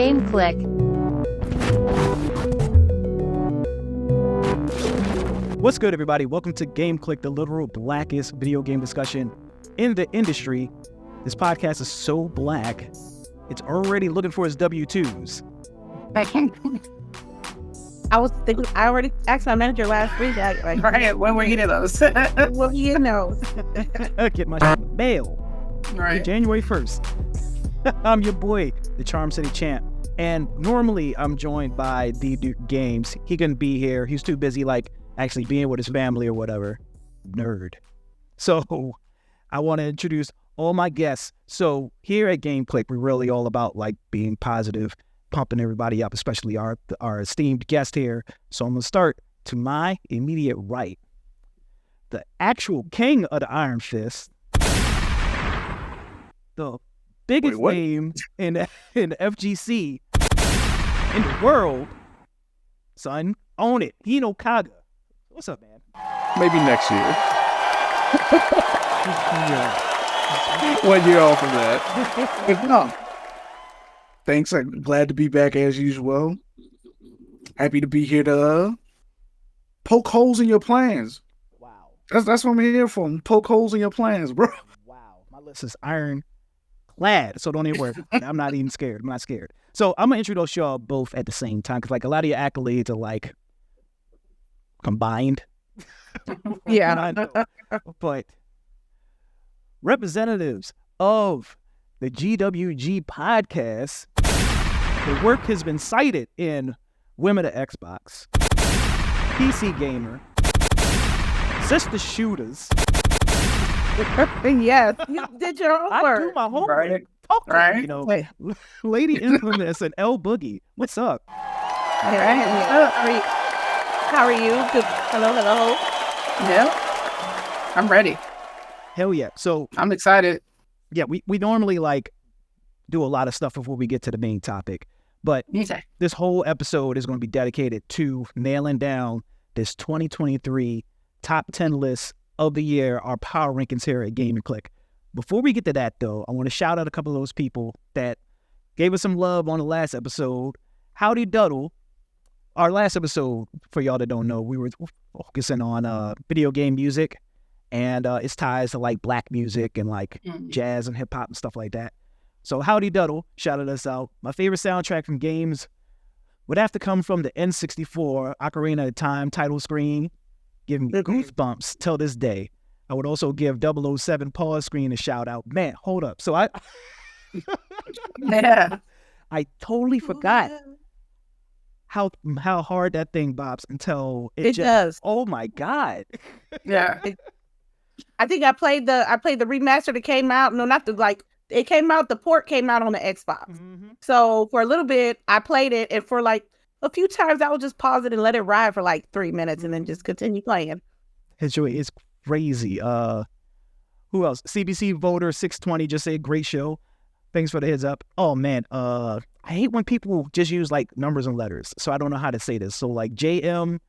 Game Clique. What's good, everybody? Welcome to Game Clique, the literal blackest video game discussion in the industry. This podcast is so black, it's already looking for its W-2s. I was thinking, I already asked my manager last week. Right, when were you getting those? Well, you know. Get my mail. Right. January 1st. I'm your boy, the CharmCityChamp. And normally I'm joined by D Duke Games. He couldn't be here. He's too busy, actually being with his family or whatever. Nerd. So I want to introduce all my guests. So here at Game Clique, we're really all about being positive, pumping everybody up, especially our esteemed guest here. So I'm going to start to my immediate right. The actual king of the Iron Fist. The biggest name in FGC in the world. Son, own it. Hinokaga. What's up, man? Maybe next year. 1 year off from that. But no. Thanks. I'm glad to be back as usual. Happy to be here to poke holes in your plans. Wow. That's what I'm here for. Poke holes in your plans, bro. Wow. My list is iron clad, so don't even worry. I'm not even scared. I'm not scared. So I'm going to introduce y'all both at the same time because a lot of your accolades are combined. Yeah. But representatives of the GWG Podcast, the work has been cited in Women of Xbox, PC Gamer, Sister Shooters. Yes, you did your I do homework. my homework. Right. Talk Right. LadyInfamous and LBoogie. What's up? All right. How are you? Good. Hello. Yeah. I'm ready. Hell yeah. So I'm excited. yeah, we normally do a lot of stuff before we get to the main topic. But Okay. this whole episode is going to be dedicated to nailing down this 2023 top 10 list of the year, our power rankings here at Game Clique. Before we get to that, though, I want to shout out a couple of those people that gave us some love on the last episode. Howdy Duddle. Our last episode, for y'all that don't know, we were focusing on video game music and its ties to black music and jazz and hip hop and stuff like that. So Howdy Duddle shouted us out. My favorite soundtrack from games would have to come from the N64 Ocarina of Time title screen, giving me goosebumps till this day. I would also give 007 pause screen a shout out. Man, hold up. So Yeah. I totally forgot how hard that thing bops until It does. Oh my God. Yeah. I think I played the remaster that came out. No, not it came out. The port came out on the Xbox. Mm-hmm. So for a little bit, I played it, and for a few times, I would just pause it and let it ride for 3 minutes, and then just continue playing. It's crazy. Who else? CBC Voter 620 just said great show. Thanks for the heads up. Oh man, I hate when people just use numbers and letters, so I don't know how to say this. So JM-EX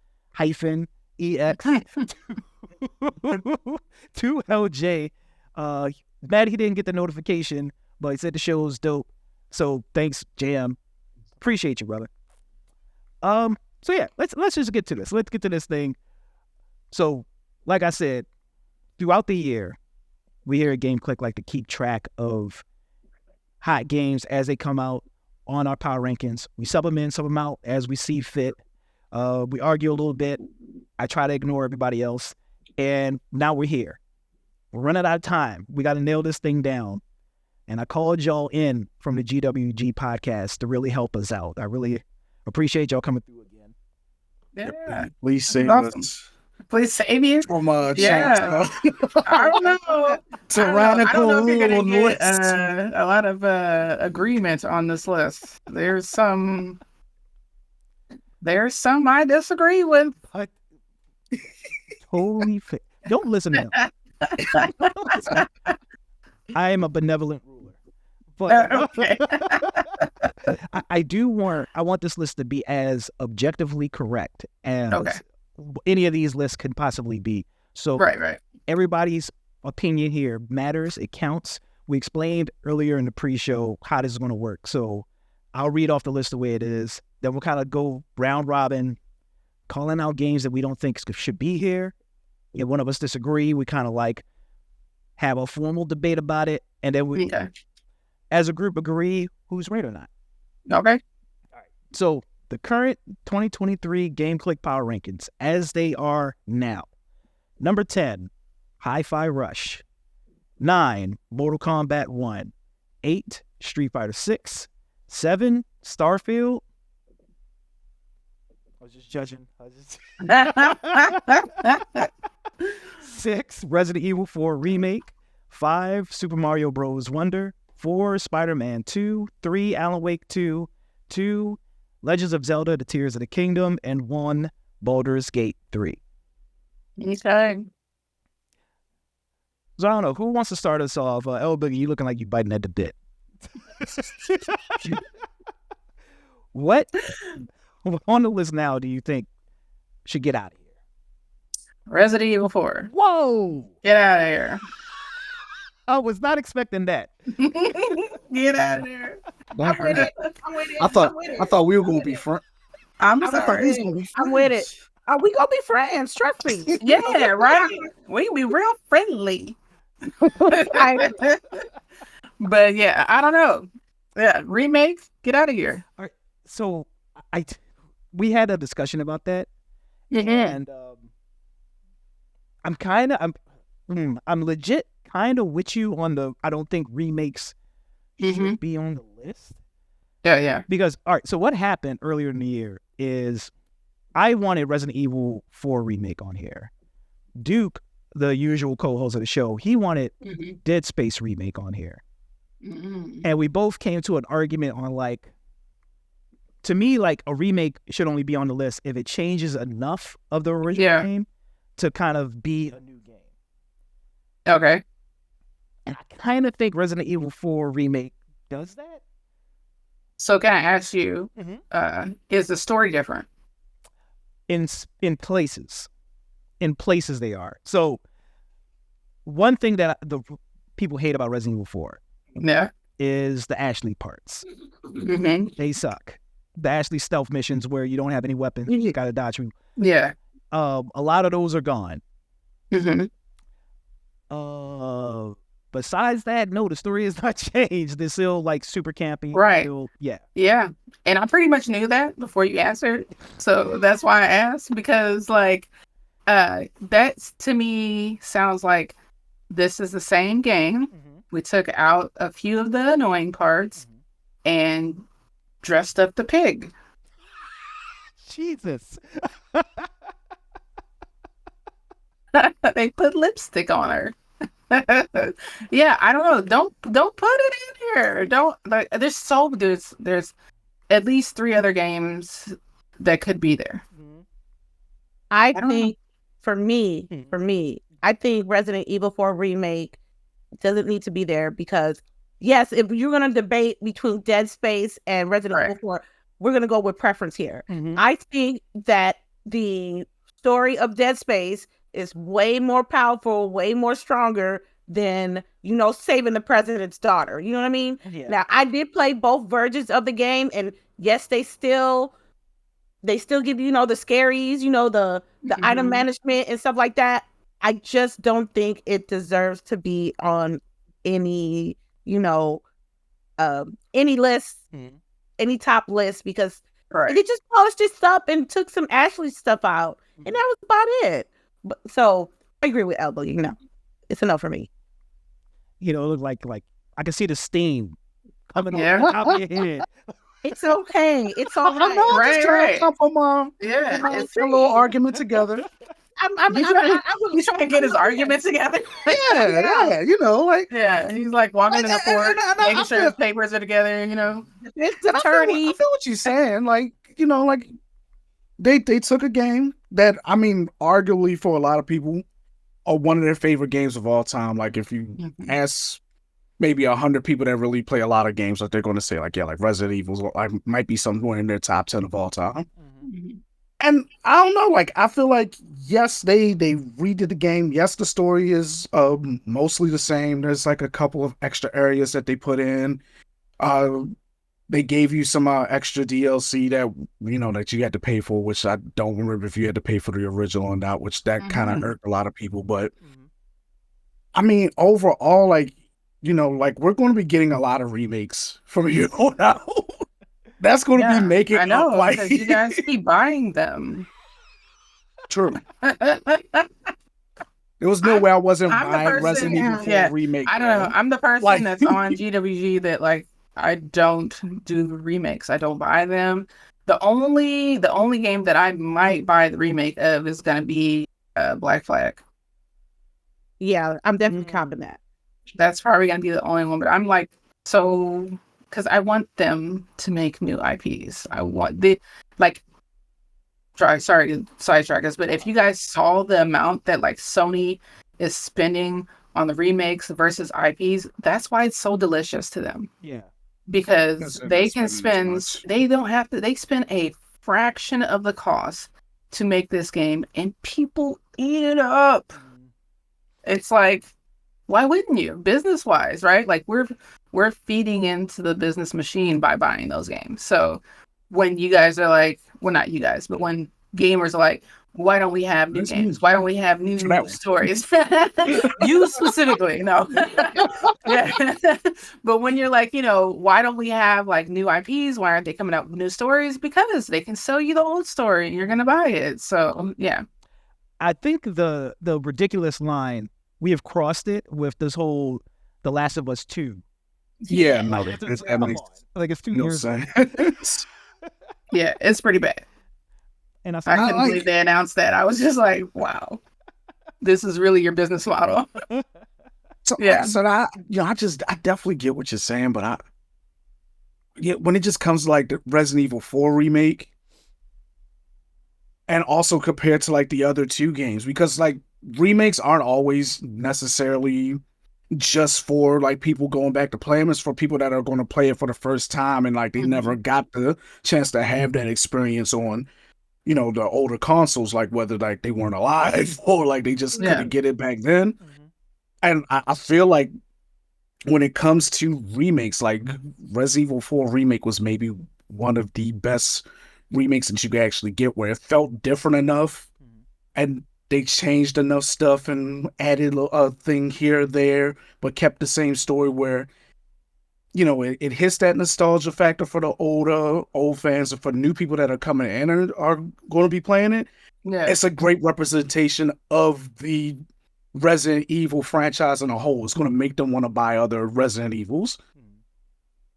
2LJ. Mad he didn't get the notification, but he said the show was dope. So thanks, JM. Appreciate you, brother. So yeah, let's just get to this. Let's get to this thing. So, like I said, throughout the year, we here at Game Clique like to keep track of hot games as they come out on our power rankings. We sub them in, sub them out as we see fit. We argue a little bit. I try to ignore everybody else. And now we're here. We're running out of time. We got to nail this thing down. And I called y'all in from the GWG Podcast to really help us out. I really appreciate y'all coming through again. Yeah. Please save Awesome. us Please save you. from Yeah. I don't know. tyrannical I don't know if you're rule gonna list. get a lot of agreement on this list. There's some I disagree with. Totally fit. Don't listen to him. I am a benevolent ruler. But Okay. I want this list to be as objectively correct as Okay. any of these lists could possibly be. So Right. everybody's opinion here matters. It counts. We explained earlier in the pre-show how this is going to work. So I'll read off the list the way it is. Then we'll kind of go round robin, calling out games that we don't think should be here. If one of us disagree, we kind of like have a formal debate about it. And then we, as a group, agree who's right or not. Okay. All right. So the current 2023 Game Clique Power Rankings, as they are now. Number 10, Hi-Fi Rush. 9, Mortal Kombat 1. 8, Street Fighter 6. 7, Starfield. I was just judging. 6, Resident Evil 4 Remake. 5, Super Mario Bros. Wonder. 4, Spider-Man 2. 3, Alan Wake 2. 2, Legends of Zelda, The Tears of the Kingdom. And 1, Baldur's Gate 3. Okay. So I don't know. Who wants to start us off? LBoogie, you looking like you biting at the bit. What on the list now do you think should get out of here? Resident Evil 4. Whoa! Get out of here. I was not expecting that. Get out of here. I'm with it. I'm with it. I thought we were gonna be front. I'm I'm sorry. sorry. I'm with it. We gonna be friends. Trust me. Yeah, right. We be real friendly. But yeah, I don't know. Yeah, remakes. Get out of here. All right. So we had a discussion about that, and I'm legit kind of with you on the. I don't think remakes should be on the list. Yeah. Because all right. So what happened earlier in the year is I wanted Resident Evil 4 remake on here. Duke, the usual co-host of the show, he wanted Dead Space remake on here. And we both came to an argument on like, to me, like a remake should only be on the list if it changes enough of the original game to kind of be a new game. Okay. And I kind of think Resident Evil 4 remake does that. So can I ask you, is the story different? In places they are. So one thing that the people hate about Resident Evil 4 is the Ashley parts. They suck. The Ashley stealth missions where you don't have any weapons, you just gotta dodge them. Yeah. A lot of those are gone. Besides that, no, the story has not changed. They're still like super campy. Right. Still, yeah. And I pretty much knew that before you answered. So that's why I asked, because like that to me sounds like this is the same game. We took out a few of the annoying parts and dressed up the pig. Jesus. They put lipstick on her. Yeah, I don't know. Don't put it in here. Don't like. There's at least 3 other games that could be there. I think for me, I think Resident Evil 4 remake doesn't need to be there because yes, if you're gonna debate between Dead Space and Resident Evil 4, we're gonna go with preference here. I think that the story of Dead Space is way more powerful, way more stronger than, saving the president's daughter. You know what I mean? Yeah. Now, I did play both versions of the game, and yes, they still give you, the scaries, the item management and stuff like that. I just don't think it deserves to be on any, any list, any top list, because they just polished this up and took some Ashley stuff out, and that was about it. But, so I agree with Elbow. It's enough for me. It looked like I can see the steam coming on top of your head. It's okay. It's all right. Right. Mom. Yeah. It's a little argument together. He's trying to get his argument together. Yeah. He's like walking in the court, making sure his papers are together. It's attorney. I feel what you're saying. They took a game that, arguably for a lot of people are one of their favorite games of all time. Like if you ask maybe 100 people that really play a lot of games, they're going to say like Resident Evil might be somewhere in their top 10 of all time. And I don't know, I feel like, yes, they redid the game. Yes, the story is mostly the same. There's a couple of extra areas that they put in. they gave you some extra DLC that that you had to pay for, which I don't remember if you had to pay for the original or not, which that kind of hurt a lot of people. But I mean, overall, like we're going to be getting a lot of remakes from here on out. That's going to be making I know, up like because you guys keep buying them. True. There was no way I wasn't buying Resident Evil 4 remake. I don't know. I'm the person that's on GWG that like I don't do remakes. I don't buy them. The only game that I might buy the remake of is gonna be Black Flag. Yeah, I'm definitely copping that. That's probably gonna be the only one. But I'm like, because I want them to make new IPs. I want sorry to sidetrack us, but if you guys saw the amount that like Sony is spending on the remakes versus IPs, that's why it's so delicious to them. Yeah. Because they spend a fraction of the cost to make this game and people eat it up. It's like, why wouldn't you? Business wise, right? Like we're feeding into the business machine by buying those games. So when you guys are like, well, not you guys, but when gamers are like, why don't we have new games? Why don't we have new stories? You specifically, no. Yeah. But when you're like, why don't we have like new IPs? Why aren't they coming out with new stories? Because they can sell you the old story and you're going to buy it. So, yeah. I think the ridiculous line, we have crossed it with this whole The Last of Us 2. Yeah, no, it's 2 years. Yeah, it's pretty bad. And I couldn't believe they announced that. I was just like, wow, this is really your business model. So I definitely get what you're saying, but when it just comes to like the Resident Evil 4 remake, and also compared to like the other two games, because like remakes aren't always necessarily just for like people going back to play them. It's for people that are going to play it for the first time and like they never got the chance to have that experience on, the older consoles, like whether like they weren't alive or like they just couldn't get it back then. And I feel like when it comes to remakes, like Resident Evil 4 remake was maybe one of the best remakes that you could actually get, where it felt different enough and they changed enough stuff and added a thing here or there, but kept the same story where, it hits that nostalgia factor for the old fans and for new people that are coming in and are going to be playing it. Yeah. It's a great representation of the Resident Evil franchise in a whole. It's going to make them want to buy other Resident Evils.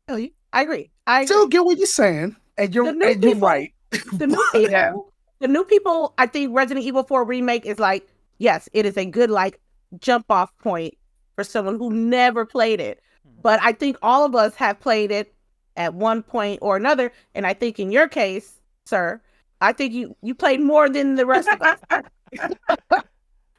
I agree. Still get what you're saying, and you're right. The new people, I think Resident Evil 4 remake is like, yes, it is a good like jump off point for someone who never played it. But I think all of us have played it at one point or another. And I think in your case, sir, I think you played more than the rest of us.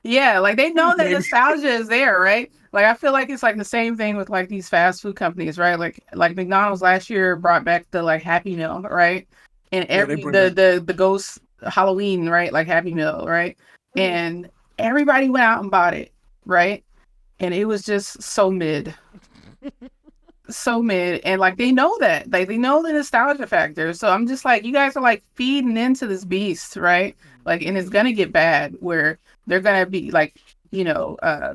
Yeah, like they know that nostalgia is there, right? Like I feel like it's like the same thing with like these fast food companies, right? Like McDonald's last year brought back the like Happy Meal, right? And the Ghost Halloween, right? Like Happy Meal, right? And everybody went out and bought it, right? And it was just so mid. And like they know that. Like they know the nostalgia factor. So I'm just like, you guys are like feeding into this beast, right? Like, and it's gonna get bad where they're gonna be like, GTA, I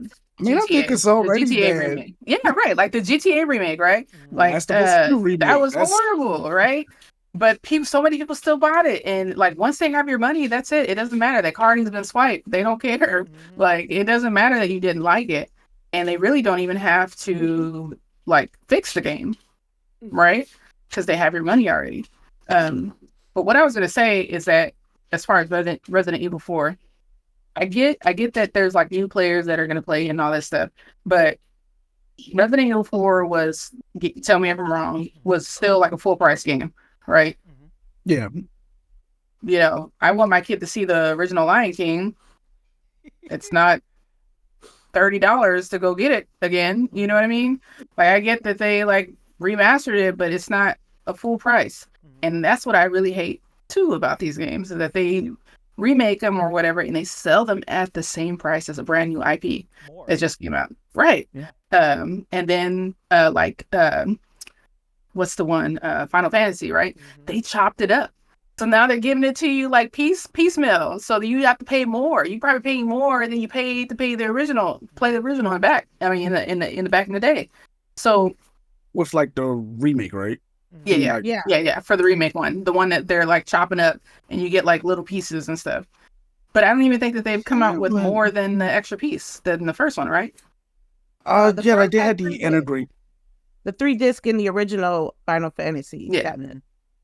think it's already GTA bad. remake. Yeah, right. Like the GTA remake, right? Like that was horrible, right? But so many people still bought it, and like once they have your money, that's it. It doesn't matter that card has been swiped. They don't care. Like it doesn't matter that you didn't like it, and they really don't even have to like fix the game, right? Because they have your money already. But what I was gonna say is that as far as Resident Evil 4, I get that there's like new players that are gonna play and all that stuff, but Resident Evil 4 was, tell me if I'm wrong, was still like a full price game. Right? Yeah. I want my kid to see the original Lion King. It's not $30 to go get it again. You know what I mean? Like I get that they like remastered it, but it's not a full price. And that's what I really hate too about these games, is that they remake them or whatever and they sell them at the same price as a brand new IP that just came out. Right. Yeah. And then what's the one? Final Fantasy, right? They chopped it up. So now they're giving it to you like piecemeal. So you have to pay more. You probably paying more than you paid to play the original in the back. I mean, in the back in the day. So with like the remake, right? Yeah. For the remake one, the one that they're like chopping up, and you get like little pieces and stuff. But I don't even think that they've come out with more than the extra piece than the first one, right? Like they had the integrate. The 3-disc in the original Final Fantasy. Yeah.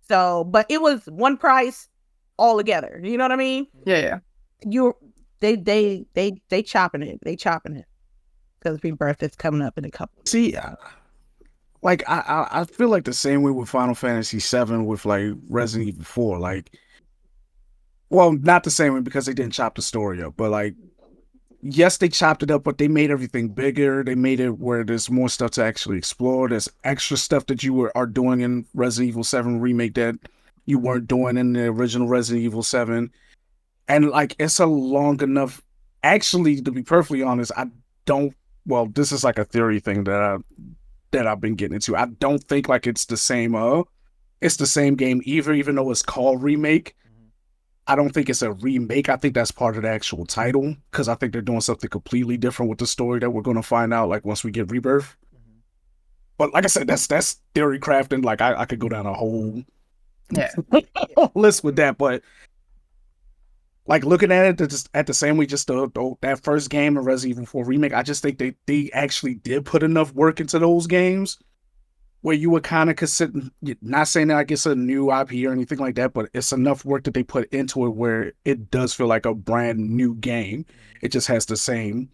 So, but it was one price all together. You know what I mean? Yeah. They chopping it. They chopping it because Rebirth is coming up in a couple. See, like I feel like the same way with Final Fantasy VII with like Resident Evil 4. Like, well, not the same way because they didn't chop the story up, but like, yes, they chopped it up, but they made everything bigger. They made it where there's more stuff to actually explore. There's extra stuff that you are doing in Resident Evil 7 Remake that you weren't doing in the original Resident Evil 7. And like, it's a long enough, actually, to be perfectly honest, this is like a theory thing that I've been getting into. I don't think like it's the same game either, even though it's called Remake. I don't think it's a remake. I think that's part of the actual title because I think they're doing something completely different with the story that we're going to find out like once we get Rebirth. But like I said, that's theory crafting. Like I could go down a whole list with that. But like looking at it at the same way, just that first game of Resident Evil 4 Remake, I just think they actually did put enough work into those games where you would kind of consider, not saying that like it's a new IP or anything like that, but it's enough work that they put into it where it does feel like a brand new game. It just has the same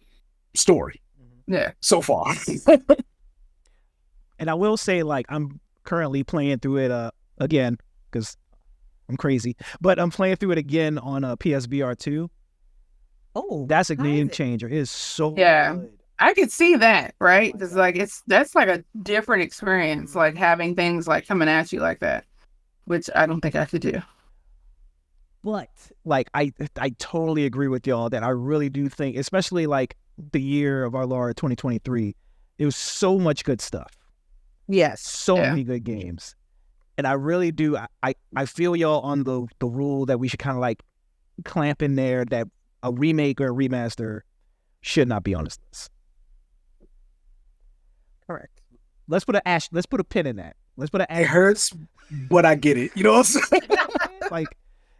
story. Yeah. So far. And I will say, like, I'm currently playing through it again because I'm crazy, but I'm playing through it again on PSVR 2. Oh, that's a game changer. It is so good. I could see that, right? Oh Because like that's like a different experience, like having things like coming at you like that, which I don't think I could do. But like I totally agree with y'all that I really do think, especially like the year of our Lord 2023, it was so much good stuff. Yes, so many good games, and I really do. I feel y'all on the rule that we should kind of like clamp in there that a remake or a remaster should not be on this list. Correct. Let's put a pin in that. Let's put an It hurts, but I get it. You know what I'm saying? Like,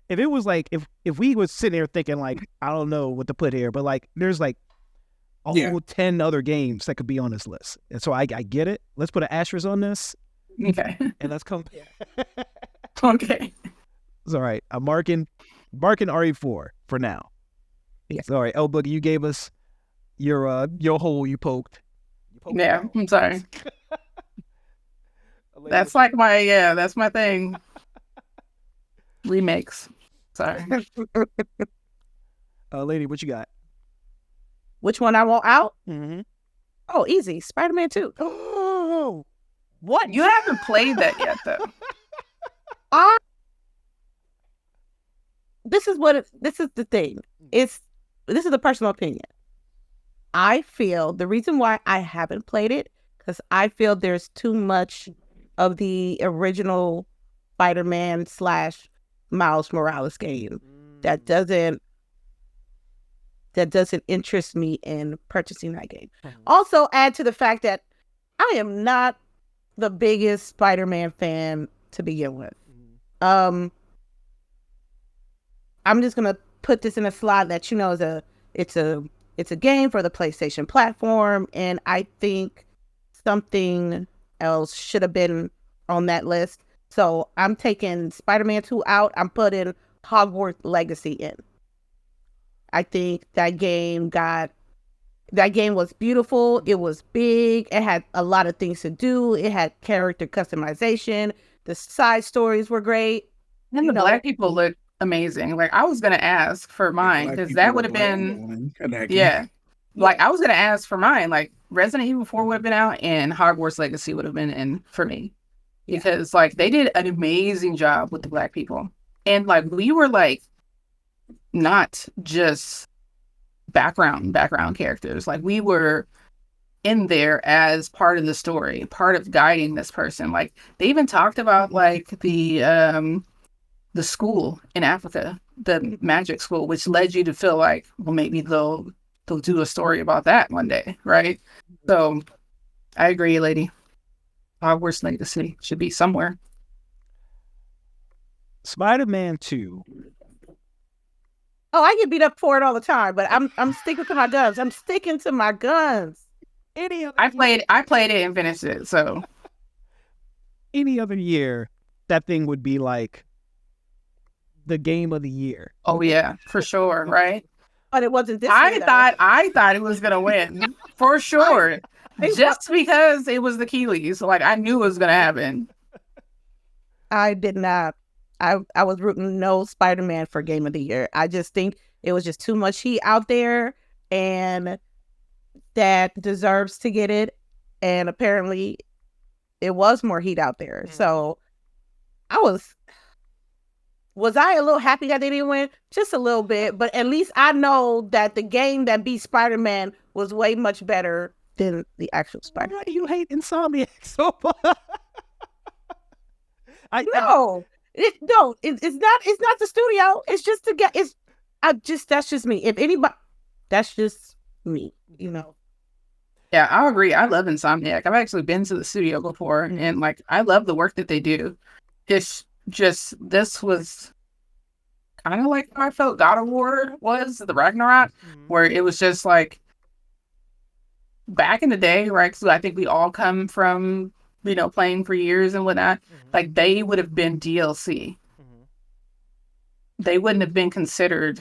if it was like, if we was sitting there thinking like, I don't know what to put here, but like, there's like a whole 10 other games that could be on this list. And so I get it. Let's put an asterisk on this. Okay. And let's come. Okay. It's all right. I'm marking RE4 for now. Yes. All right. LBoogie, you gave us your hole you poked. Yeah, I'm sorry. That's like that's my thing. Remakes. Sorry. Lady, what you got? Which one I want out? Mm-hmm. Oh, easy. Spider-Man 2. Oh, what? You haven't played that yet, though. This is the thing. This is a personal opinion. I feel the reason why I haven't played it because I feel there's too much of the original Spider-Man / Miles Morales game that doesn't interest me in purchasing that game. Also, add to the fact that I am not the biggest Spider-Man fan to begin with. I'm just gonna put this in a slot that it's a game for the PlayStation platform, and I think something else should have been on that list. So I'm taking Spider-Man 2 out. I'm putting Hogwarts Legacy in. I think that game was beautiful. It was big. It had a lot of things to do. It had character customization. The side stories were great. And the black people look amazing. Like I was gonna ask for mine because that would have been like I was gonna ask for mine. Like Resident Evil 4 would have been out and Hogwarts Legacy would have been in for me because like they did an amazing job with the black people and like we were like not just background characters. Like we were in there as part of the story, part of guiding this person. Like they even talked about like the school in Africa, the magic school, which led you to feel like, well, maybe they'll do a story about that one day, right? So I agree, lady. Hogwarts Legacy should be somewhere. Spider-Man 2. Oh, I get beat up for it all the time, but I'm sticking to my guns. I'm sticking to my guns. I played it and finished it. So any other year, that thing would be like the game of the year. Oh yeah, for sure, right? But it wasn't this I year, thought it was gonna win for sure. Just because it was the Keeleys. Like I knew it was gonna happen. I did not. I was rooting no Spider-Man for Game of the Year. I just think it was just too much heat out there, and that deserves to get it. And apparently, it was more heat out there. So I was I a little happy that they didn't win? Just a little bit, but at least I know that the game that beat Spider-Man was way much better than the actual Spider-Man. Why do you hate Insomniac so much? It's not the studio. It's just that's just me. If anybody, that's just me, you know. Yeah, I agree. I love Insomniac. I've actually been to the studio before, and like I love the work that they do. It's just this was kind of like how I felt God of War was, the Ragnarok, where it was just like back in the day, right? So I think we all come from, you know, playing for years and whatnot. Like they would have been DLC. They wouldn't have been considered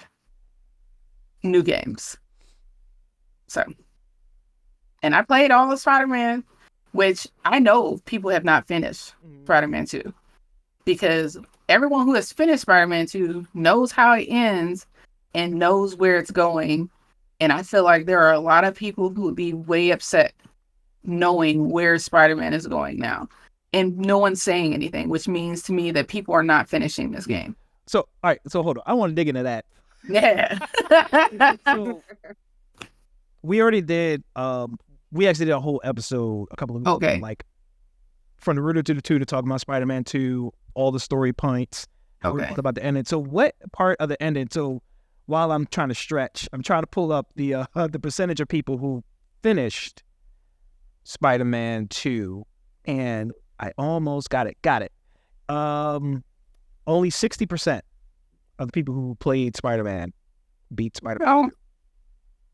new games. So, and I played all of Spider-Man, which I know people have not finished Spider-Man 2, because everyone who has finished Spider-Man 2 knows how it ends and knows where it's going. And I feel like there are a lot of people who would be way upset knowing where Spider-Man is going now. And no one's saying anything, which means to me that people are not finishing this game. So, all right. So hold on. I want to dig into that. Yeah. So, we already did, we actually did a whole episode a couple of weeks ago, like from the rooter to the two to talk about Spider-Man 2, all the story points. Okay. Talk about the ending. So what part of the ending? So while I'm trying to stretch, I'm trying to pull up the percentage of people who finished Spider-Man 2, and I almost got it. Only 60% of the people who played Spider-Man beat Spider-Man. Oh,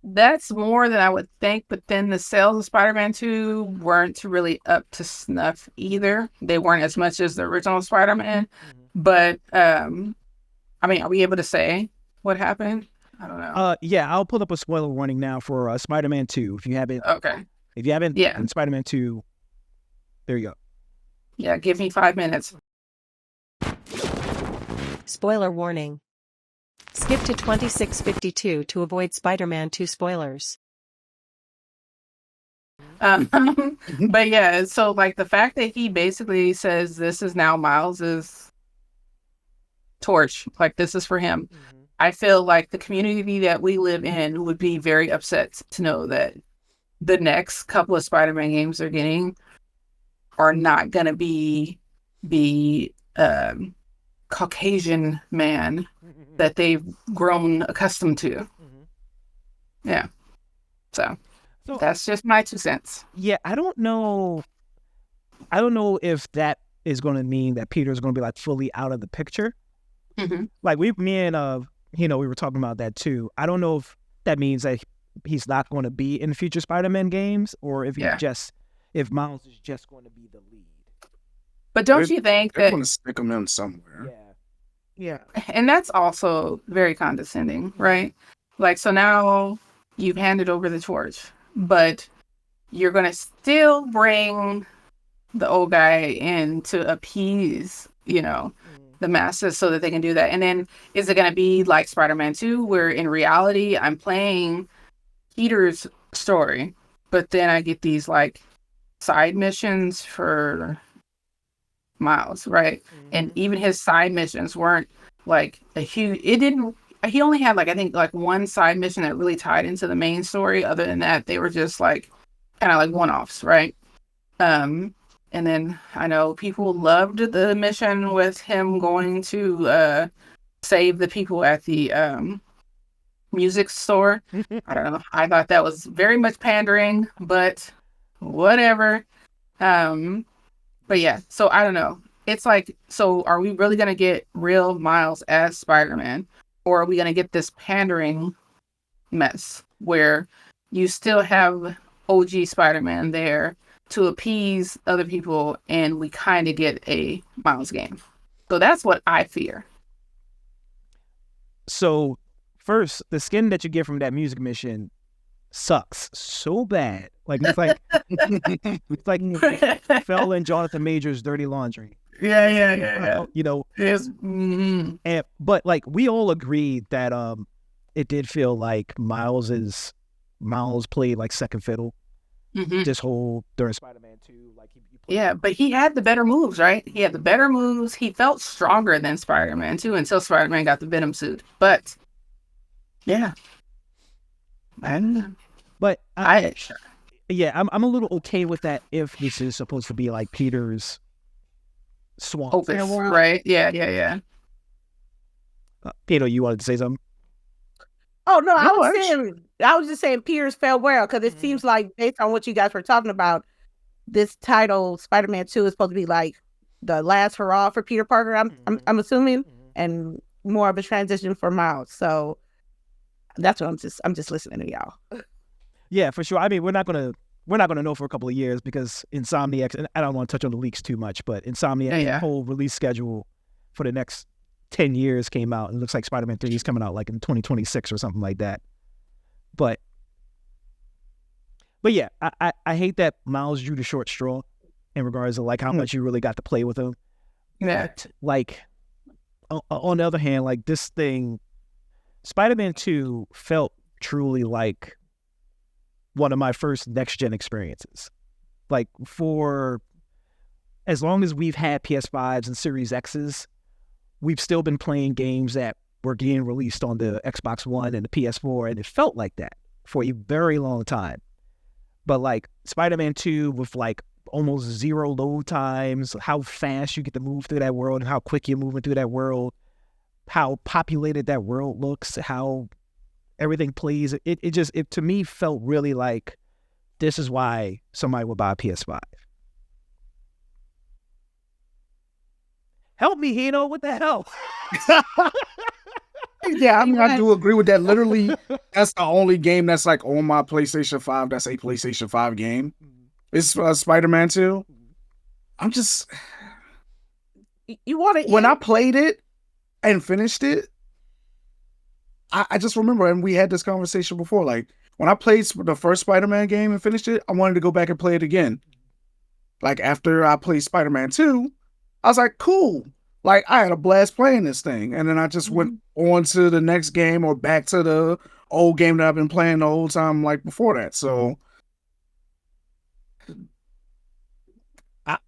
that's more than I would think, but then the sales of Spider-Man 2 weren't really up to snuff either. They weren't as much as the original Spider-Man. But, I mean, are we able to say what happened? I don't know. Yeah, I'll pull up a spoiler warning now for Spider-Man 2. If you haven't, Yeah. in Spider-Man 2, there you go. Yeah, give me 5 minutes. Spoiler warning. Skip to 2652 to avoid Spider-Man 2 spoilers. But yeah, so like the fact that he basically says this is now Miles's torch, like this is for him. I feel like the community that we live in would be very upset to know that the next couple of Spider-Man games they're getting are not going to be the Caucasian man that they've grown accustomed to. Yeah. So that's just my 2 cents. Yeah, I don't know if that is going to mean that Peter's going to be like fully out of the picture. Like me and we were talking about that too. I don't know if that means that he's not going to be in future Spider-Man games, or if if Miles is just going to be the lead. But don't you think they're that going to stick him in somewhere? Yeah. And that's also very condescending, right? Like, so now you've handed over the torch, but you're going to still bring the old guy in to appease, the masses so that they can do that. And then is it going to be like Spider-Man 2, where in reality I'm playing Peter's story, but then I get these like side missions for Miles, right? And even his side missions weren't like he only had like, I think like one side mission that really tied into the main story. Other than that, they were just like kind of like one-offs, right? And then I know people loved the mission with him going to save the people at the music store. I don't know. I thought that was very much pandering, but whatever. But yeah, so I don't know. It's like, so are we really gonna get real Miles as Spider-Man, or are we gonna get this pandering mess where you still have OG Spider-Man there to appease other people, and we kind of get a Miles game? So that's what I fear. So first, the skin that you get from that music mission sucks so bad. Like it's like fell in Jonathan Major's dirty laundry. Yeah. You know, It's, but like we all agreed that it did feel like Miles played like second fiddle this whole during Spider-Man 2. Like he played, but he had the better moves, right? He had the better moves. He felt stronger than Spider-Man 2 until Spider-Man got the Venom suit. But yeah. But I'm a little okay with that if this is supposed to be like Peter's swamp. Opus, right? Yeah. Peter, you wanted to say something? Oh no, I was just saying Peter's farewell, because it seems like, based on what you guys were talking about, this title Spider-Man 2 is supposed to be like the last hurrah for Peter Parker. I'm assuming, and more of a transition for Miles. So that's what I'm just listening to y'all. Yeah, for sure. I mean, we're not gonna know for a couple of years because Insomniac, and I don't want to touch on the leaks too much, but Insomniac's whole release schedule for the next 10 years came out, and it looks like Spider-Man 3 is coming out like in 2026 or something like that. But yeah, I hate that Miles drew the short straw in regards to like how much you really got to play with him. Yeah. But like on the other hand, like this thing, Spider-Man 2 felt truly like one of my first next-gen experiences. Like for as long as we've had PS5s and Series X's, we've still been playing games that were getting released on the Xbox One and the PS4, and it felt like that for a very long time. But like Spider-Man 2 with like almost zero load times, how fast you get to move through that world and how quick you're moving through that world, how populated that world looks, how everything plays. It to me felt really like this is why somebody would buy a PS5. Help me, Hino. What the hell? Yeah, I mean, I do agree with that. Literally, that's the only game that's like on my PlayStation 5. That's a PlayStation 5 game. It's Spider-Man 2. I'm just... You want to... When I played it and finished it, I just remember, and we had this conversation before, like, when I played the first Spider-Man game and finished it, I wanted to go back and play it again. Like, after I played Spider-Man 2, I was like, cool. Like, I had a blast playing this thing. And then I just went on to the next game or back to the old game that I've been playing the whole time, like, before that. So,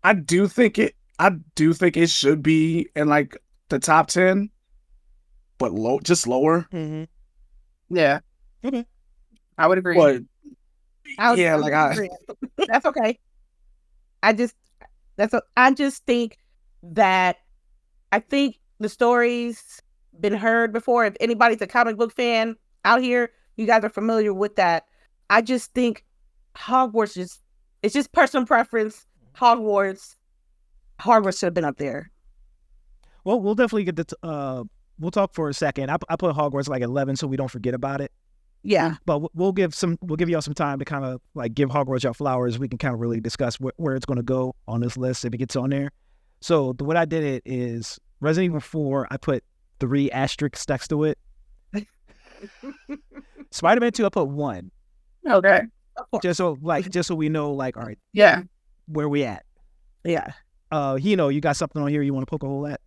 I do think it should be in, like, the top 10, but just lower. Yeah. Okay. I would agree. But, I like, agree. That's okay. I just think that I think the story's been heard before. If anybody's a comic book fan out here, you guys are familiar with that. I just think Hogwarts it's just personal preference. Hogwarts should have been up there. Well, we'll definitely get we'll talk for a second. I put Hogwarts like 11 so we don't forget about it. Yeah. But we'll give y'all some time to kind of like give Hogwarts y'all flowers. We can kind of really discuss where it's going to go on this list if it gets on there. So the way I did it is Resident Evil 4, I put 3 asterisks next to it. Spider-Man 2, I put 1. Okay. Just so we know, like, all right. Yeah. Where we at? Yeah. You got something on here you want to poke a hole at?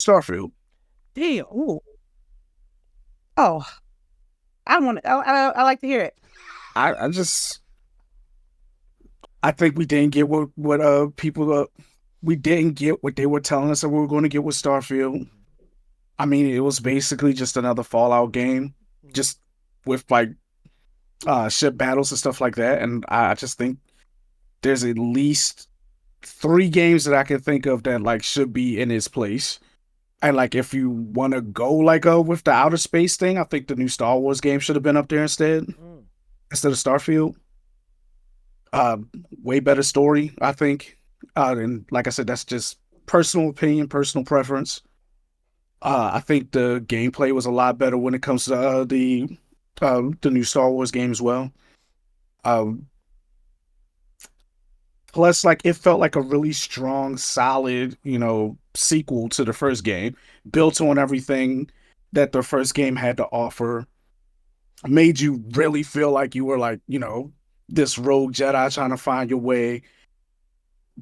Starfield. Damn. Ooh. Oh. I like to hear it. I think we didn't get what we didn't get what they were telling us that we were going to get with Starfield. I mean, it was basically just another Fallout game, just with like ship battles and stuff like that. And I just think there's at least 3 games that I can think of that like should be in its place. And like if you want to go like with the outer space thing, I think the new Star Wars game should have been up there instead of Starfield. Way better story, I think. And like I said, that's just personal opinion, personal preference. I think the gameplay was a lot better when it comes to the new Star Wars game as well. Plus, like it felt like a really strong, solid, sequel to the first game, built on everything that the first game had to offer. Made you really feel like you were like, this rogue Jedi trying to find your way.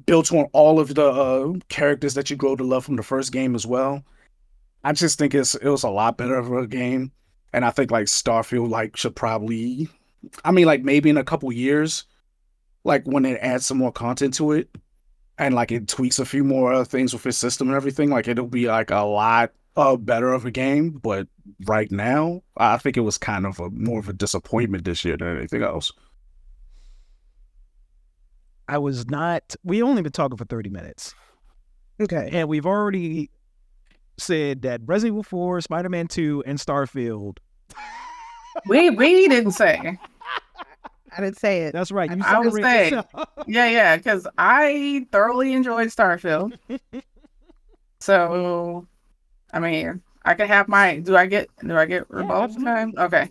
Built on all of the characters that you grow to love from the first game as well. I just think it was a lot better of a game, and I think like Starfield like should probably, like maybe in a couple years, like when it adds some more content to it, and like it tweaks a few more things with its system and everything, like it'll be like a lot better of a game. But right now, I think it was kind of more of a disappointment this year than anything else. We only been talking for 30 minutes. Okay. And we've already said that Resident Evil 4, Spider-Man 2, and Starfield. We didn't say. I didn't say it. That's right. I would say, yeah, because I thoroughly enjoyed Starfield. So, I mean, I can have my. Do I get rebuttal time? Okay.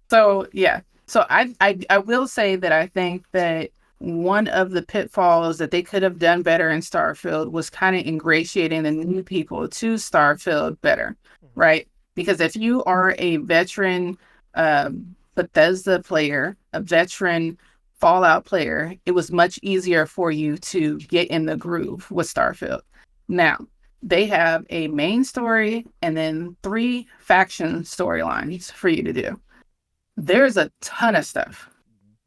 So yeah. So I will say that I think that one of the pitfalls that they could have done better in Starfield was kind of ingratiating the new people to Starfield better, right? Because if you are a veteran Bethesda player, a veteran Fallout player, it was much easier for you to get in the groove with Starfield. Now, they have a main story and then 3 faction storylines for you to do. There's a ton of stuff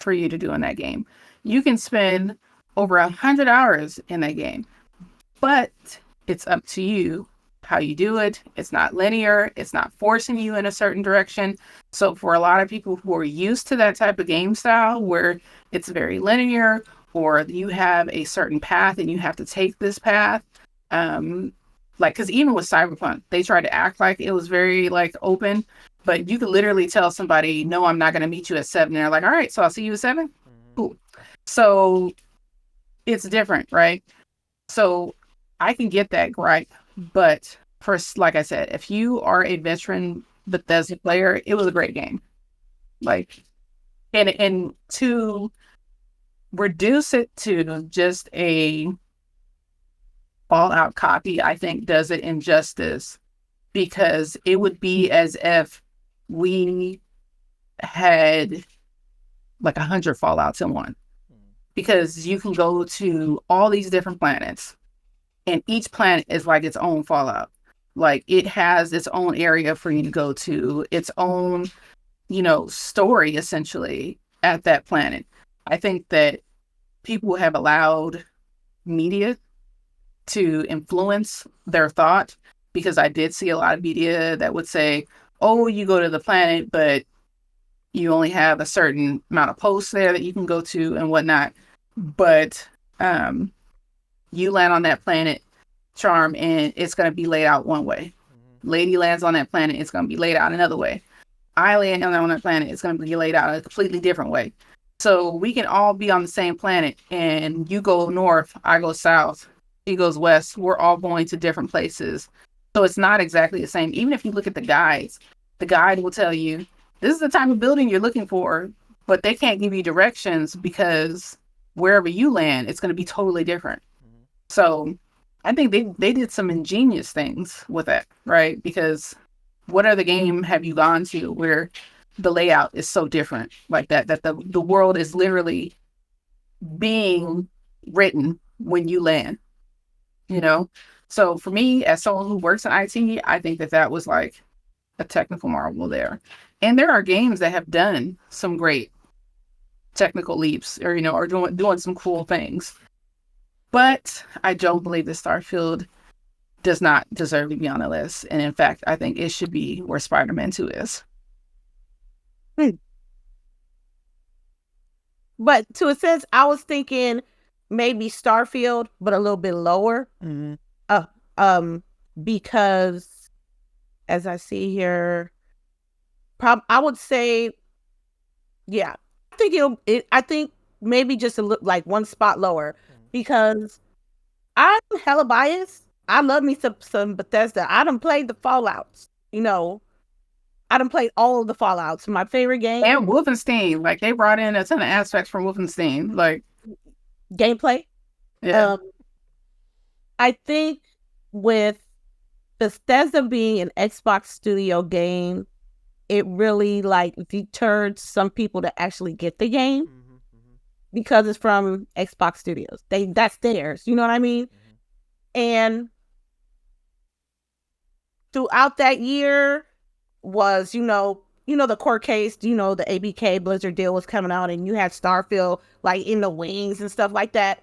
for you to do in that game. You can spend over 100 hours in that game, but it's up to you how you do it. It's not linear. It's not forcing you in a certain direction. So for a lot of people who are used to that type of game style where it's very linear, or you have a certain path and you have to take this path, because even with Cyberpunk, they tried to act like it was very like open, but you could literally tell somebody, no, I'm not going to meet you at 7. And they're like, all right, so I'll see you at 7. Cool. So it's different, right? So I can get that gripe, but first, like I said, if you are a veteran Bethesda player, it was a great game. Like, and to reduce it to just a Fallout copy, I think does it injustice, because it would be as if we had like 100 Fallouts in one, because you can go to all these different planets and each planet is like its own Fallout. Like it has its own area for you to go to, its own, story essentially at that planet. I think that people have allowed media to influence their thought, because I did see a lot of media that would say, oh, you go to the planet, but you only have a certain amount of posts there that you can go to and whatnot. But you land on that planet, Charm, and it's going to be laid out one way. Lady lands on that planet, it's going to be laid out another way. I land on that planet, it's going to be laid out a completely different way. So we can all be on the same planet, and you go north, I go south, he goes west. We're all going to different places. So it's not exactly the same. Even if you look at the guides, the guide will tell you, this is the type of building you're looking for, but they can't give you directions because wherever you land, it's going to be totally different. So I think they did some ingenious things with that, right? Because what other game have you gone to where the layout is so different like that the world is literally being written when you land, So for me, as someone who works in IT, I think that was like a technical marvel there. And there are games that have done some great technical leaps, or or doing some cool things. But I don't believe that Starfield does not deserve to be on the list. And in fact, I think it should be where Spider-Man 2 is. But to a sense, I was thinking maybe Starfield, but a little bit lower. Mm-hmm. Because as I see here, I would say, yeah, I think maybe just like one spot lower, because I'm hella biased. I love me some Bethesda. I done played the Fallouts. I done played all of the Fallouts. My favorite game. And Wolfenstein, like they brought in a ton of aspects from Wolfenstein, like gameplay. Yeah. I think with Bethesda being an Xbox Studio game, it really like deterred some people to actually get the game because it's from Xbox Studios. That's theirs. You know what I mean? And throughout that year was, the court case, the ABK Blizzard deal was coming out, and you had Starfield like in the wings and stuff like that.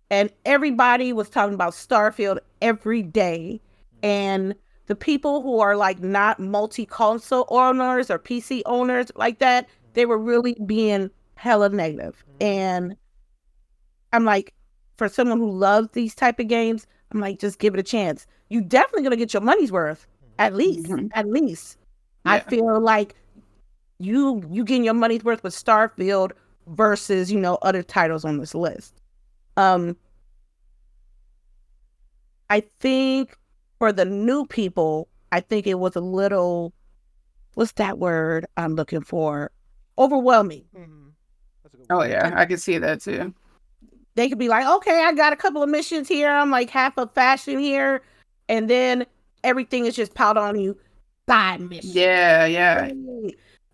And everybody was talking about Starfield every day. And the people who are like not multi-console owners or PC owners like that, they were really being hella negative. And I'm like, for someone who loves these type of games, I'm like, just give it a chance. You definitely gonna get your money's worth, at least. At least. Yeah. I feel like you getting your money's worth with Starfield versus, other titles on this list. I think for the new people, I think it was a little, what's that word I'm looking for? Overwhelming. Oh yeah, I can see that too. They could be like, okay, I got a couple of missions here. I'm like half a fashion here. And then everything is just piled on you. Side missions. Yeah.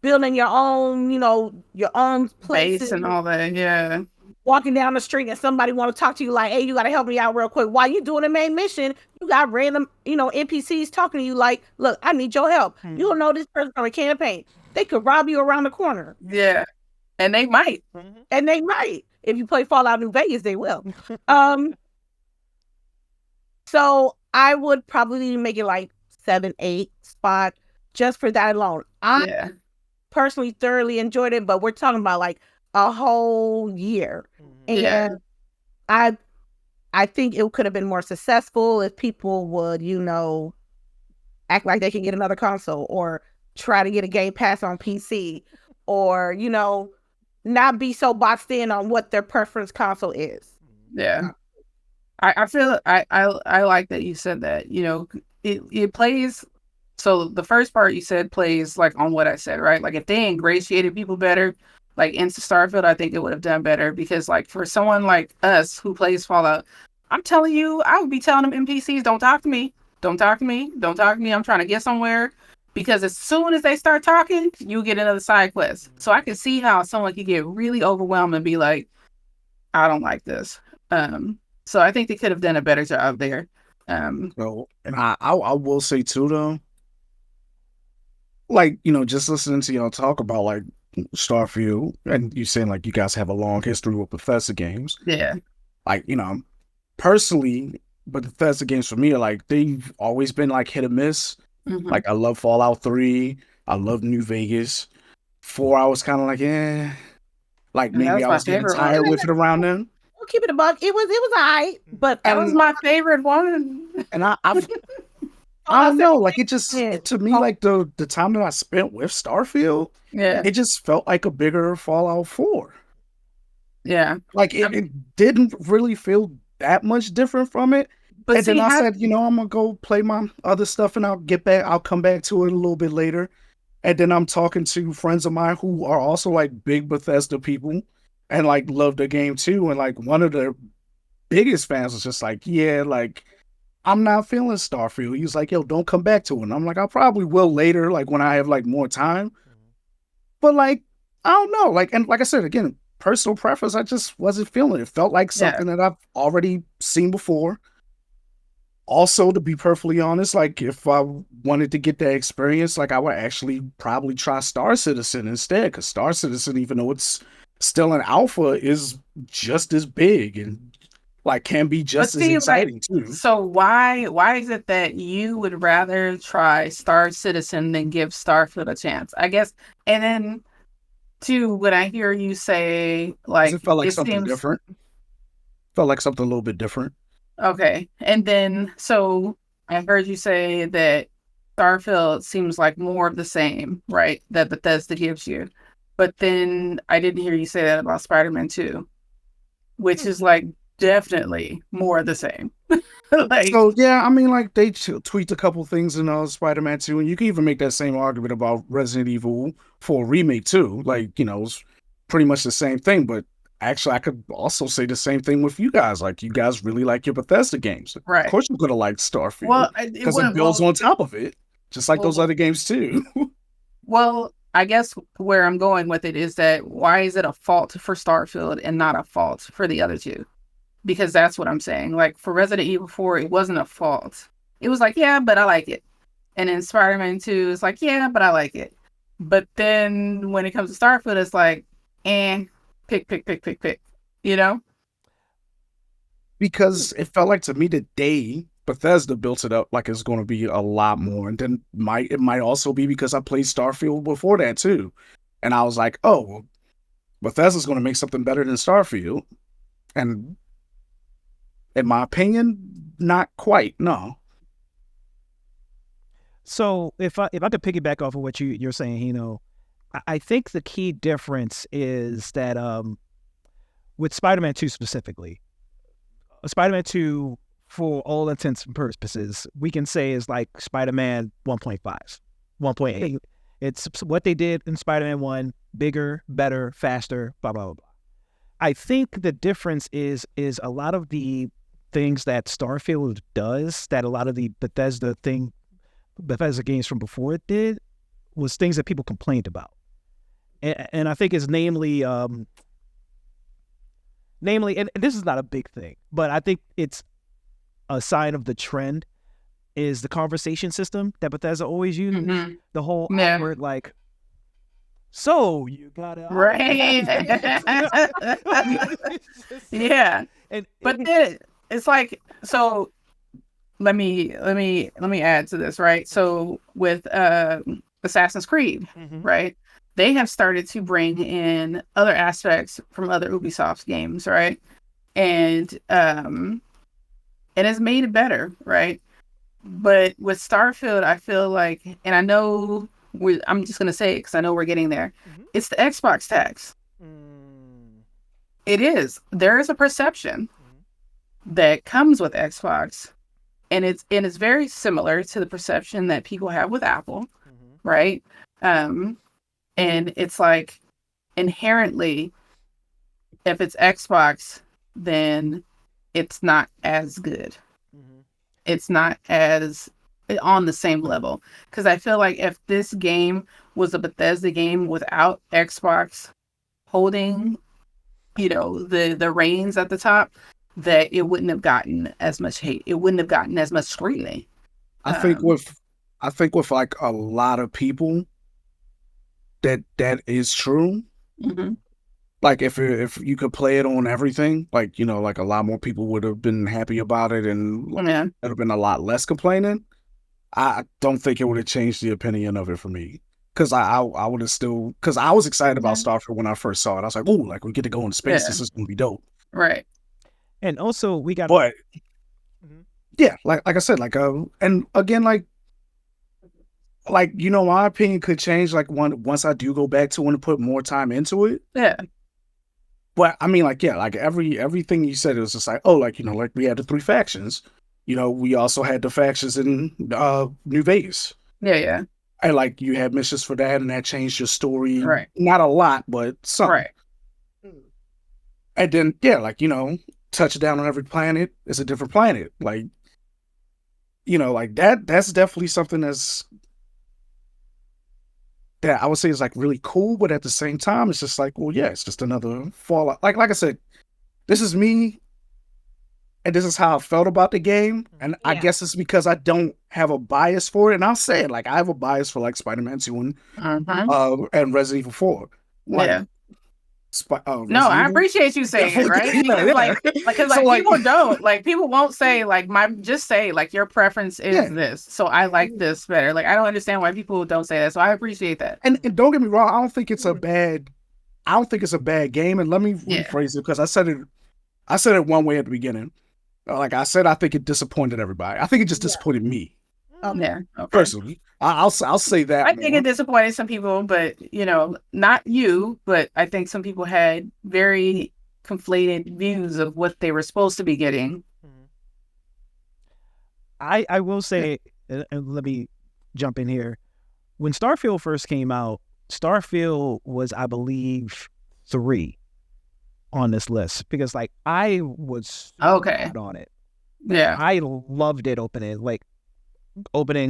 Building your own, your own places. Base and all that, yeah. Walking down the street and somebody want to talk to you like, hey, you got to help me out real quick. While you doing the main mission, you got random, NPCs talking to you like, look, I need your help. You don't know this person on a campaign. They could rob you around the corner. Yeah. And they might. And they might. If you play Fallout New Vegas, they will. So I would probably make it like 7, 8 spot just for that alone. I personally thoroughly enjoyed it, but we're talking about like a whole year. And I think it could have been more successful if people would, act like they can get another console or try to get a Game Pass on PC or, not be so boxed in on what their preference console is. Yeah. I feel I like that you said that, it plays. So the first part you said plays like on what I said, right? Like if they ingratiated people better, like into Starfield, I think it would have done better because like for someone like us who plays Fallout, I'm telling you, I would be telling them NPCs, don't talk to me. Don't talk to me. Don't talk to me. I'm trying to get somewhere. Because as soon as they start talking, you get another side quest. So I can see how someone could get really overwhelmed and be like, I don't like this. So I think they could have done a better job there. And I will say too, though, like, just listening to y'all talk about like Starfield and you saying like you guys have a long history with Bethesda games. Yeah. Like, personally, but Bethesda games for me are like, they've always been like hit or miss. Like I love Fallout 3. I love New Vegas. 4, I was kind of like, like maybe I was getting tired with it around then. We'll keep it a buck. It was alright, but that was my favorite one. And I don't know, like it just to me like the time that I spent with Starfield, it just felt like a bigger Fallout 4. Yeah, like it didn't really feel that much different from it. But and then I said, I'm gonna go play my other stuff and I'll come back to it a little bit later. And then I'm talking to friends of mine who are also like big Bethesda people and like love the game too. And like one of their biggest fans was just like, like I'm not feeling Starfield. He's like, yo, don't come back to it. And I'm like, I probably will later, like when I have like more time. But like, I don't know. Like, and like I said, again, personal preference, I just wasn't feeling it. It felt like something that I've already seen before. Also, to be perfectly honest, like if I wanted to get that experience, like I would actually probably try Star Citizen instead, because Star Citizen, even though it's still an alpha, is just as big and like can be just as exciting too. So why is it that you would rather try Star Citizen than give Starfield a chance? I guess, and then Two, when I hear you say like It felt like it something seems different. Felt like something a little bit different. okay, and then so I heard you say that Starfield seems like more of the same, right? That Bethesda gives you, but then I didn't hear you say that about Spider-Man 2, which is like definitely more of the same. Like, So yeah, I mean, like they tweaked a couple things in Spider-Man 2, and you can even make that same argument about Resident Evil 4 Remake too. Like, it's pretty much the same thing, but actually I could also say the same thing with you guys. Like, you guys really like your Bethesda games. right. Of course you're gonna like Starfield. Well, because it builds on top of it, just like those other games too. Well, I guess where I'm going with it is that why is it a fault for Starfield and not a fault for the other two? Because that's what I'm saying. Like for Resident Evil 4, it wasn't a fault. It was like, yeah, but I like it. And then Spider-Man 2 is like, yeah, but I like it. But then when it comes to Starfield, it's like, pick, you know? Because it felt like to me the day Bethesda built it up like it's going to be a lot more. And then it might also be because I played Starfield before that too. And I was like, oh, well, Bethesda's going to make something better than Starfield. And in my opinion, not quite, no. So if I could piggyback off of what you're saying, I think the key difference is that with Spider-Man 2 specifically, Spider-Man 2, for all intents and purposes, we can say is like Spider-Man 1.5, 1.8. It's what they did in Spider-Man 1, bigger, better, faster, blah, blah, blah, blah. I think the difference is a lot of the things that Starfield does, that a lot of the Bethesda games from before it did, was things that people complained about. And I think it's namely, and this is not a big thing, but I think it's a sign of the trend, is the conversation system that Bethesda always uses. Mm-hmm. The whole awkward, like, so you got it right. Yeah. But then it's like, so let me add to this, right? So with Assassin's Creed, mm-hmm. right? They have started to bring in other aspects from other Ubisoft games, right? And it's made it better, right? But with Starfield, I feel like, and I know I'm just gonna say it because I know we're getting there. Mm-hmm. It's the Xbox tax. It is. There is a perception that comes with Xbox, and it's very similar to the perception that people have with Apple, right? And it's like inherently, if it's Xbox, then it's not as good. It's not as on the same level. Because I feel like if this game was a Bethesda game without Xbox holding, the reins at the top, that it wouldn't have gotten as much hate. It wouldn't have gotten as much scrutiny. I think with like a lot of people, that is true. Mm-hmm. Like if you could play it on everything, like like a lot more people would have been happy about it, and there would have been a lot less complaining. I don't think it would have changed the opinion of it for me, because I would have still, because I was excited about Starfield when I first saw it. I was like, oh, like we get to go into space. This is gonna be dope, right? And also we got, but yeah, like I said, like and again, like my opinion could change like once I do go back to and put more time into it. Yeah. But I mean, like, yeah, like everything you said, it was just like, oh, like, like we had the 3 factions. We also had the factions in New Vegas. Yeah. And like you had missions for that, and that changed your story. Right. Not a lot, but some. Right. And then, yeah, like, touchdown on every planet is a different planet. Like, like that's definitely something that I would say is like really cool, but at the same time, it's just like, well, yeah, it's just another Fallout. Like I said, this is me, and this is how I felt about the game, and I guess it's because I don't have a bias for it. And I'll say it, like I have a bias for like Spider-Man 2 and Resident Evil 4. Like, no, I appreciate you saying it, right? Because people don't, like, people won't say like just say like your preference is this, so I like this better. Like I don't understand why people don't say that, so I appreciate that. And don't get me wrong, I don't think it's a bad I don't think it's a bad game, and let me rephrase it because I said it one way at the beginning. Like I said, I think it disappointed everybody. I think it just disappointed me. Yeah. Okay. Personally, I'll say that. I think it disappointed some people, but not you. But I think some people had very conflated views of what they were supposed to be getting. I will say, and let me jump in here. When Starfield first came out, Starfield was, I believe, 3 on this list because, like, I was okay on it. Yeah, I loved it opening,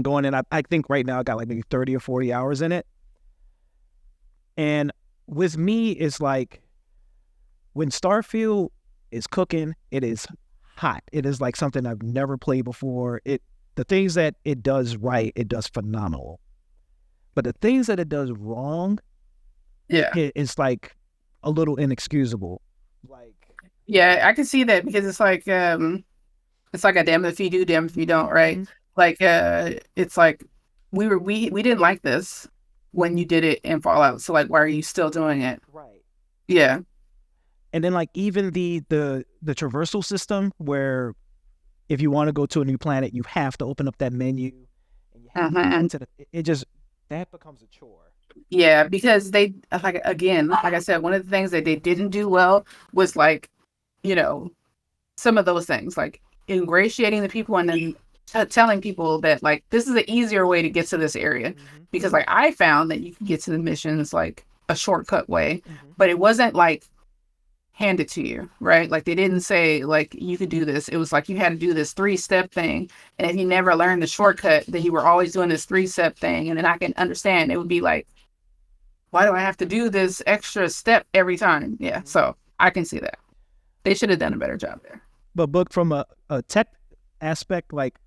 going in. I think right now I got like maybe 30 or 40 hours in it. And with me, it's like when Starfield is cooking, it is hot. It is like something I've never played before. The things that it does right, it does phenomenal. But the things that it does wrong, it's like a little inexcusable. Yeah, I can see that because it's like a damn if you do, damn if you don't, right? Mm-hmm. Like it's like we didn't like this when you did it in Fallout, so like why are you still doing it? Right. Yeah. And then like even the traversal system where if you want to go to a new planet, you have to open up that menu and you have to get into that becomes a chore. Yeah, because they like I said, one of the things that they didn't do well was like, some of those things, like ingratiating the people and then telling people that like this is an easier way to get to this area. Mm-hmm. Because like I found that you can get to the missions like a shortcut way, but it wasn't like handed to you, right? Like they didn't say like you could do this. It was like you had to do this 3-step thing, and if you never learned the shortcut, then you were always doing this 3-step thing. And then I can understand it would be like, why do I have to do this extra step every time? Yeah, so I can see that they should have done a better job there. But from a tech aspect, like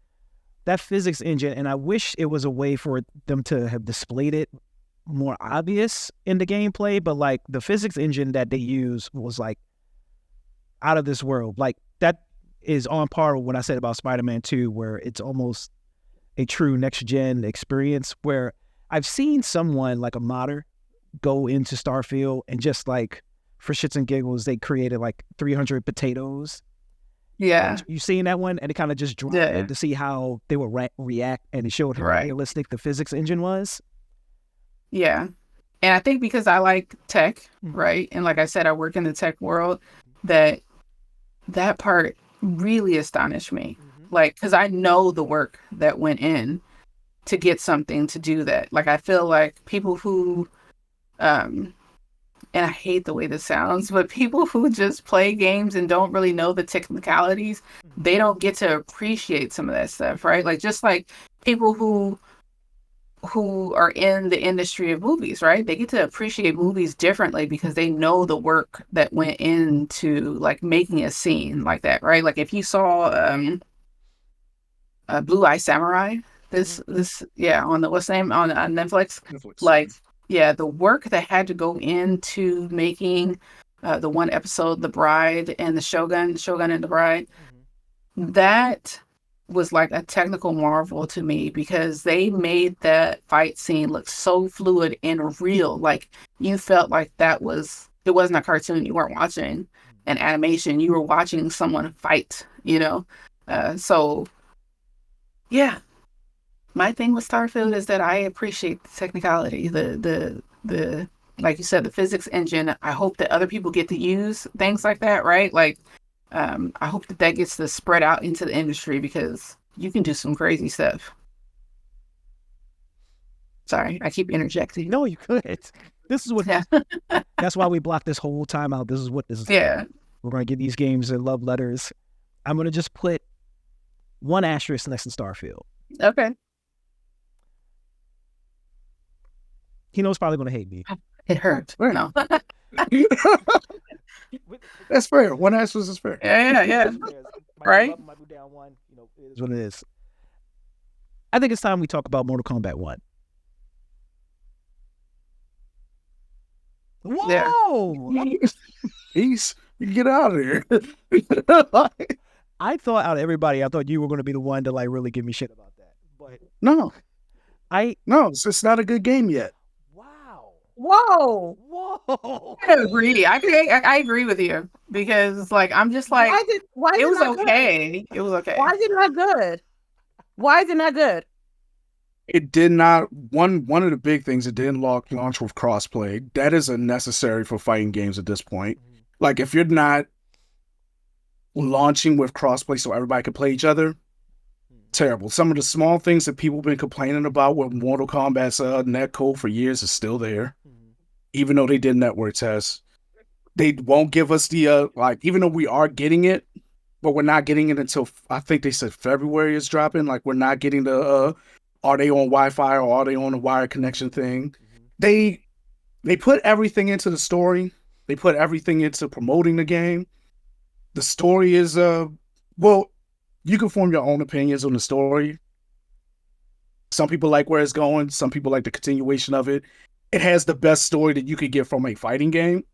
that physics engine, and I wish it was a way for them to have displayed it more obvious in the gameplay, but like the physics engine that they use was like out of this world. Like that is on par with what I said about Spider-Man 2, where it's almost a true next-gen experience, where I've seen someone like a modder go into Starfield and just like for shits and giggles, they created like 300 potatoes. Yeah. You seen that one? And it kind of just dropped it to see how they would react, and it showed how realistic the physics engine was. Yeah. And I think because I like tech, right? And like I said, I work in the tech world, that part really astonished me. Like, because I know the work that went in to get something to do that. Like, I feel like people who, and I hate the way this sounds, but people who just play games and don't really know the technicalities, they don't get to appreciate some of that stuff, right? Like, just like people who are in the industry of movies, right? They get to appreciate movies differently because they know the work that went into like making a scene like that, right? Like if you saw Blue Eye Samurai, this on the what's the name on Netflix? Like the work that had to go into making the one episode, The Bride and the Shogun and the Bride, that was like a technical marvel to me because they made that fight scene look so fluid and real. Like you felt like it wasn't a cartoon. You weren't watching an animation. You were watching someone fight, So yeah, my thing with Starfield is that I appreciate the technicality, the like you said, the physics engine. I hope that other people get to use things like that, right? Like, I hope that gets to spread out into the industry because you can do some crazy stuff. Sorry, I keep interjecting. No, you couldn't. This is what. That's why we blocked this whole time out. This is what this is. Yeah. We're going to give these games their love letters. I'm going to just put one asterisk next to Starfield. Okay. Hino's probably going to hate me. It hurts. No. That's fair. One asterisk is fair. Yeah. Right? Might be down one. It is what it is. I think it's time we talk about Mortal Kombat 1. Whoa! Yeah. Peace. Get out of here. I thought out of everybody, I thought you were going to be the one to like really give me shit about that. But no, it's not a good game yet. Wow. Whoa. Whoa. I agree. I agree with you because like I'm just like Why is it was not good? okay. It was okay. Why is it not good? Why is it not good? It did not. One of the big things, it didn't launch with crossplay. That is unnecessary for fighting games at this point. Like if you're not launching with crossplay so everybody can play each other, terrible. Some of the small things that people have been complaining about with Mortal Kombat's netcode for years is still there. Even though they did network tests, they won't give us the even though we are getting it, but we're not getting it until I think they said February is dropping. Like we're not getting the are they on Wi-Fi or are they on a wired connection thing? They put everything into the story. They put everything into promoting the game. The story is well, you can form your own opinions on the story. Some people like where it's going. Some people like the continuation of it. It has the best story that you could get from a fighting game.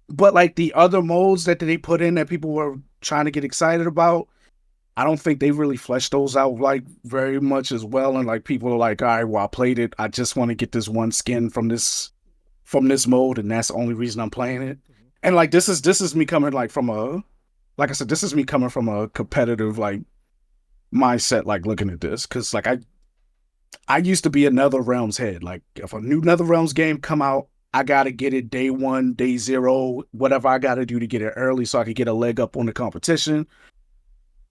But like the other modes that they put in that people were trying to get excited about, I don't think they really fleshed those out like very much as well. And like people are like, all right, well, I played it. I just want to get this one skin from this mode, and that's the only reason I'm playing it. And like this is me coming like from a, like I said, this is me coming from a competitive like mindset, like looking at this, because like I used to be a NetherRealm's head. Like if a new NetherRealm's game come out, I gotta get it day one, day zero, whatever I gotta do to get it early so I could get a leg up on the competition.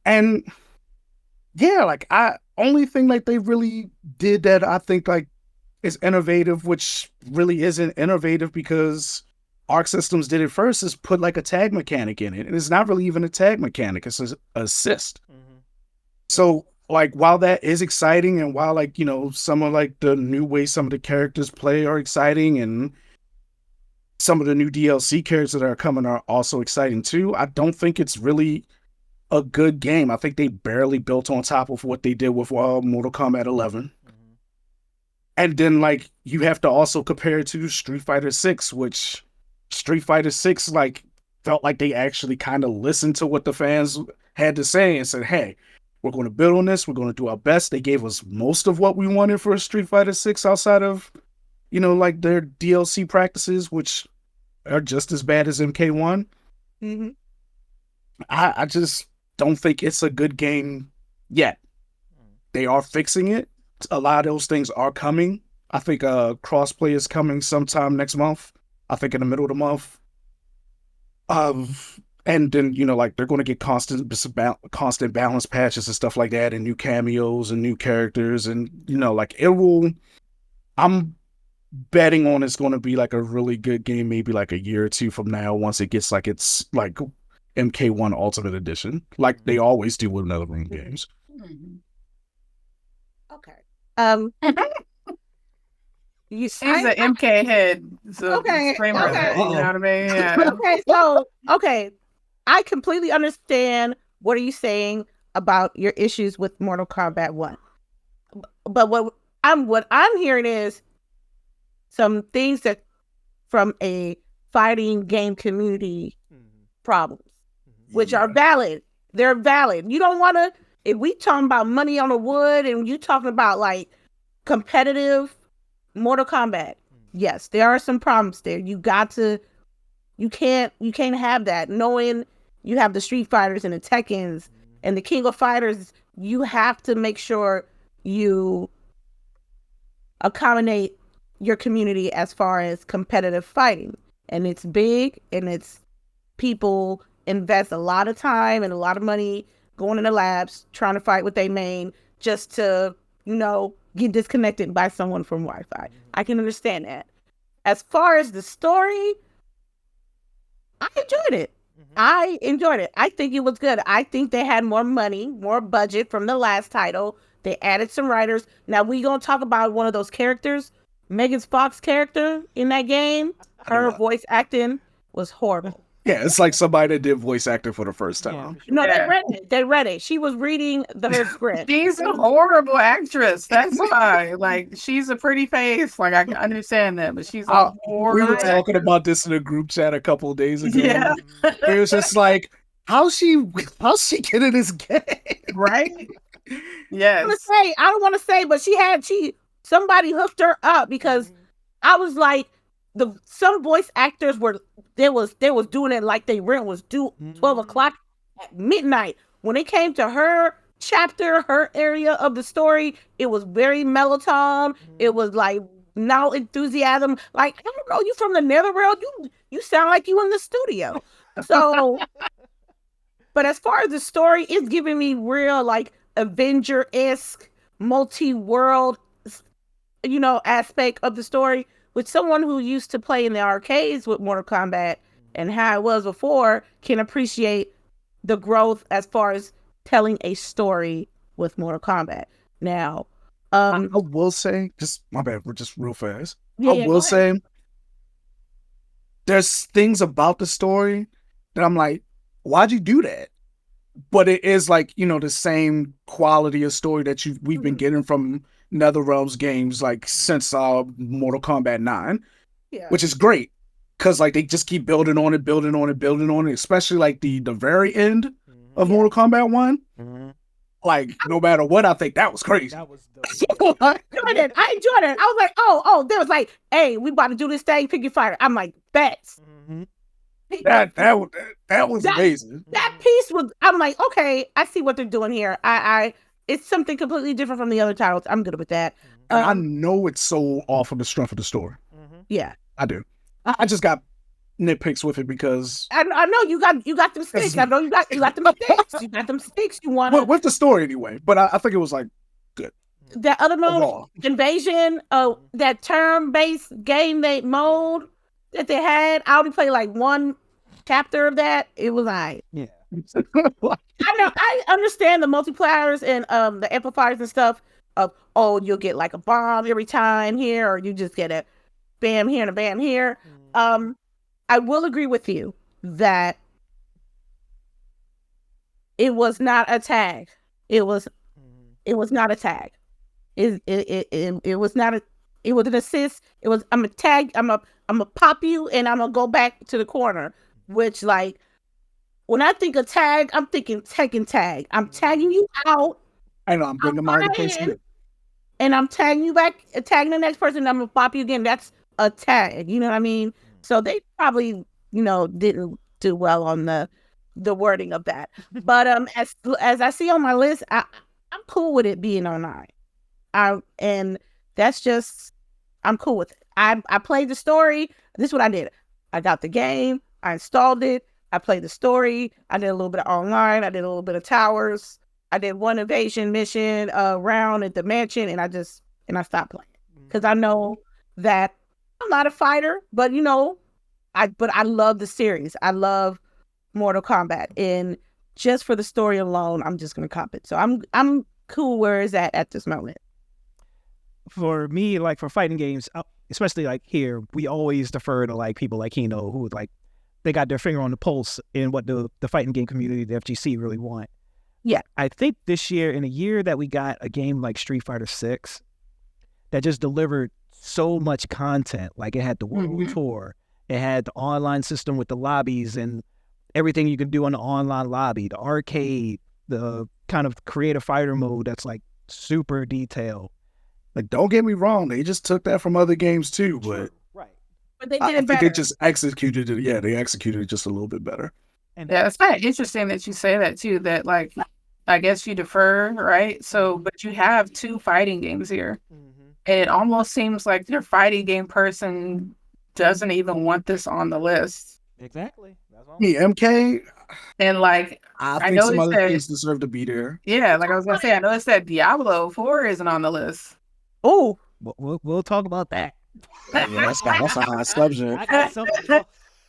And yeah, like I only thing like they really did that I think like is innovative, which really isn't innovative because Arc Systems did it first, is put like a tag mechanic in it. And it's not really even a tag mechanic, it's an assist. So like while that is exciting and while like, you know, some of like the new ways some of the characters play are exciting and some of the new DLC characters that are coming are also exciting too, I don't think it's really a good game. I think they barely built on top of what they did with Mortal Kombat 11. And then like you have to also compare it to Street Fighter 6, which Street Fighter 6 like felt like they actually kind of listened to what the fans had to say and said, hey, we're going to build on this. We're going to do our best. They gave us most of what we wanted for Street Fighter 6 outside of, you know, like their DLC practices, which are just as bad as MK1. I just don't think it's a good game yet. They are fixing it. A lot of those things are coming. I think crossplay is coming sometime next month. I think in the middle of the month. And then, you know, like they're going to get constant balance patches and stuff like that, and new cameos and new characters. And, you know, like I'm betting on it's going to be like a really good game, maybe like a year or two from now, once it gets like it's like MK1 Ultimate Edition, like they always do with NetherRealm games. Okay. She's an MK head. So Okay. disclaimer, Okay. you know what I mean? Yeah. Okay. I completely understand what are you saying about your issues with Mortal Kombat 1. But what I'm hearing is some things that from a fighting game community problems, which are valid. They're valid. You don't want to, if we talking about money on the wood and you talking about like competitive Mortal Kombat, yes, there are some problems there. You can't have that. Knowing you have the Street Fighters and the Tekkens and the King of Fighters, you have to make sure you accommodate your community as far as competitive fighting. And it's big, and it's people invest a lot of time and a lot of money going in the labs trying to fight with their main just to, you know, get disconnected by someone from Wi-Fi. I can understand that. As far as the story, I enjoyed it. I think it was good. I think they had more money, more budget from the last title. They added some writers. Now we gonna talk about one of those characters, Megan Fox character in that game. Her voice acting was horrible. Yeah, it's like somebody that did voice acting for the first time. No, they read it. She was reading her script. She's a horrible actress. That's why. Like, she's a pretty face. Like, I can understand that, but she's a horrible. We were talking about this in a group chat a couple of days ago. Yeah. It was just like, how's she getting this game? Right? Yes. I don't want to say, but somebody hooked her up because I was like, some voice actors were doing it like they rent was due 12 o'clock at midnight. When it came to her chapter, her area of the story, it was very mellow. It was like no enthusiasm. Like, I don't know, you from the netherworld, you sound like you in the studio. So, but as far as the story, it's giving me real like Avenger-esque multi-world, aspect of the story. With someone who used to play in the arcades with Mortal Kombat and how it was before, can appreciate the growth as far as telling a story with Mortal Kombat. Now, I will say, just my bad, we're just real fast. Yeah, I will say, there's things about the story that I'm like, why'd you do that? But it is like, the same quality of story that we've been getting from NetherRealms games like since Mortal Kombat 9, which is great because like they just keep building on it, especially like the very end of Mortal Kombat 1. Like, no matter what, I think that was crazy. That was I enjoyed it. I was like, oh, there was like, hey, we about to do this thing, pick your fighter. I'm like, bets. That was amazing. That piece was, I'm like, okay, I see what they're doing here. It's something completely different from the other titles. I'm good with that. And I know it's so off of the strength of the story. Yeah, I do. I just got nitpicks with it because I know you got them sticks. I know you got them sticks. You got them sticks. You want with the story anyway. But I think it was like good. That other mode, Invasion, that turn-based game mode that they had. I only played like one chapter of that. It was like, yeah. I know. I understand the multipliers and the amplifiers and stuff of, you'll get like a bomb every time here, or you just get a bam here and a bam here. I will agree with you that it was not a tag. It was not a tag. It was not a. It was an assist. It was, I'm a tag. I'm a pop you and I'm gonna go back to the corner. Which, like, when I think of tag, I'm thinking Tekken tag. I'm tagging you out. I know, I'm bringing my place in. And I'm tagging you back, tagging the next person, and I'm gonna pop you again. That's a tag. You know what I mean? So they probably, didn't do well on the wording of that. But as I see on my list, I'm cool with it being on 9. And that's just, I'm cool with it. I played the story. This is what I did. I got the game. I installed it. I played the story. I did a little bit of online. I did a little bit of towers. I did one invasion mission round at the mansion, and I stopped playing because I know that I'm not a fighter, but I love the series. I love Mortal Kombat, and just for the story alone, I'm just gonna cop it. So I'm cool where it's at this moment. For me, like for fighting games, especially like here, we always defer to like people like Hino who like they got their finger on the pulse in what the fighting game community, the FGC, really want. Yeah. I think this year, in a year that we got a game like Street Fighter VI that just delivered so much content, like it had the World Tour, it had the online system with the lobbies and everything you can do in the online lobby, the arcade, the kind of creative fighter mode that's like super detailed. Like, don't get me wrong, they just took that from other games too, but But they did it better. I think they just executed it. Yeah, they executed it just a little bit better. Yeah, it's kind of interesting that you say that too, that like, I guess you defer, right? So, but you have 2 fighting games here. And it almost seems like your fighting game person doesn't even want this on the list. Exactly. That's all. Yeah, MK. And like, I think some other things deserve to be there. Yeah, like I was gonna say, I noticed that Diablo 4 isn't on the list. Oh, we'll talk about that. Yeah, that's a hot subject. I got something.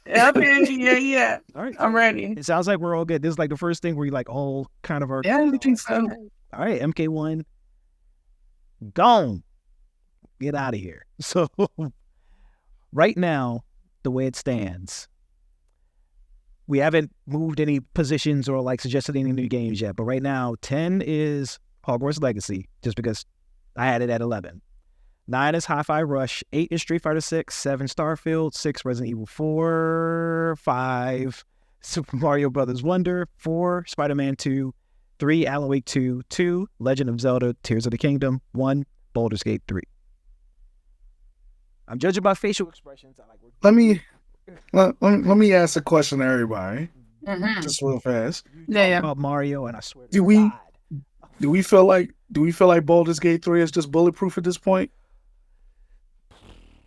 Yeah. All right, I'm ready. It sounds like we're all good. This is like the first thing where you like all kind of are. Yeah, I think so. All right, MK1, gone. Get out of here. So right now, the way it stands, we haven't moved any positions or like suggested any new games yet. But right now, 10 is Hogwarts Legacy, just because I had it at 11. 9 is Hi-Fi Rush. 8 is Street Fighter VI. 7 Starfield. 6 Resident Evil 4. 5 Super Mario Brothers Wonder. 4 Spider-Man 2. 3 Alan Wake 2. 2 Legend of Zelda Tears of the Kingdom. 1 Baldur's Gate 3. I'm judging by facial expressions. I like let me ask a question to everybody, just real fast. Yeah. About Mario, and I swear to Do we God. do we feel like Baldur's Gate 3 is just bulletproof at this point?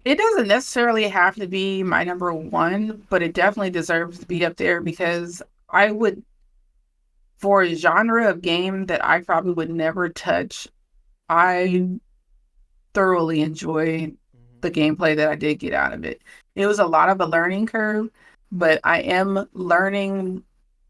It doesn't necessarily have to be my number one, but it definitely deserves to be up there because I would, for a genre of game that I probably would never touch, I thoroughly enjoyed the gameplay that I did get out of it. It was a lot of a learning curve, but I am learning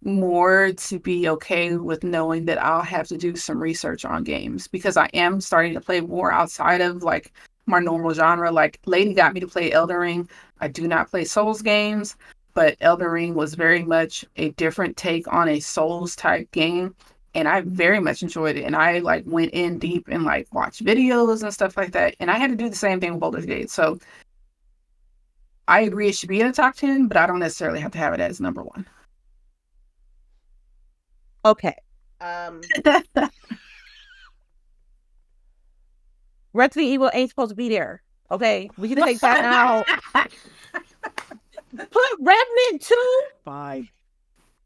more to be okay with knowing that I'll have to do some research on games because I am starting to play more outside of like my normal genre. Like Lady got me to play Elden Ring. I do not play Souls games, but Elden Ring was very much a different take on a Souls type game. And I very much enjoyed it. And I like went in deep and like watched videos and stuff like that. And I had to do the same thing with Baldur's Gate. So I agree it should be in the top 10, but I don't necessarily have to have it as number one. Okay. Resident Evil ain't supposed to be there. Okay, we can take that out. Put Remnant 2. Fine.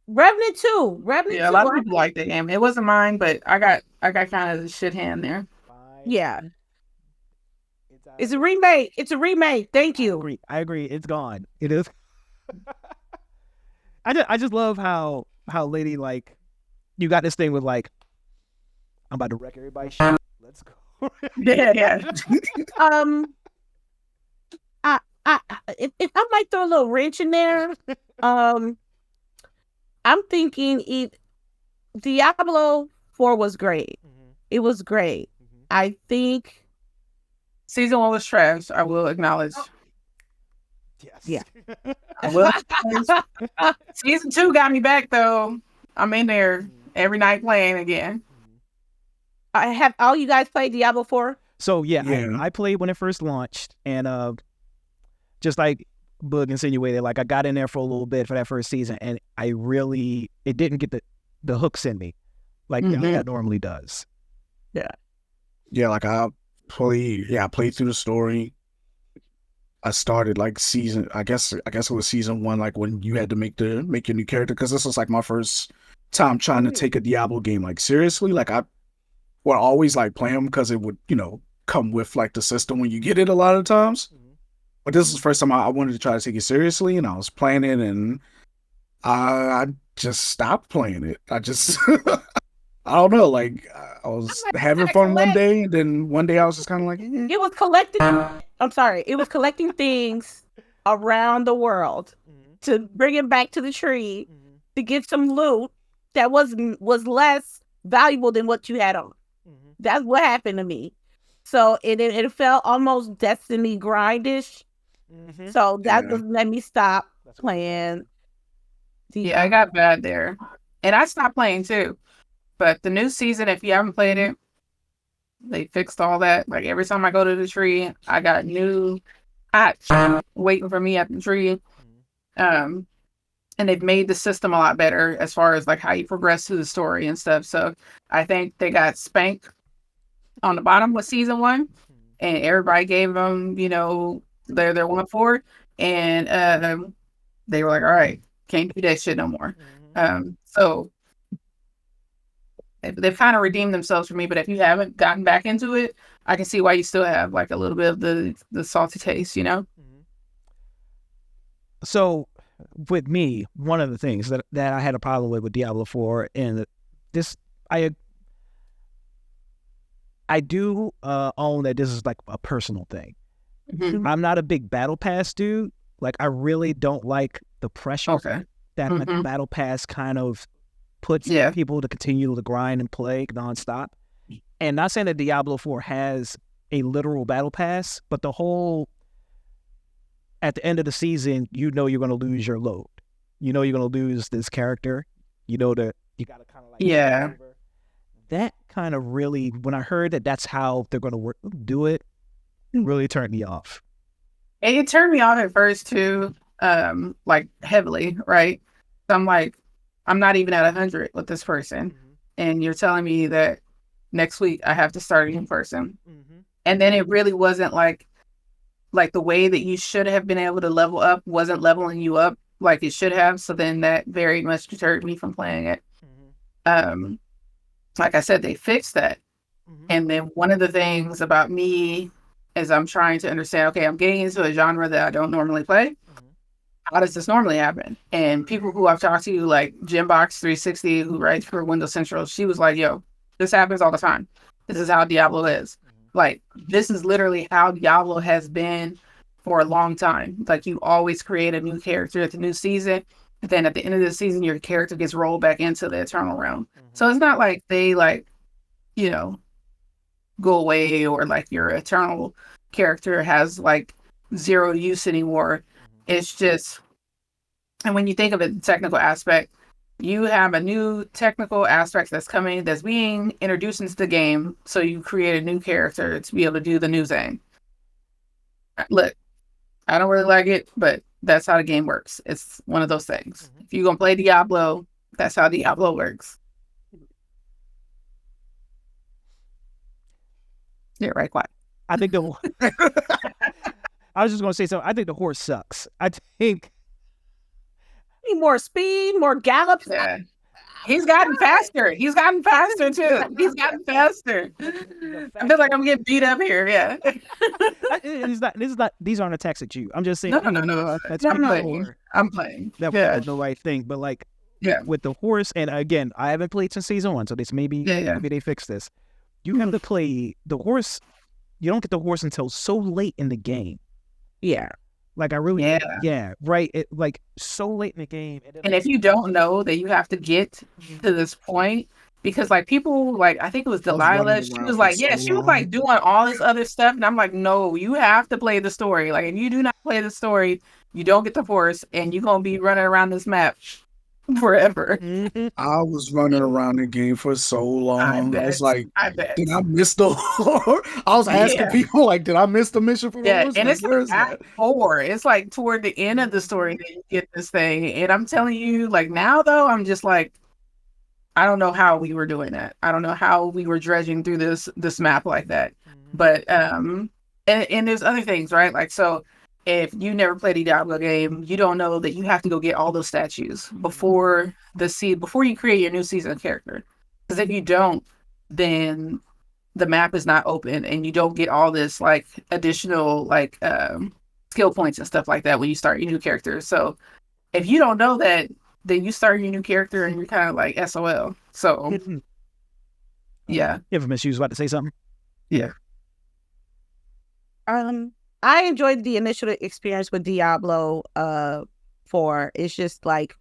Remnant 2. Remnant 2. Yeah, a lot of people like that game. It wasn't mine, but I got kind of the shit hand there. Fine. Yeah. It's a remake. It's a remake. Thank you. I agree. It's gone. It is. I just love how Lady, like, you got this thing with like, I'm about to wreck everybody's shit. Let's go. Yeah. If I might throw a little wrench in there, I'm thinking Diablo 4 was great. Mm-hmm. It was great. Mm-hmm. I think Season 1 was trash. I will acknowledge. Yes. Yeah. I will. Season 2 got me back though. I'm in there every night playing again. I have all you guys played Diablo 4? So yeah. I played when it first launched, and just like Boog insinuated, like I got in there for a little bit for that first season, and it didn't get the hooks in me like that normally does. Yeah, like I played through the story. I started like I guess it was season 1, like when you had to make your new character, because this was like my first time trying to take a Diablo game like seriously. Like I would always like play them because it would, come with like the system when you get it a lot of times. But this is the first time I wanted to try to take it seriously, and I was playing it, and I just stopped playing it. I just, I don't know, like I was having fun one day, and then one day I was just kind of like, It was collecting. I'm sorry. It was collecting things around the world to bring it back to the tree to get some loot that was less valuable than what you had on. That's what happened to me. So it felt almost Destiny grindish. So that just let me stop playing. Yeah, I got bad there. And I stopped playing too. But the new season, if you haven't played it, they fixed all that. Like every time I go to the tree, I got new hats waiting for me at the tree. And they've made the system a lot better as far as like how you progress through the story and stuff. So I think they got spanked on the bottom with season 1, and everybody gave them, their 1-4, and they were like, all right, can't do that shit no more. So they've kind of redeemed themselves for me. But if you haven't gotten back into it, I can see why you still have like a little bit of the salty taste, So with me, one of the things that I had a problem with Diablo 4, and this, I do own that this is like a personal thing. I'm not a big battle pass dude. Like I really don't like the pressure that like, the battle pass kind of puts people to continue to grind and play nonstop. And not saying that Diablo 4 has a literal battle pass, but the whole, at the end of the season, you're going to lose your load. You're going to lose this character. You got to kind of like that kind of really, when I heard that that's how they're going to do it, really turned me off. It turned me off at first too, like heavily, right? So I'm like, I'm not even at 100 with this person, and you're telling me that next week I have to start a new person, and then it really wasn't like like the way that you should have been able to level up wasn't leveling you up like it should have. So then that very much deterred me from playing it. Like I said, they fixed that. And then one of the things about me is I'm trying to understand, okay, I'm getting into a genre that I don't normally play. How does this normally happen? And people who I've talked to, like Gembox360, who writes for Windows Central, she was like, yo, this happens all the time. This is how Diablo is. Like, this is literally how Diablo has been for a long time. Like, you always create a new character at the new season. And then at the end of the season, your character gets rolled back into the Eternal Realm. So it's not like they, like, you know, go away, or like your Eternal character has like zero use anymore. It's just, and when you think of it, the technical aspect, you have a new technical aspect that's coming, that's being introduced into the game. So you create a new character to be able to do the new thing. Look, I don't really like it, but that's how the game works. It's one of those things. If you're going to play Diablo, that's how Diablo works. Yeah, right, quiet. I think I was just going to say something. I think the horse sucks. I think Need more speed, more gallops. Yeah. He's gotten faster. He's gotten faster too. He's gotten faster. I feel like I'm getting beat up here. Yeah. This is not. These aren't attacks at you. I'm just saying. No. That's I'm playing. That Yeah. was the right thing. But like, Yeah. with the horse, and again, I haven't played since season 1, so this maybe they fix this. You have to play the horse. You don't get the horse until so late in the game. Yeah. Like, I really, right. It, like, so late in the game. And if you don't know that you have to get to this point, because like people, like, I think it was Delilah, she was like, she was like doing all this other stuff. And I'm like, no, you have to play the story. Like, if you do not play the story, you don't get the horse, and you're going to be running around this map forever. I was running around the game for so long. I was like, I bet. did I miss the I was asking people, like, did I miss the mission for the horse? And Like, it's where is like that? Act 4. It's like toward the end of the story that you get this thing. And I'm telling you, like, now though, I'm just like, I don't know how we were doing that. I don't know how we were dredging through this map like that. But and there's other things, right? Like, so if you never played a Diablo game, you don't know that you have to go get all those statues before you create your new season character. Because if you don't, then the map is not open, and you don't get all this like additional like skill points and stuff like that when you start your new character. So if you don't know that, then you start your new character and you're kind of like SOL. So yeah. Infamous, you was about to say something? Yeah. I enjoyed the initial experience with Diablo 4. It's just like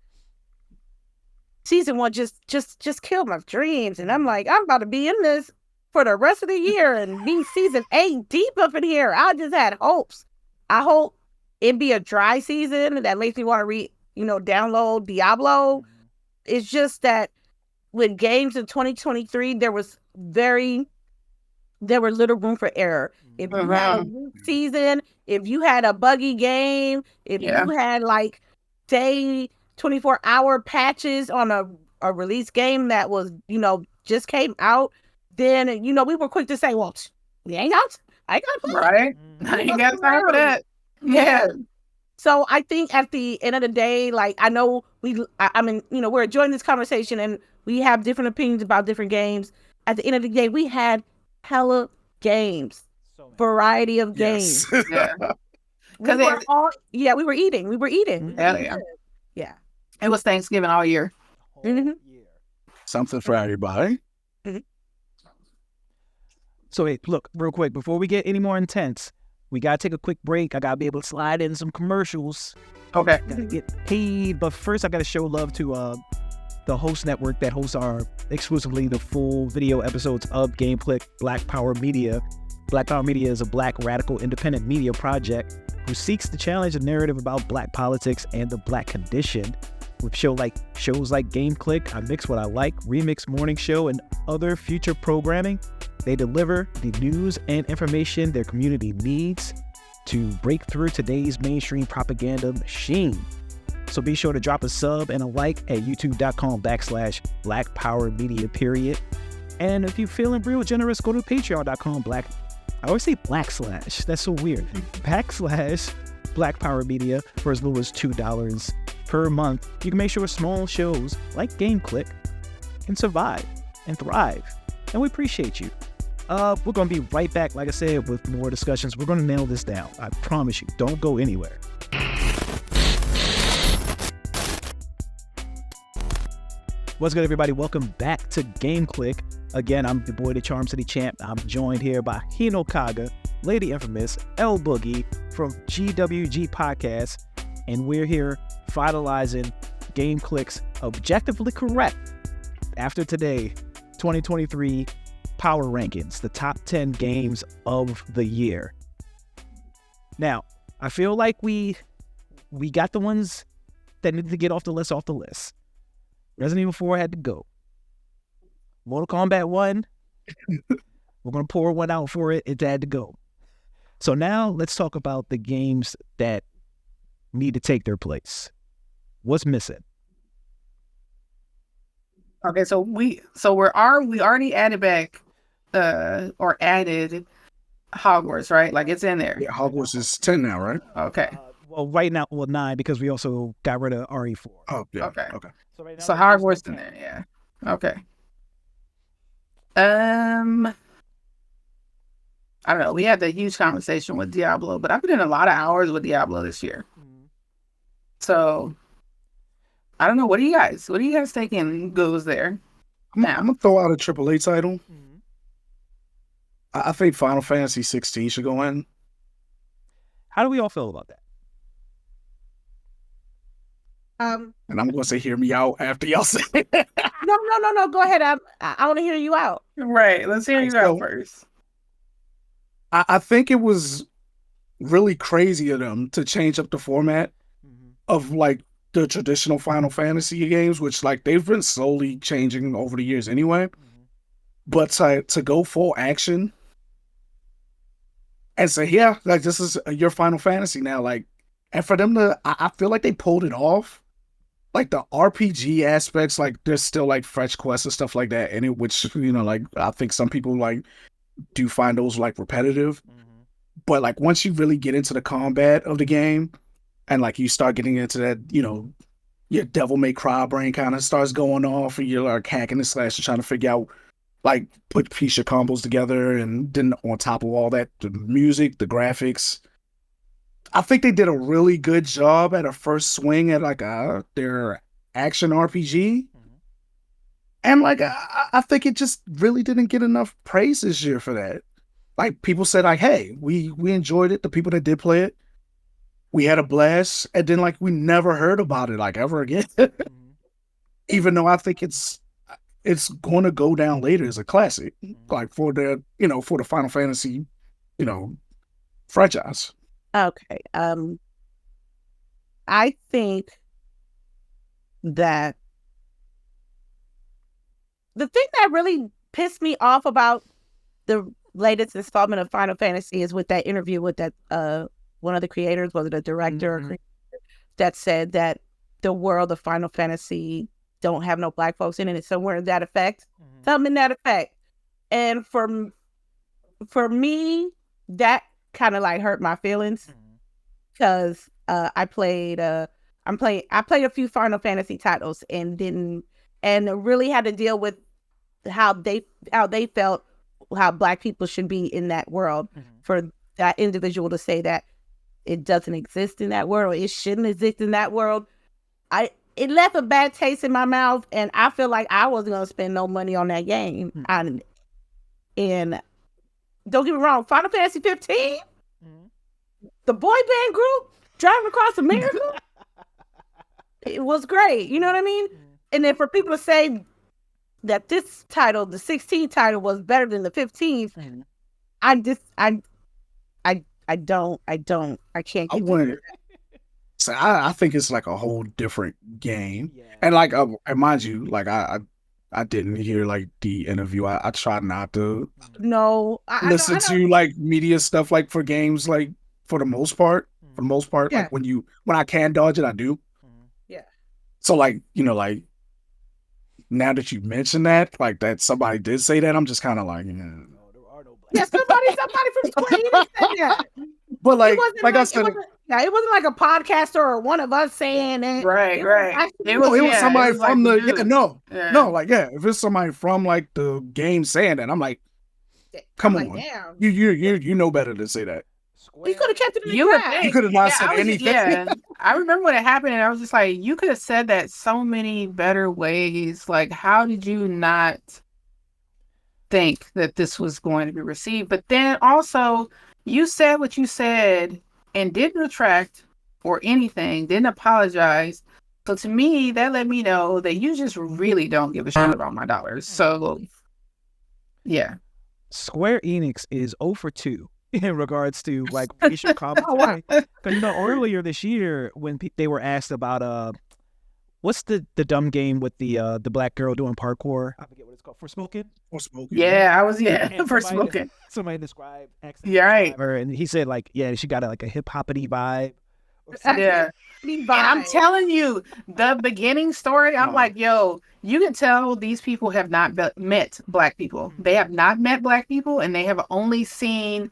season 1 just killed my dreams, and I'm like, I'm about to be in this for the rest of the year and be season 8 deep up in here. I just had hopes. I hope it be a dry season that makes me want to download Diablo. It's just that with games in 2023, there was little room for error. If you had a weak season, if you had a buggy game, if you had like day 24-hour patches on a release game that was, just came out, then, we were quick to say, well, we ain't out. I got right. I ain't got time for that. Yeah. So I think at the end of the day, like, I know we're enjoying this conversation and we have different opinions about different games. At the end of the day, we had hella games, variety of games. Yeah. Because we were eating. Hell yeah. Yeah. It was Thanksgiving all year. Something for everybody. So, hey, look, real quick, before we get any more intense, we got to take a quick break. I got to be able to slide in some commercials. Okay. Got to get paid. But first, I got to show love to the host network that hosts exclusively the full video episodes of Game Clique Power Media. Black Power Media is a Black radical independent media project who seeks to challenge the narrative about Black politics and the Black condition. With shows like Game Clique, I Mix What I Like, Remix Morning Show, and other future programming, they deliver the news and information their community needs to break through today's mainstream propaganda machine. So be sure to drop a sub and a like at youtube.com/Black Power Media. And if you're feeling real generous, go to patreon.com I always say /. That's so weird. /Black Power Media for as little as $2 per month. You can make sure small shows like Game Clique can survive and thrive. And we appreciate you. We're going to be right back, like I said, with more discussions. We're going to nail this down. I promise you. Don't go anywhere. What's good, everybody? Welcome back to Game Clique. Again, I'm the boy, the CharmCityChamp. I'm joined here by Hinokaga, LadyInfamous, LBoogie from GWG Podcast, and we're here finalizing Game Clique's objectively correct, after today, 2023 Power Rankings, the top 10 games of the year. Now, I feel like we got the ones that need to get off the list. Resident Evil 4 had to go. Mortal Kombat 1, we're going to pour one out for it. It had to go. So now let's talk about the games that need to take their place. What's missing? Okay, so we already added back or added Hogwarts, right? Like it's in there. Yeah, Hogwarts is 10 now, right? Okay. Well, right now, 9 because we also got rid of RE4. Oh, yeah. Okay. So, right now, So Hogwarts in there, yeah. Okay. I don't know. We had that huge conversation with Diablo, but I've been in a lot of hours with Diablo this year. So I don't know. What do you guys thinking goes there? I'm gonna throw out a AAA title. I think Final Fantasy 16 should go in. How do we all feel about that? And I'm gonna say, hear me out after y'all say it. No. Go ahead. I want to hear you out. Right. Let's hear you out first. I think it was really crazy of them to change up the format of like the traditional Final Fantasy games, which like they've been slowly changing over the years anyway. But to go full action and say, yeah, like this is your Final Fantasy now, like, and for them to, I feel like they pulled it off. Like the RPG aspects, like there's still like fetch quests and stuff like that in it, which, you know, like I think some people like do find those like repetitive. But like once you really get into the combat of the game and like you start getting into that, you know, your Devil May Cry brain kind of starts going off and you're like hacking and slashing, trying to figure out like piece your combos together. And then on top of all that, the music, the graphics, I think they did a really good job at a first swing at like their action RPG. And like, I think it just really didn't get enough praise this year for that. Like people said like, hey, we enjoyed it. The people that did play it, we had a blast. And then like, we never heard about it like ever again. Even though I think it's going to go down later as a classic, like for the Final Fantasy, franchise. Okay. I think that the thing that really pissed me off about the latest installment of Final Fantasy is with that interview with that one of the creators, was it a director or creator, that said that the world of Final Fantasy don't have no black folks in it, somewhere in that effect. Something in that effect. And for me, that kind of like hurt my feelings because I played a few Final Fantasy titles and really had to deal with how they felt how black people should be in that world. For that individual to say that it doesn't exist in that world, it shouldn't exist in that world, it left a bad taste in my mouth, and I feel like I wasn't going to spend no money on that game. And don't get me wrong, Final Fantasy 15, the boy band group driving across America, it was great. You know what I mean? And then for people to say that this title, the 16th title, was better than the 15th, I can't get it. So I think it's like a whole different game. And like, and mind you, like I didn't hear like the interview. I tried not to listen to like media stuff like for games, like for the most part, like when I can dodge it, I do. Yeah. So like, like now that you mention that, like that somebody did say that, I'm just kind of like, No, there are no Yeah, somebody from Square Enix said that. But It like, wasn't like I said, it wasn't like a podcaster or one of us saying it. Right, right. It no, was it was yeah, somebody it was like from the the dude. no, Yeah. like if it's somebody from like the game saying that, I'm like, come I'm on, like, damn. you know better than say that. You could have kept it in the You would draft. think. You could have not said I was- anything. Yeah, I remember when it happened, and I was just like, you could have said that so many better ways. Like, how did you not think that this was going to be received? But then also, you said what you said and didn't retract or anything, didn't apologize. So to me, that let me know that you just really don't give a shit about my dollars. So, yeah. Square Enix is 0 for 2 in regards to like racial commentary. Because earlier this year when they were asked about what's the dumb game with the black girl doing parkour? I forget what it's called. For Smoking. Yeah, I was And for somebody- smoking. Somebody described Yeah, right. her, and he said like, yeah, she got like a hip hoppity vibe. Yeah. And I'm telling you, the beginning story, I'm like, yo, you can tell these people have not met black people. They have not met black people, and they have only seen,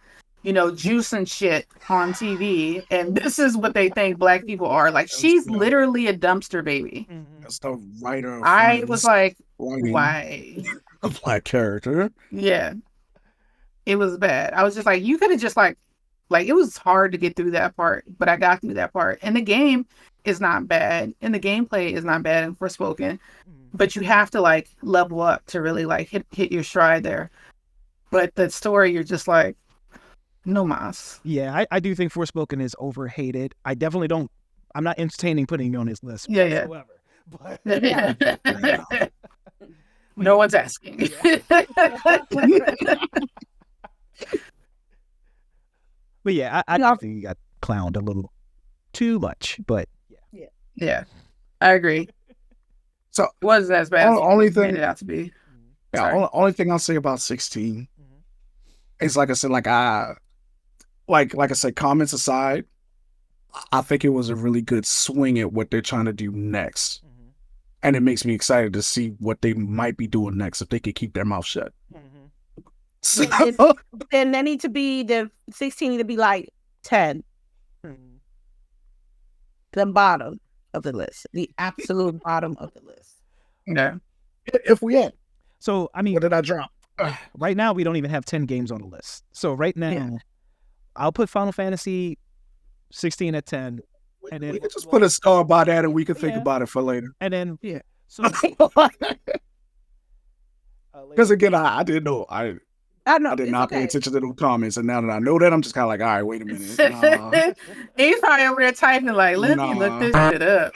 juice and shit on TV. And this is what they think black people are. Like, she's literally a dumpster baby. That's the writer. I was like, writing why? a black character. Yeah. It was bad. I was just like, you could have just like it was hard to get through that part, but I got through that part. And the game is not bad, and the gameplay is not bad in Forspoken, but you have to like level up to really like hit your stride there. But the story, you're just like, no mas. Yeah, I do think Forspoken is overhated. I definitely don't. I'm not entertaining putting it on this list. Yeah. Whatsoever. But No one's asking. But yeah, I do think you got clowned a little too much. But Yeah, I agree. So wasn't as bad. only as thing made it out to be. only thing I'll say about 16 is like I said, like I said, comments aside, I think it was a really good swing at what they're trying to do next. And it makes me excited to see what they might be doing next if they could keep their mouth shut. So, Then they need to be the 16 need to be like 10. The bottom of the list. The absolute bottom of the list. Yeah. if we had, so I mean, what did I drop? right now we don't even have 10 games on the list. So right now, I'll put Final Fantasy 16 at 10. And then We could just put a star by that and we could think about it for later. And then so Because again, I didn't know. I know. did not pay attention to those comments, and now that I know that, I'm just kind of like, all right, wait a minute. Nah. He's probably over there typing like, let me look this shit up.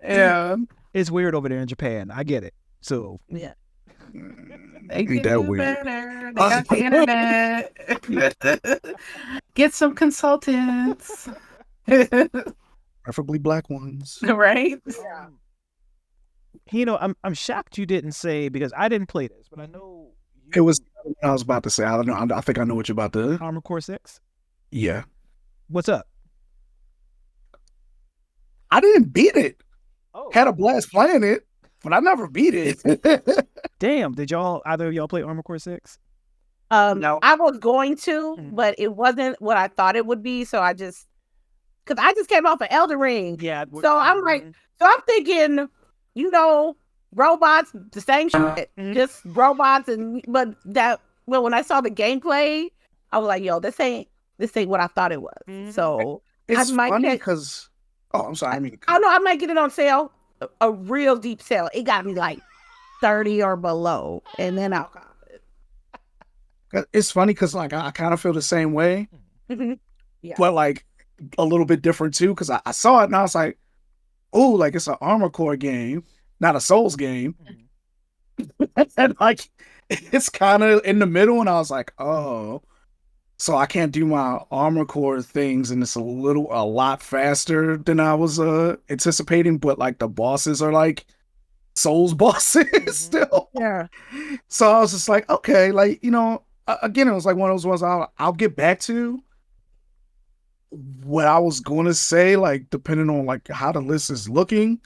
Yeah. it's weird over there in Japan. I get it. So Yeah. They Ain't can that do weird. better. They got the internet. Get some consultants. Preferably black ones. Right? I'm shocked you didn't say, because I didn't play this, but I know It was what I was about to say. I don't know. I think I know what you're about to. Armored Core 6. Yeah. What's up? I didn't beat it. Oh, Had a blast playing it, but I never beat it. damn! Did either of y'all play Armored Core 6? No. I was going to, but it wasn't what I thought it would be. So because I just came off of Elden Ring. Yeah. So I'm like, I'm thinking, robots, the same shit, just robots, but when I saw the gameplay, I was like, yo, this ain't what I thought it was. So It's I might funny get- because. Oh, I'm sorry. I mean, I know I might get it on sale, a real deep sale. It got me like 30 or below, and then I'll cop it. it's funny because like I kind of feel the same way, Yeah. but like a little bit different too. Because I saw it and I was like, oh, like it's an Armored Core game, not a Souls game. And like it's kind of in the middle, and I was like, oh, so I can't do my Armored Core things, and it's a lot faster than I was anticipating. But like the bosses are like Souls bosses still. Yeah. So I was just like, okay, like again, it was like one of those ones I'll get back to. What I was going to say, like depending on like how the list is looking,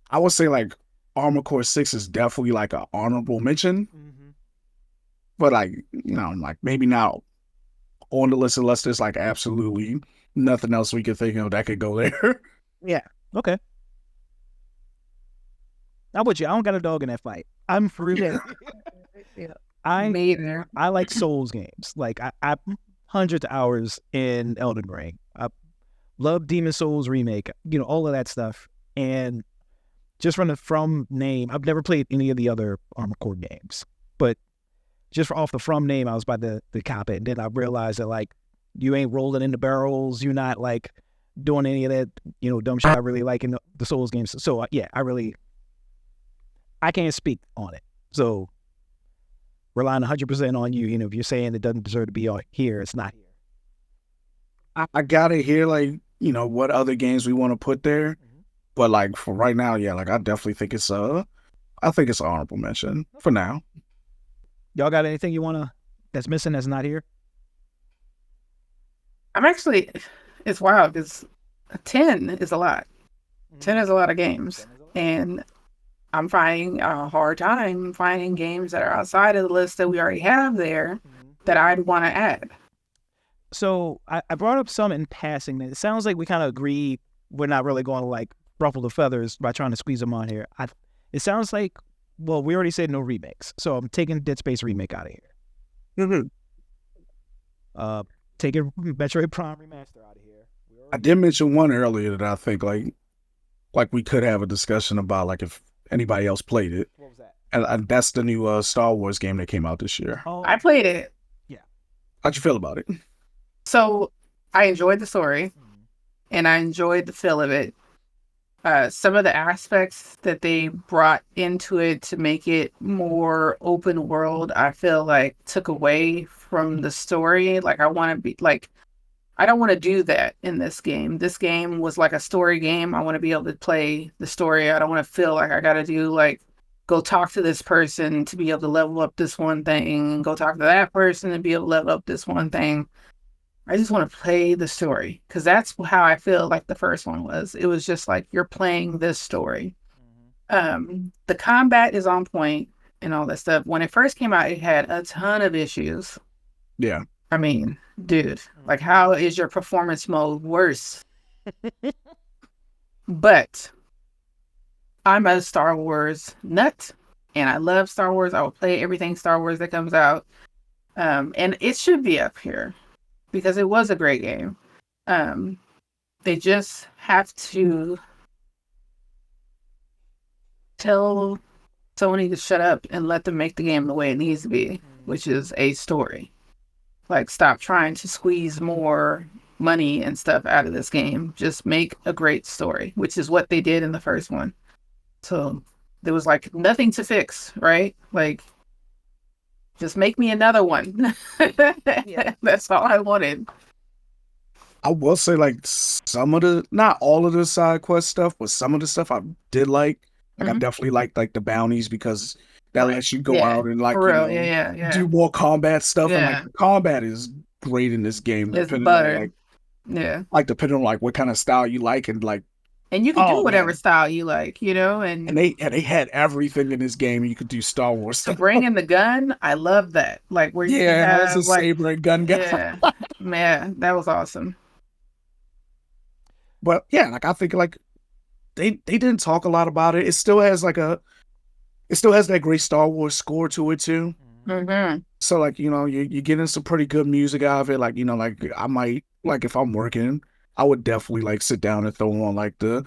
I would say like Armored Core 6 is definitely like an honorable mention. but like, like maybe not on the list unless there's like absolutely nothing else we could think of that could go there. Yeah. Okay. I'm with you. I don't got a dog in that fight. I'm for real. Yeah. Me either. I like Souls games. Like I hundreds of hours in Elden Ring. I love Demon Souls remake. All of that stuff. And just from name, I've never played any of the other Armored Core games, but just off the from name, I was about to cop it, and then I realized that like you ain't rolling in the barrels. You're not like doing any of that dumb shit I really like in the Souls games. So yeah, I can't speak on it. So relying 100% on you. If you're saying it doesn't deserve to be here, it's not here. I gotta hear like what other games we want to put there, but like for right now, yeah, like I definitely think it's I think it's an honorable mention for now. Y'all got anything you that's missing that's not here? I'm actually, it's wild because 10 is a lot. 10 is a lot of games, and I'm finding a hard time finding games that are outside of the list that we already have there that I'd want to add. So I brought up some in passing. It sounds like we kind of agree we're not really going to like ruffle the feathers by trying to squeeze them on here. It sounds like, well, we already said no remakes, so I'm taking Dead Space remake out of here. Taking Metroid Prime remaster out of here. I did mention one earlier that I think like we could have a discussion about like if anybody else played it. What was that? And that's the new Star Wars game that came out this year. Oh, I played it. Yeah. How'd you feel about it? So I enjoyed the story and I enjoyed the feel of it. Some of the aspects that they brought into it to make it more open world, I feel like took away from the story. Like I want to be like, I don't want to do that in this game. This game was like a story game. I want to be able to play the story. I don't want to feel like I got to do like, go talk to this person to be able to level up this one thing, and go talk to that person and be able to level up this one thing. I just want to play the story because that's how I feel like the first one was. It was just like you're playing this story. The combat is on point and all that stuff. When it first came out, it had a ton of issues. Yeah. I mean, dude, like how is your performance mode worse? But I'm a Star Wars nut and I love Star Wars. I will play everything Star Wars that comes out. And it should be up here because it was a great game. They just have to tell Sony to shut up and let them make the game the way it needs to be, which is a story. Like, stop trying to squeeze more money and stuff out of this game. Just make a great story, which is what they did in the first one. So there was like nothing to fix, right? Like, just make me another one. Yeah. That's all I wanted. I will say, like, some of the, not all of the side quest stuff, but some of the stuff I did like. Like, I definitely liked, like, the bounties because that lets you go out and, like, for real. do more combat stuff. Yeah. And, like, the combat is great in this game. It's depending butter. on, like, depending on, like, what kind of style you like and, like, and you can do whatever style you like, and they had everything in this game. You could do Star Wars to stuff. bring in the gun. I love that. Like, where you has have, a saber and gun guy. Yeah, man, that was awesome. But yeah, like I think like they didn't talk a lot about it. It still has that great Star Wars score to it too. Mm-hmm. So like you're getting some pretty good music out of it. Like like I might like if I'm working, I would definitely like sit down and throw on like the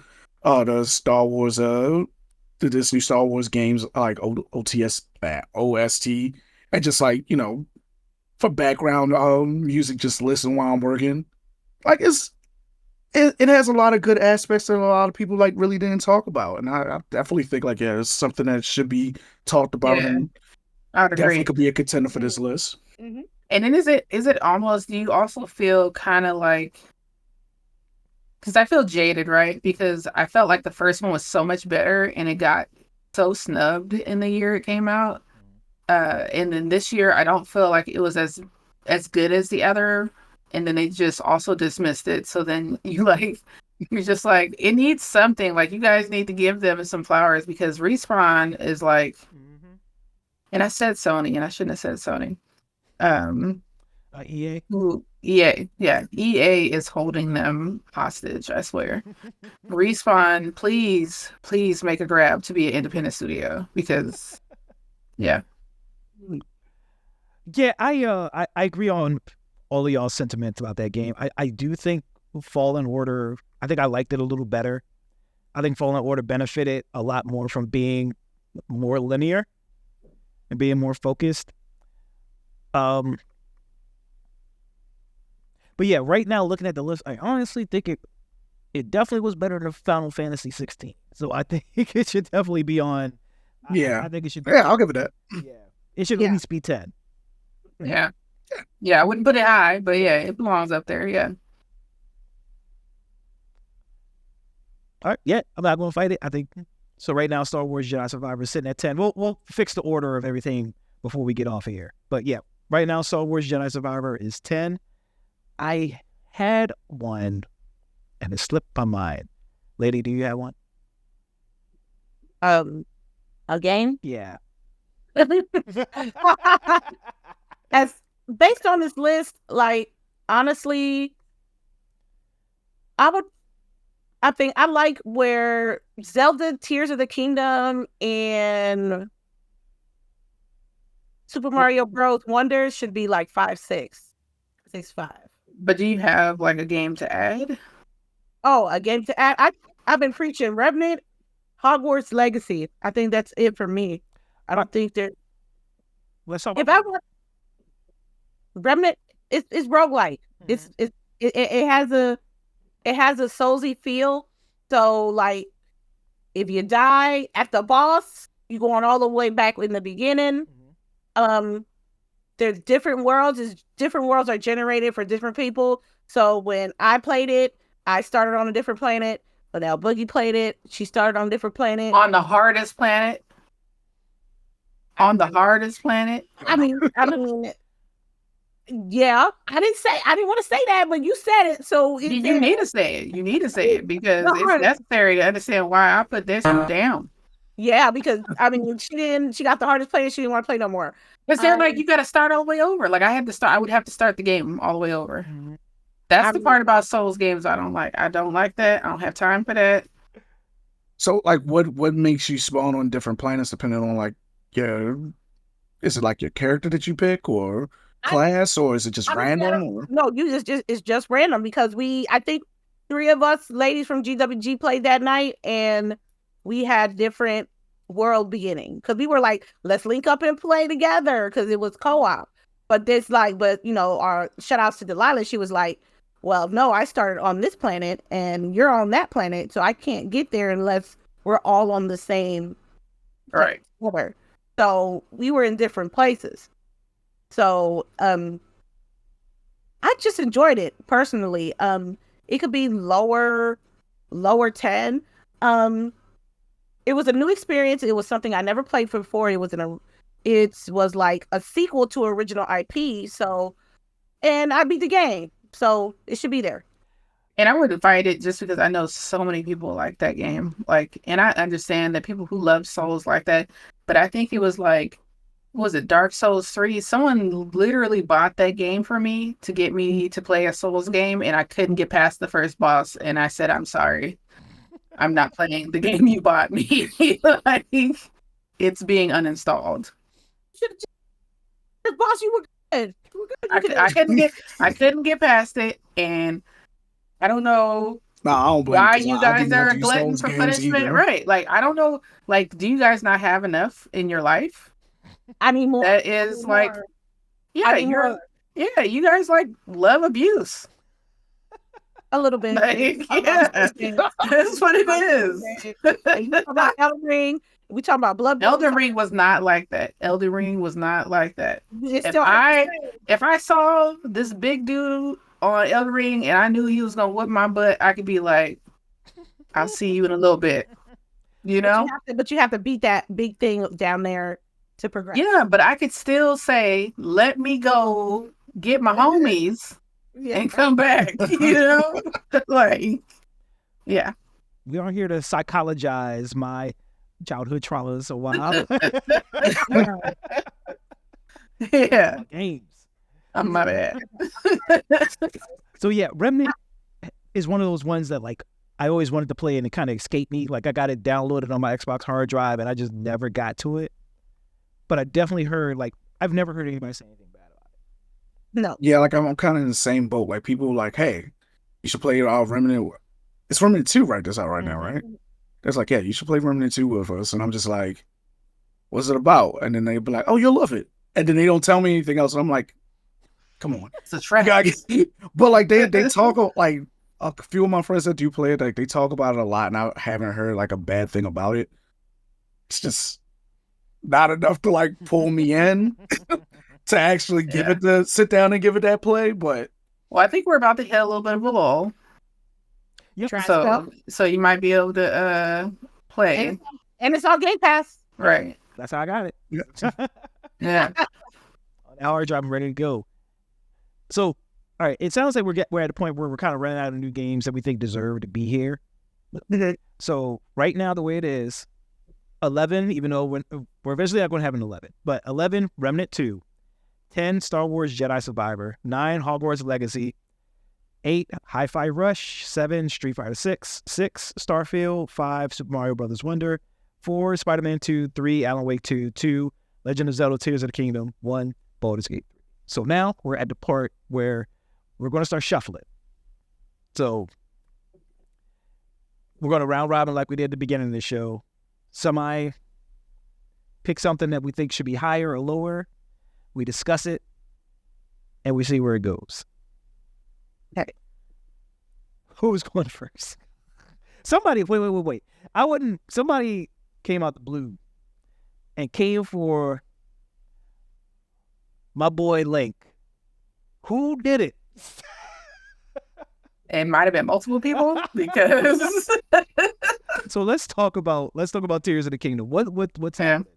Star Wars this new Star Wars games like OST and just like for background music, just listen while I'm working. Like it has a lot of good aspects that a lot of people like really didn't talk about, and I definitely think like it's something that should be talked about, and I would agree. Definitely could be a contender for this list. Mm-hmm. And then is it almost? Do you also feel kind of like? Because I feel jaded, right? Because I felt like the first one was so much better, and it got so snubbed in the year it came out. And then this year, I don't feel like it was as good as the other. And then they just also dismissed it. So then you're just like, it needs something. Like, you guys need to give them some flowers because Respawn is like, and I said Sony, and I shouldn't have said Sony. EA. EA, yeah, EA is holding them hostage. I swear. Respawn, please make a grab to be an independent studio because, yeah. Yeah, I agree on all of y'all's sentiments about that game. I do think Fallen Order, I think I liked it a little better. I think Fallen Order benefited a lot more from being more linear and being more focused. But yeah, right now looking at the list, I honestly think it definitely was better than Final Fantasy 16. So I think it should definitely be on. Yeah. I think it should be. Yeah, I'll give it that. Yeah. It should at least be 10. Yeah. I wouldn't put it high, but yeah, it belongs up there. Yeah. All right. Yeah, I'm not going to fight it. I think so. Right now, Star Wars Jedi Survivor is sitting at 10. We'll fix the order of everything before we get off here. But yeah, right now, Star Wars Jedi Survivor is 10. I had one, and it slipped my mind. Lady, do you have one? A game? Yeah. As based on this list, like honestly, I think I like where Zelda Tears of the Kingdom and Super Mario Bros. Wonders should be like 5, 6, 6, 5. But do you have like a game to add? Oh, a game to add. I've been preaching Remnant, Hogwarts Legacy. I think that's it for me. I don't think that. Let's talk If about I want Remnant, it's roguelike. Mhm. It has a Soulsy feel. So like, if you die at the boss, you going all the way back in the beginning. There's different worlds. Different worlds are generated for different people. So when I played it, I started on a different planet. But now LBoogie played it. She started on a different planet. On the hardest planet? On the hardest planet? I mean, yeah. I didn't want to say that, but you said it. So You need to say it. You need to say it because it's necessary to understand why I put this down. Yeah, because I mean, she got the hardest planet. She didn't want to play no more. Because they're like, you got to start all the way over. Like I would have to start the game all the way over. Mm-hmm. That's the part about Souls games I don't like. I don't like that. I don't have time for that. So, like, what makes you spawn on different planets depending on like is it like your character that you pick or class, or is it just random? No, it's just random because I think 3 of us ladies from GWG played that night, and we had different world beginning because we were like, let's link up and play together because it was co-op. But our shout outs to Delilah. She was like, well, no, I started on this planet and you're on that planet, so I can't get there unless we're all on the same right. Together. So we were in different places. So I just enjoyed it personally. It could be lower 10. It was a new experience. It was something I never played before. It was like a sequel to original IP. So, and I beat the game, so it should be there. And I wouldn't fight it just because I know so many people like that game. Like, and I understand that people who love Souls like that, but I think it was like, what was it, Dark Souls 3? Someone literally bought that game for me to get me to play a Souls game, and I couldn't get past the first boss, and I said, I'm sorry. I'm not playing the game you bought me. Like, it's being uninstalled. Boss, you were good. I couldn't get past it, and I don't know why you guys are a glutton for punishment. Right? Like, I don't know. Like, do you guys not have enough in your life? I need more. That is like, yeah, you guys like love abuse. A little bit. Like, yeah, that's what it is. We talk about Elden Ring. We talk about Blood. Elden Ring was not like that. Elden Ring was not like that. If I saw this big dude on Elden Ring and I knew he was gonna whip my butt, I could be like, I'll see you in a little bit. You know? But you have to beat that big thing down there to progress. Yeah, but I could still say, let me go get my homies and come back. You know? Like, yeah. We aren't here to psychologize my childhood traumas a while. Yeah. Games. I'm my bad. So yeah, Remnant is one of those ones that like I always wanted to play and it kind of escaped me. Like I got it downloaded on my Xbox hard drive and I just never got to it. But I definitely heard like I've never heard anybody say anything bad about it. No. Yeah, like I'm kind of in the same boat. Like people like, hey, you should play Remnant. It's Remnant 2, right? That's out right now, right? It's like, yeah, you should play Remnant 2 with us. And I'm just like, what's it about? And then they be like, oh, you'll love it. And then they don't tell me anything else. And I'm like, come on. It's a trap. But like they talk like a few of my friends that do play it, like they talk about it a lot, and I haven't heard like a bad thing about it. It's just not enough to like pull me in to actually give it the sit down and give it that play. But Well, I think we're about to hit a little bit of a lull. Yep. So you might be able to play. And it's on Game Pass. Right. That's how I got it. Yeah. On the hard drive, I'm ready to go. So, all right, it sounds like we're at a point where we're kind of running out of new games that we think deserve to be here. So right now, the way it is, 11, even though we're eventually not going to have an 11, but 11, Remnant 2, 10, Star Wars Jedi Survivor, 9, Hogwarts Legacy, 8, Hi-Fi Rush, 7, Street Fighter 6, 6, Starfield, 5, Super Mario Bros. Wonder, 4, Spider-Man 2, 3, Alan Wake 2, 2, Legend of Zelda Tears of the Kingdom, 1, Baldur's Gate 3. So now we're at the part where we're going to start shuffling. So we're going to round robin like we did at the beginning of the show. Somebody pick something that we think should be higher or lower. We discuss it, and we see where it goes. Okay. Who's going first? Somebody, wait. Somebody came out the blue and came for my boy Link. Who did it? It might have been multiple people because So let's talk about Tears of the Kingdom. What's happening?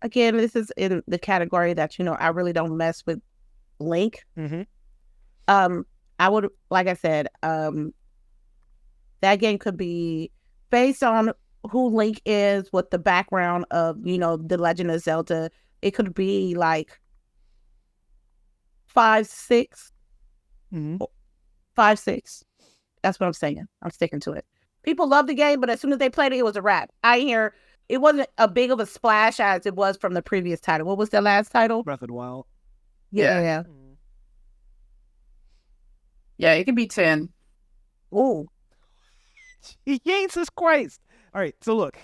Again, this is in the category that I really don't mess with Link. Mm-hmm. I would, like I said, that game could be based on who Link is, what the background of the Legend of Zelda. It could be like 5, 6. Mm-hmm. 5, 6. That's what I'm saying. I'm sticking to it. People love the game, but as soon as they played it, it was a wrap. I hear it wasn't a big of a splash as it was from the previous title. What was the last title? Breath of the Wild. Yeah. Yeah, it can be 10. Ooh. Jesus Christ. All right, so look.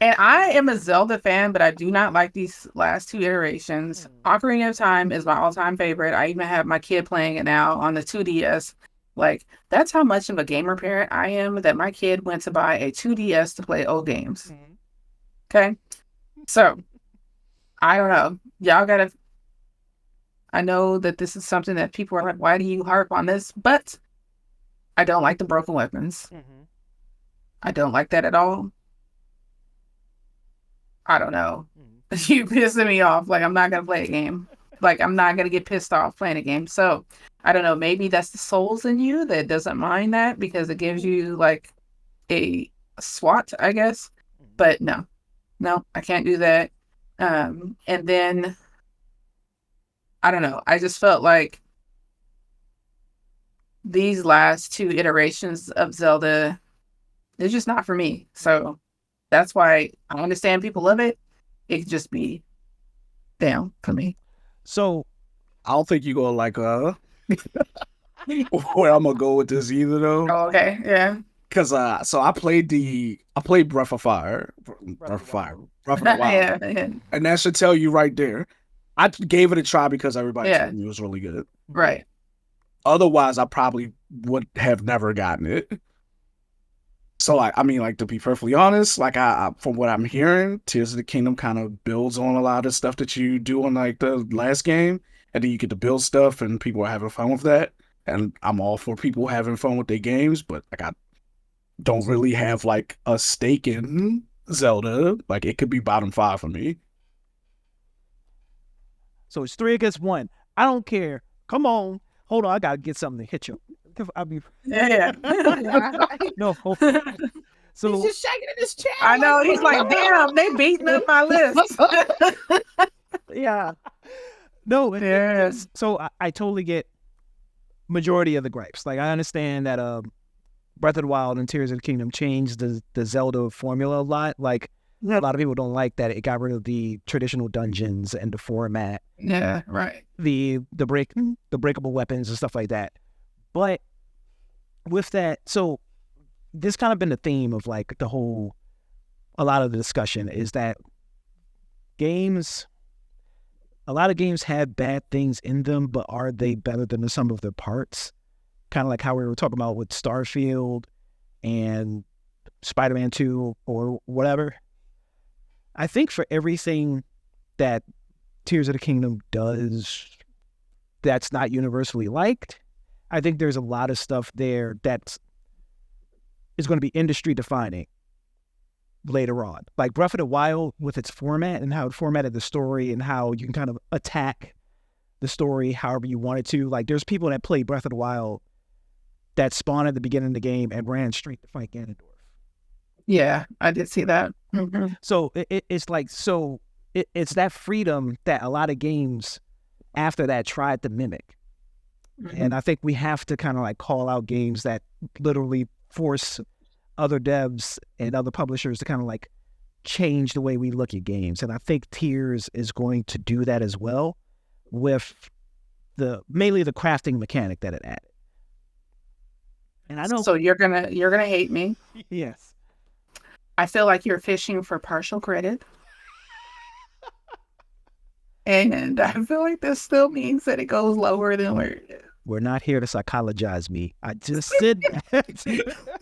And I am a Zelda fan, but I do not like these last 2 iterations. Ocarina of Time is my all-time favorite. I even have my kid playing it now on the 2DS. Like, that's how much of a gamer parent I am that my kid went to buy a 2DS to play old games. Okay? So, I don't know. Y'all gotta... I know that this is something that people are like, why do you harp on this? But I don't like the broken weapons. I don't like that at all. I don't know. You pissing me off. Like, I'm not going to play a game. Like, I'm not going to get pissed off playing a game. So, I don't know. Maybe that's the souls in you that doesn't mind that because it gives you, like, a SWAT, I guess. But no, I can't do that. And then, I don't know. I just felt like these last 2 iterations of Zelda, they're just not for me. So, that's why I understand people love it. It could just be down for me. So I don't think you're gonna like where I'm gonna go with this either though. Oh, okay, yeah. Cause so I played Breath of Fire, Breath of the Wild, Yeah. and that should tell you right there. I gave it a try because everybody Yeah. told me it was really good. Right. Otherwise, I probably would have never gotten it. So, like, I mean, like, to be perfectly honest, like, I from what I'm hearing, Tears of the Kingdom kind of builds on a lot of stuff that you do on, like, the last game. And then you get to build stuff, and people are having fun with that. And I'm all for people having fun with their games, but, like, I don't really have, like, a stake in Zelda. Like, it could be bottom 5 for me. So it's 3 against 1. I don't care. Come on. Hold on. I got to get something to hit you. I'll be... Yeah. No. So He's just shaking in his chair. I know. He's like, damn, they beating up my list. Yeah. No, Yes. so I totally get majority of the gripes. Like, I understand that Breath of the Wild and Tears of the Kingdom changed the Zelda formula a lot. Like, a lot of people don't like that it got rid of the traditional dungeons and the format, Yeah, right. the breakable weapons and stuff like that. But with that, so this kind of been the theme of like a lot of the discussion is that a lot of games have bad things in them, but are they better than the sum of their parts? Kind of like how we were talking about with Starfield and Spider-Man 2 or whatever. I think for everything that Tears of the Kingdom does that's not universally liked, I think there's a lot of stuff there that is going to be industry defining later on. Like Breath of the Wild with its format and how it formatted the story and how you can kind of attack the story however you wanted to. Like, there's people that play Breath of the Wild that spawned at the beginning of the game and ran straight to fight Ganondorf. Yeah, I did see that. Mm-hmm. So it's like, it's that freedom that a lot of games after that tried to mimic. Mm-hmm. And I think we have to kind of like call out games that literally force other devs and other publishers to kind of like change the way we look at games. And I think Tears is going to do that as well with mainly the crafting mechanic that it added. And I know. So you're gonna hate me. Yes. I feel like you're fishing for partial credit. And I feel like this still means that it goes lower than where it is. We're not here to psychologize me. I just said that.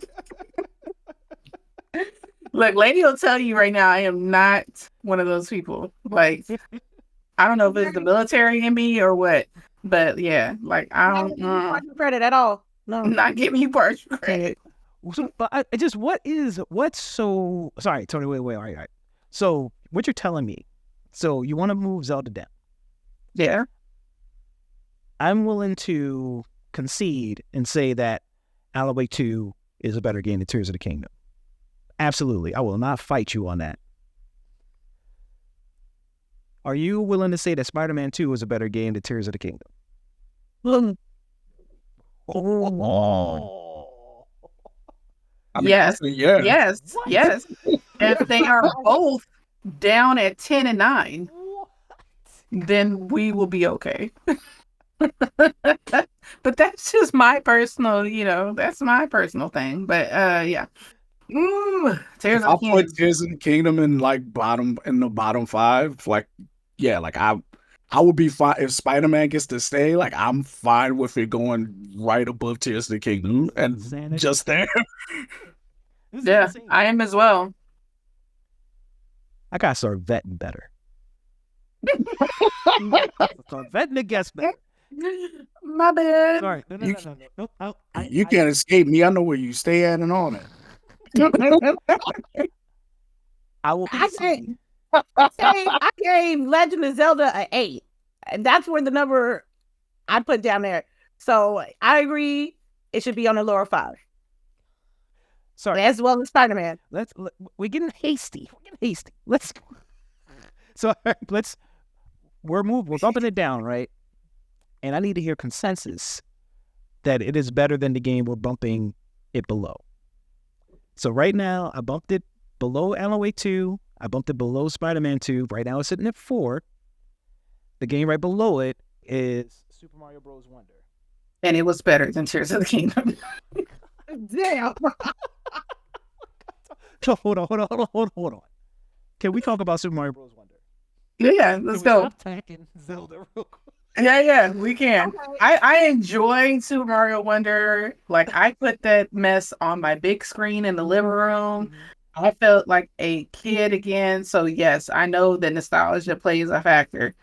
Look, Lady will tell you right now, I am not one of those people. Like, I don't know if it's the military in me or what, but yeah, like I don't partial credit at all. No, not giving you partial credit. So, but what's so sorry, Tony? Wait, all right. So what you're telling me? So you want to move Zelda down? Yeah. I'm willing to concede and say that Alan Wake 2 is a better game than Tears of the Kingdom. Absolutely. I will not fight you on that. Are you willing to say that Spider-Man 2 is a better game than Tears of the Kingdom? Yes. Yeah. Yes. What? Yes. If they are both down at 10 and 9, then we will be okay. But that's just my personal, that's my personal thing. But yeah. Tears of the Kingdom. I put Tears of the Kingdom in the bottom 5. Like, yeah, like I would be fine if Spider-Man gets to stay. Like, I'm fine with it going right above Tears of the Kingdom and just there. Yeah, I am as well. I gotta start vetting better. Start vetting the guests better. My bad. Sorry. No. You can't escape me. I know where you stay at and all that. I will. I gave Legend of Zelda an 8, and that's where the number I put down there. So I agree, it should be on the lower 5. Sorry, as well as Spider-Man. We're getting hasty. We're bumping it down, right? And I need to hear consensus that it is better than the game we're bumping it below. So right now, I bumped it below Alan Wake 2. I bumped it below Spider-Man 2. Right now, it's sitting at 4. The game right below it is Super Mario Bros. Wonder. And it was better than Tears of the Kingdom. Damn. So hold on. Can we talk about Super Mario Bros. Wonder? Yeah, let's go. Stop attacking Zelda real quick. Yeah, we can. I enjoy Super Mario Wonder. Like, I put that mess on my big screen in the living room. I felt like a kid again. So yes, I know that nostalgia plays a factor,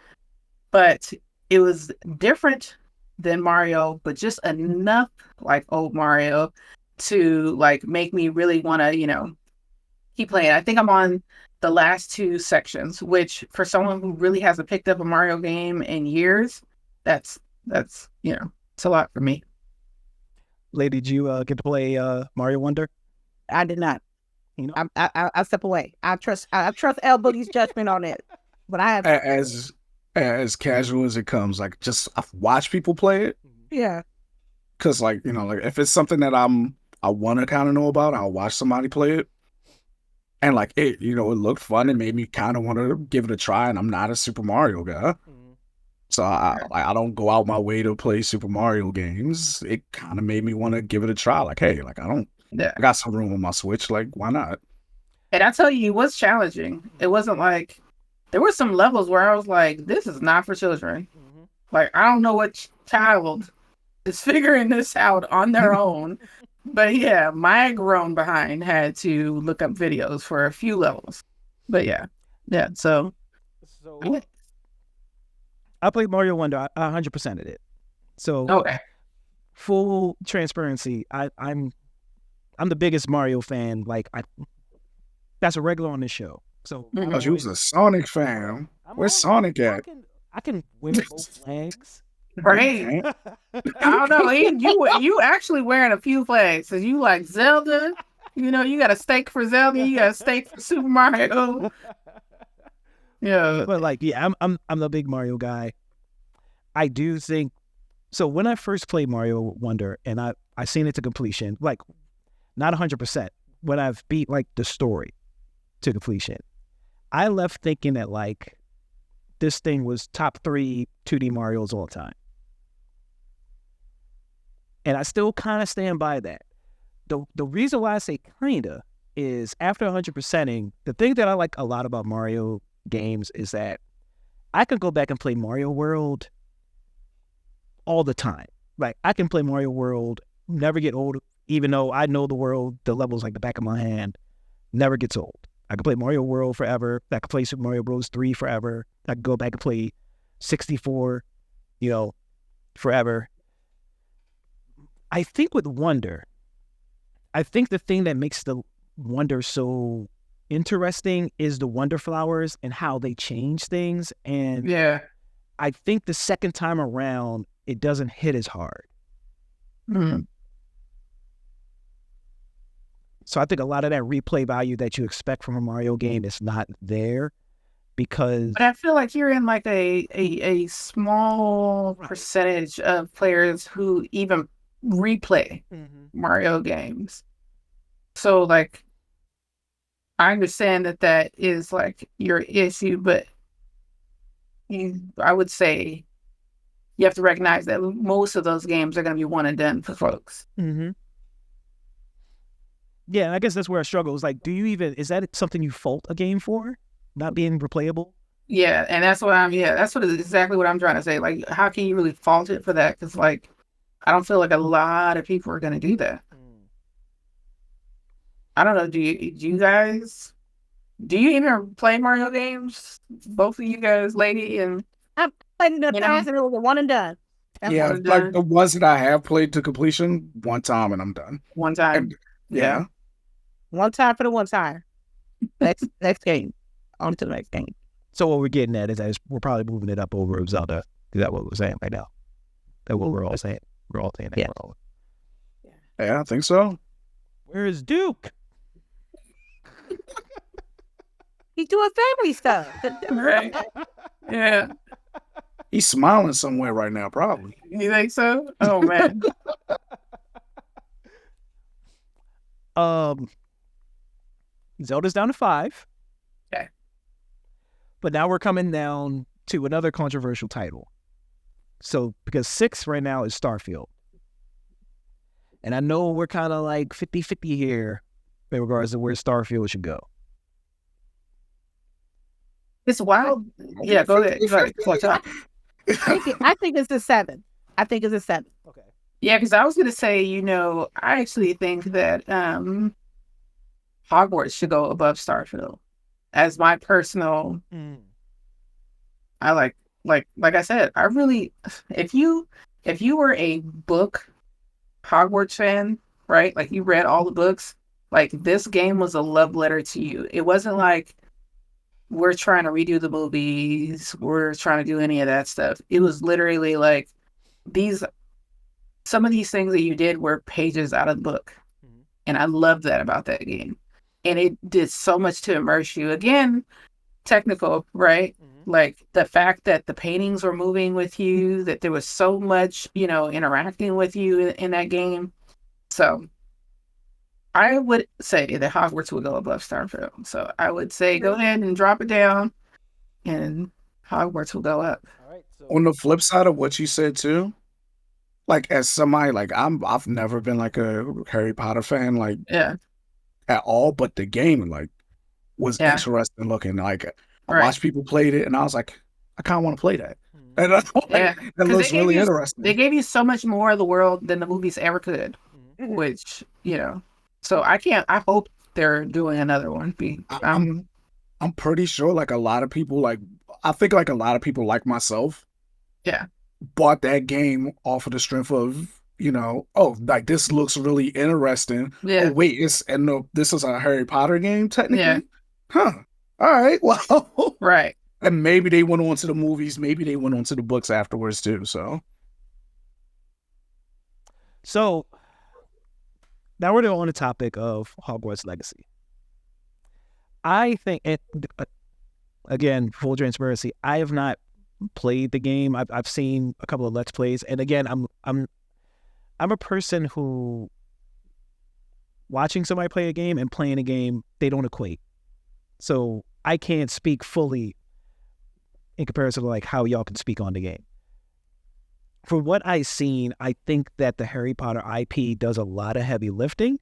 but it was different than Mario, but just enough like old Mario to like make me really want to, keep playing. I think I'm on the last 2 sections, which for someone who really hasn't picked up a Mario game in years, that's it's a lot for me. Lady, did you get to play Mario Wonder? I did not. I step away. I trust LBoogie's judgment on it, but I have. as casual as it comes. Like, just I've watched people play it. Yeah. Because, like, you know, like if it's something that I want to kind of know about, I'll watch somebody play it. And like it, you know, it looked fun. It made me kind of want to give it a try. And I'm not a Super Mario guy, so I don't go out my way to play Super Mario games. It kind of made me want to give it a try. Like, hey, like I got some room on my Switch. Like, why not? And I tell you, it was challenging. It wasn't like there were some levels where I was like, "This is not for children." Like, I don't know what child is figuring this out on their own. But yeah, my grown behind had to look up videos for a few levels. But yeah. So I played Mario Wonder. I 100%ed it. So okay. Full transparency, I'm the biggest Mario fan. Like that's a regular on this show. So Oh, you was a Sonic fan. Where's Sonic at? I can win both flags. Right. I don't know. You actually wearing a few flags. So you like Zelda. You know, you got a stake for Zelda. You got a stake for Super Mario. Yeah. But like, yeah, I'm the big Mario guy. I do think so. When I first played Mario Wonder and I seen it to completion, like not 100%. When I've beat like the story to completion, I left thinking that like this thing was top 3 2D Marios all the time. And I still kind of stand by that. The reason why I say kinda is after 100%ing, the thing that I like a lot about Mario games is that I can go back and play Mario World all the time. Like I can play Mario World, never get old, even though I know the world, the levels like the back of my hand, never gets old. I can play Mario World forever. I can play Super Mario Bros. 3 forever. I can go back and play 64, you know, forever. I think with Wonder, I think the thing that makes the Wonder so interesting is the Wonder Flowers and how they change things. And Yeah. I think the second time around, it doesn't hit as hard. So I think a lot of that replay value that you expect from a Mario game is not there because... But I feel like you're in like a small percentage of players who even replay Mario games. So like, I understand that is like your issue, but I would say you have to recognize that most of those games are going to be one and done for folks. Yeah, I guess that's where I struggle. Is like, is that something you fault a game for? Not being replayable? Yeah, and that's exactly what I'm trying to say. Like, how can you really fault it for that? Because like, I don't feel like a lot of people are going to do that. I don't know. Do you guys? Do you even play Mario games? Both of you guys, Lady and I played in the past and it was a one and done. Yeah, like the ones that I have played to completion, one time and I'm done. One time. And, yeah. One time for the one time. Next game. On to the next game. So what we're getting at is that we're probably moving it up over Zelda. Is that what we're saying right now? That's what we're all saying. We're all saying that. Yeah. Yeah, I think so. Where is Duke? He's doing family stuff. Right. Yeah. He's smiling somewhere right now, probably. You think so? Oh man. Zelda's down to 5. Okay. But now we're coming down to another controversial title. So, because 6 right now is Starfield. And I know we're kind of like 50-50 here in regards to where Starfield should go. It's wild. Yeah, go ahead. I think it's a 7. I think it's a 7. Okay. Yeah, because I was going to say, I actually think that Hogwarts should go above Starfield. As my personal, I like I said, I really, if you were a book Hogwarts fan, right? Like you read all the books, like this game was a love letter to you. It wasn't like we're trying to redo the movies, we're trying to do any of that stuff. It was literally like some of these things that you did were pages out of the book. And I love that about that game. And it did so much to immerse you. Again, technical, right? Like the fact that the paintings were moving with you, that there was so much, interacting with you in that game. So I would say that Hogwarts would go above Starfield. So I would say go ahead and drop it down, and Hogwarts will go up. All right. So On the flip side of what you said too, like as somebody like I've never been like a Harry Potter fan like Yeah. at all, but the game like was Yeah. interesting looking. Like I Right. watched people played it, and I was like, I kind of want to play that. And I was like, Yeah. that 'Cause looks really interesting. They gave you so much more of the world than the movies ever could, which, so I hope they're doing another one. I'm pretty sure like a lot of people like I think like a lot of people like myself Yeah. bought that game off of the strength of oh, like this looks really interesting. Yeah. Oh wait, this is a Harry Potter game technically. Yeah. Huh. All right. Well, Right. and maybe they went on to the movies, maybe they went on to the books afterwards too. So now we're on the topic of Hogwarts Legacy. I think, again, full transparency, I have not played the game. I've seen a couple of Let's Plays, and again, I'm a person who watching somebody play a game and playing a game, they don't equate. So I can't speak fully in comparison to like how y'all can speak on the game. From what I've seen, I think that the Harry Potter IP does a lot of heavy lifting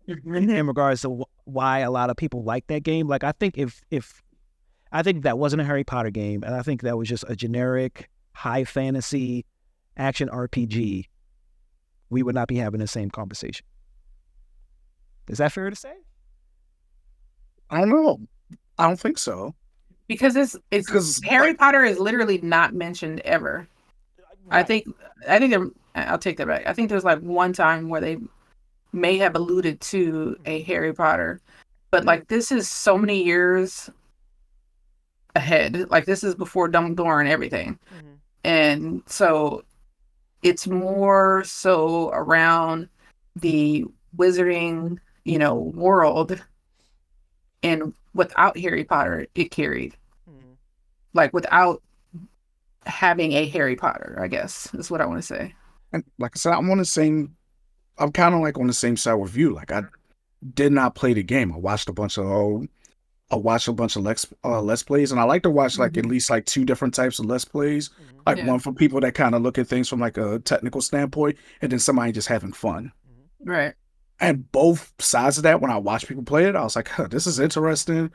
in regards to why a lot of people like that game. Like I think if I think that wasn't a Harry Potter game, and I think that was just a generic high fantasy action RPG, we would not be having the same conversation. Is that fair to say? I don't know. I don't think so. Because it's 'Cause, Harry like- Potter is literally not mentioned ever. I think I'll take that back. I think there's like one time where they may have alluded to a Harry Potter, but like this is so many years ahead. Like this is before Dumbledore and everything. And so it's more so around the wizarding, world, and without Harry Potter, it carried. Like without having a Harry Potter, I guess is what I want to say. And like I said, I'm kind of like on the same side with you. Like I did not play the game. I watched a bunch of let's plays, and I like to watch like at least like two different types of let's plays. Like one for people that kind of look at things from like a technical standpoint, and then somebody just having fun. Right. And both sides of that, when I watch people play it, I was like, this is interesting.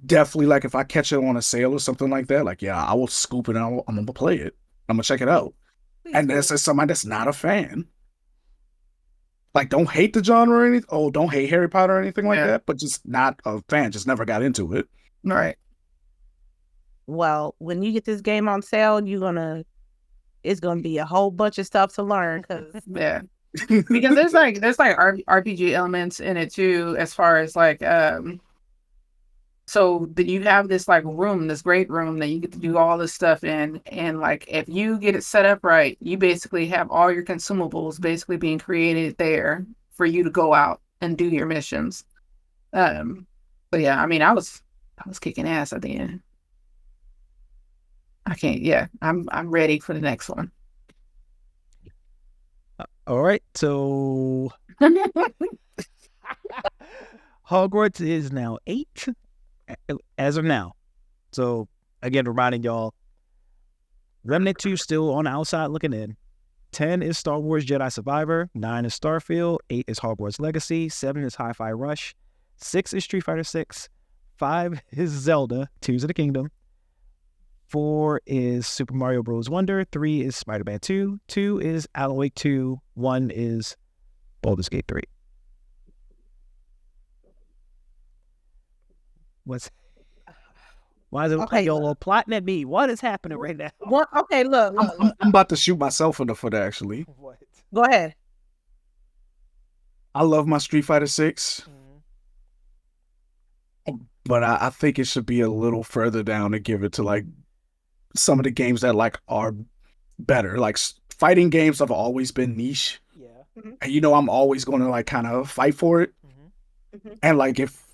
Definitely, like if I catch it on a sale or something like that, like yeah, I will scoop it and I'm gonna play it. I'm gonna check it out. And that's as somebody that's not a fan. Like, don't hate the genre or anything. Oh, don't hate Harry Potter or anything like that, but just not a fan. Just never got into it. Right. Well, when you get this game on sale, it's gonna be a whole bunch of stuff to learn. Yeah. Because there's like RPG elements in it too, as far as like so that you have this like room, this great room that you get to do all this stuff in, and like if you get it set up right, you basically have all your consumables basically being created there for you to go out and do your missions. But yeah, I mean, I was kicking ass at the end. I can't. Yeah, I'm ready for the next one. All right, so Hogwarts is now 8 as of now. So again, reminding y'all, Remnant 2 still on the outside looking in. 10 is Star Wars Jedi Survivor. 9 is Starfield. 8 is Hogwarts Legacy. 7 is Hi-Fi Rush. 6 is Street Fighter 6. 5 is Zelda, Tears of the Kingdom. 4 is Super Mario Bros. Wonder. 3 is Spider-Man 2. 2 is Alan Wake 2. 1 is Baldur's Gate 3. Why is it like y'all all plotting at me? What is happening right now? What? Okay, look. I'm about to shoot myself in the foot, actually. What? Go ahead. I love my Street Fighter 6. But I think it should be a little further down to give it to like some of the games that like are better. Like fighting games have always been niche. Yeah. And I'm always going to like kind of fight for it. And like if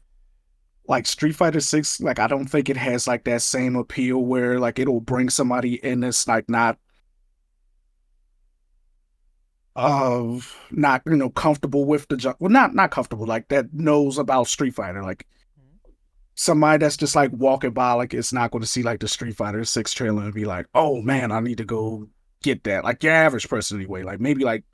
like Street Fighter 6, like I don't think it has like that same appeal where like it'll bring somebody in that's like not comfortable with not comfortable, like that knows about Street Fighter. Like somebody that's just like walking by, like it's not going to see like the Street Fighter 6 trailer and be like, oh man, I need to go get that. Like your average person anyway, like maybe like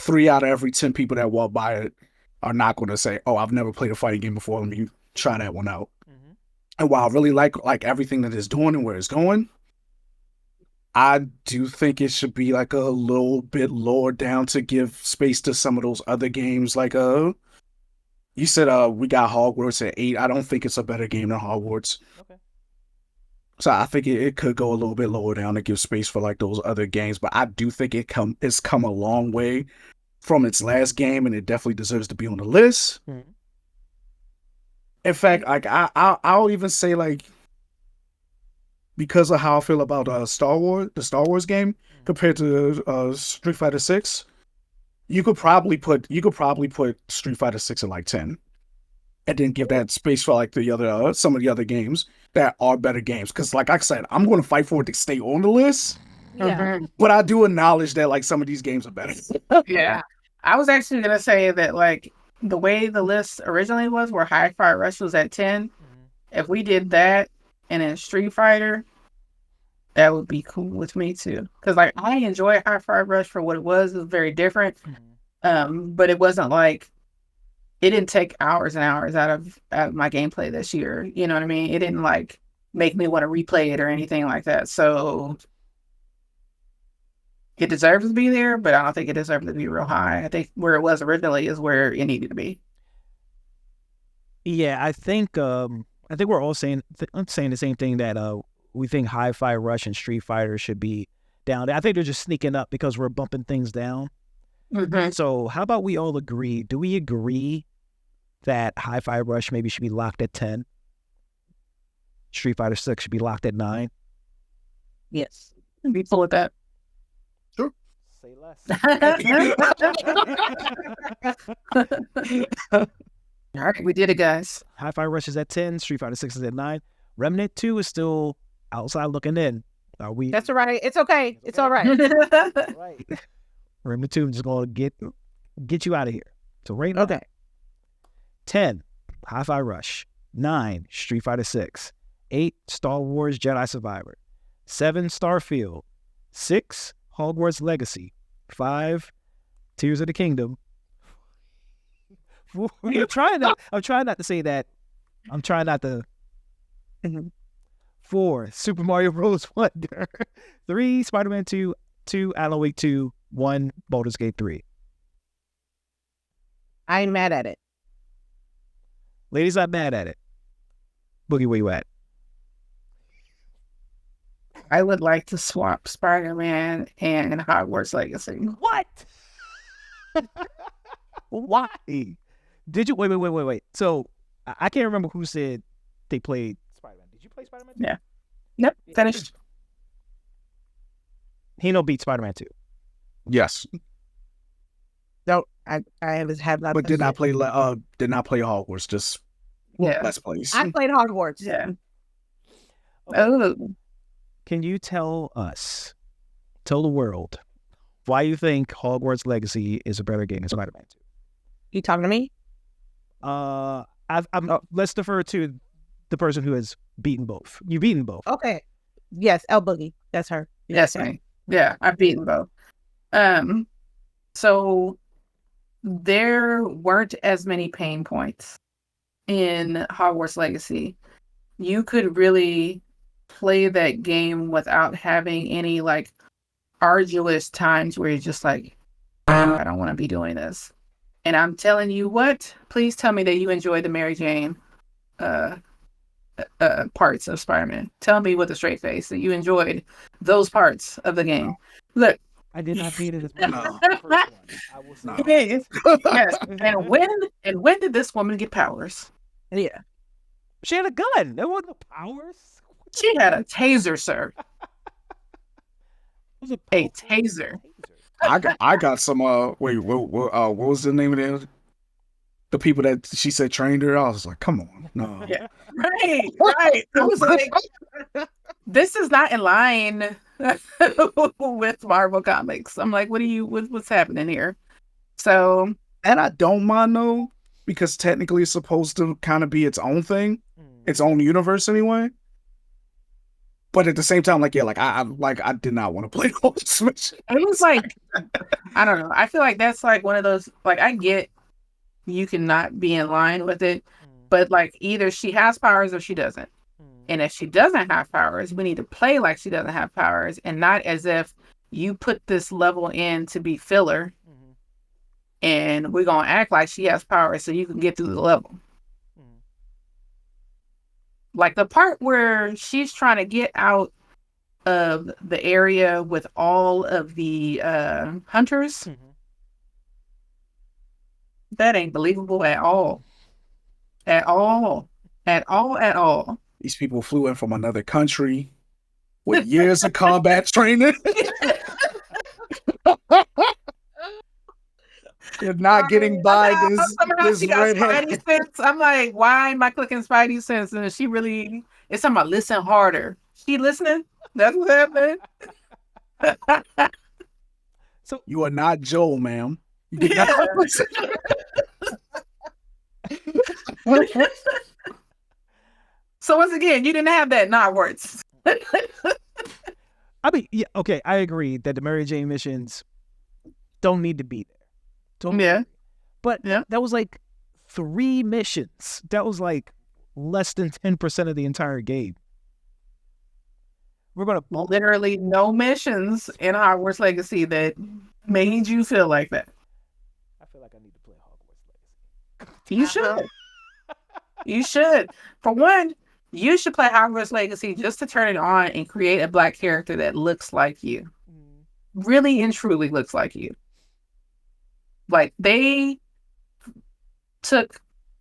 3 out of every 10 people that walk by it are not going to say, oh, I've never played a fighting game before, let me try that one out. And while I really like everything that it's doing and where it's going, I do think it should be like a little bit lower down to give space to some of those other games. Like you said we got Hogwarts at 8. I don't think it's a better game than Hogwarts. Okay. So I think it could go a little bit lower down to give space for like those other games. But I do think it's come a long way from its last game, and it definitely deserves to be on the list. Mm-hmm. In fact, like I'll even say like, because of how I feel about the Star Wars game compared to Street Fighter 6, you could probably put Street Fighter 6 at like 10, and then give that space for like the other some of the other games that are better games. Because like I said, I'm going to fight for it to stay on the list. Yeah. But I do acknowledge that like some of these games are better. Yeah. I was actually gonna say that like the way the list originally was, where Hi-Fi Rush was at 10, if we did that and then Street Fighter, that would be cool with me too. Because like I enjoy Hi-Fi Rush for what it was. It was very different. But it wasn't like, it didn't take hours and hours out of my gameplay this year. You know what I mean? It didn't like make me want to replay it or anything like that. So it deserves to be there, but I don't think it deserves to be real high. I think where it was originally is where it needed to be. Yeah, I think we're all saying the same thing, that we think Hi-Fi Rush and Street Fighter should be down there. I think they're just sneaking up because we're bumping things down. Mm-hmm. So how about we all agree? Do we agree that Hi-Fi Rush maybe should be locked at 10? Street Fighter 6 should be locked at 9? Yes. Be cool with that. Sure. Say less. All right, we did it, guys. Hi-Fi Rush is at 10. Street Fighter 6 is at 9. Remnant 2 is still outside looking in. Are we? That's all right. It's okay. It's all right. Right. Remnant 2 is just going to get you out of here. So right now, Okay. 10, Hi-Fi Rush. 9, Street Fighter 6. 8, Star Wars Jedi Survivor. 7, Starfield. 6, Hogwarts Legacy. 5, Tears of the Kingdom. I'm trying not to say that. I'm trying not to. 4, Super Mario Bros. Wonder. 3, Spider-Man 2. 2, Alan Wake 2. 1, Baldur's Gate 3. I ain't mad at it. Ladies, not mad at it. Boogie, where you at? I would like to swap Spider-Man and Hogwarts Legacy. What? Why? Did you wait? So I can't remember who said they played Spider-Man. Did you play Spider-Man 2? Yeah. Yep. Finished. Hino beat Spider-Man 2. Yes. No, I have not. But did not play Hogwarts, just Yeah. Let's Plays. I played Hogwarts. Yeah. Okay. Oh. Can you tell the world, why you think Hogwarts Legacy is a better game than Spider-Man 2? You talking to me? Let's defer to the person who has beaten both. You've beaten both. Okay. Yes, LBoogie. That's her. Yes, ma'am. Yeah, I've beaten both. So there weren't as many pain points in Hogwarts Legacy. You could really play that game without having any like arduous times where you're just like, I don't want to be doing this. And I'm telling you what, please tell me that you enjoyed the Mary Jane parts of Spider-Man. Tell me with a straight face that you enjoyed those parts of the game. Look, I did not beat it as much as No. the first one. I will say. No. yes. And when did this woman get powers? Yeah. She had a gun. There wasn't no powers. She had a taser, sir. It was A taser. I got some. Wait, what was the name of that? the people that she said trained her, I was like, come on, no. Yeah. Right. I was like, this is not in line with Marvel Comics. I'm like, what's happening here? So, and I don't mind though, because technically it's supposed to kind of be its own thing, its own universe anyway. But at the same time, like, yeah, I did not want to play Hogwarts Legacy. It was like, I don't know. I feel like that's like one of those, like, I get you cannot be in line with it, but like either she has powers or she doesn't. And if she doesn't have powers, we need to play like she doesn't have powers and not as if you put this level in to be filler and we're going to act like she has powers so you can get through the level. Like the part where she's trying to get out of the area with all of the hunters, that ain't believable at all. At all. At all, at all. These people flew in from another country with years of combat training. They're not getting by this redhead. I'm like, why am I clicking Spidey sense? And she really, it's talking about listen harder. She listening? That's what happened. So you are not Joel, ma'am. You did not listen. So once again, you didn't have that not words. I mean, yeah, okay, I agree that the Mary Jane missions don't need to be there. But that was like 3 missions. That was like less than 10% of the entire game. We're gonna literally no missions in Hogwarts Legacy that made you feel like that. I feel like I need to play Hogwarts Legacy. You should. You should. For one, you should play Hogwarts Legacy just to turn it on and create a Black character that looks like you. Really and truly looks like you. Like, they took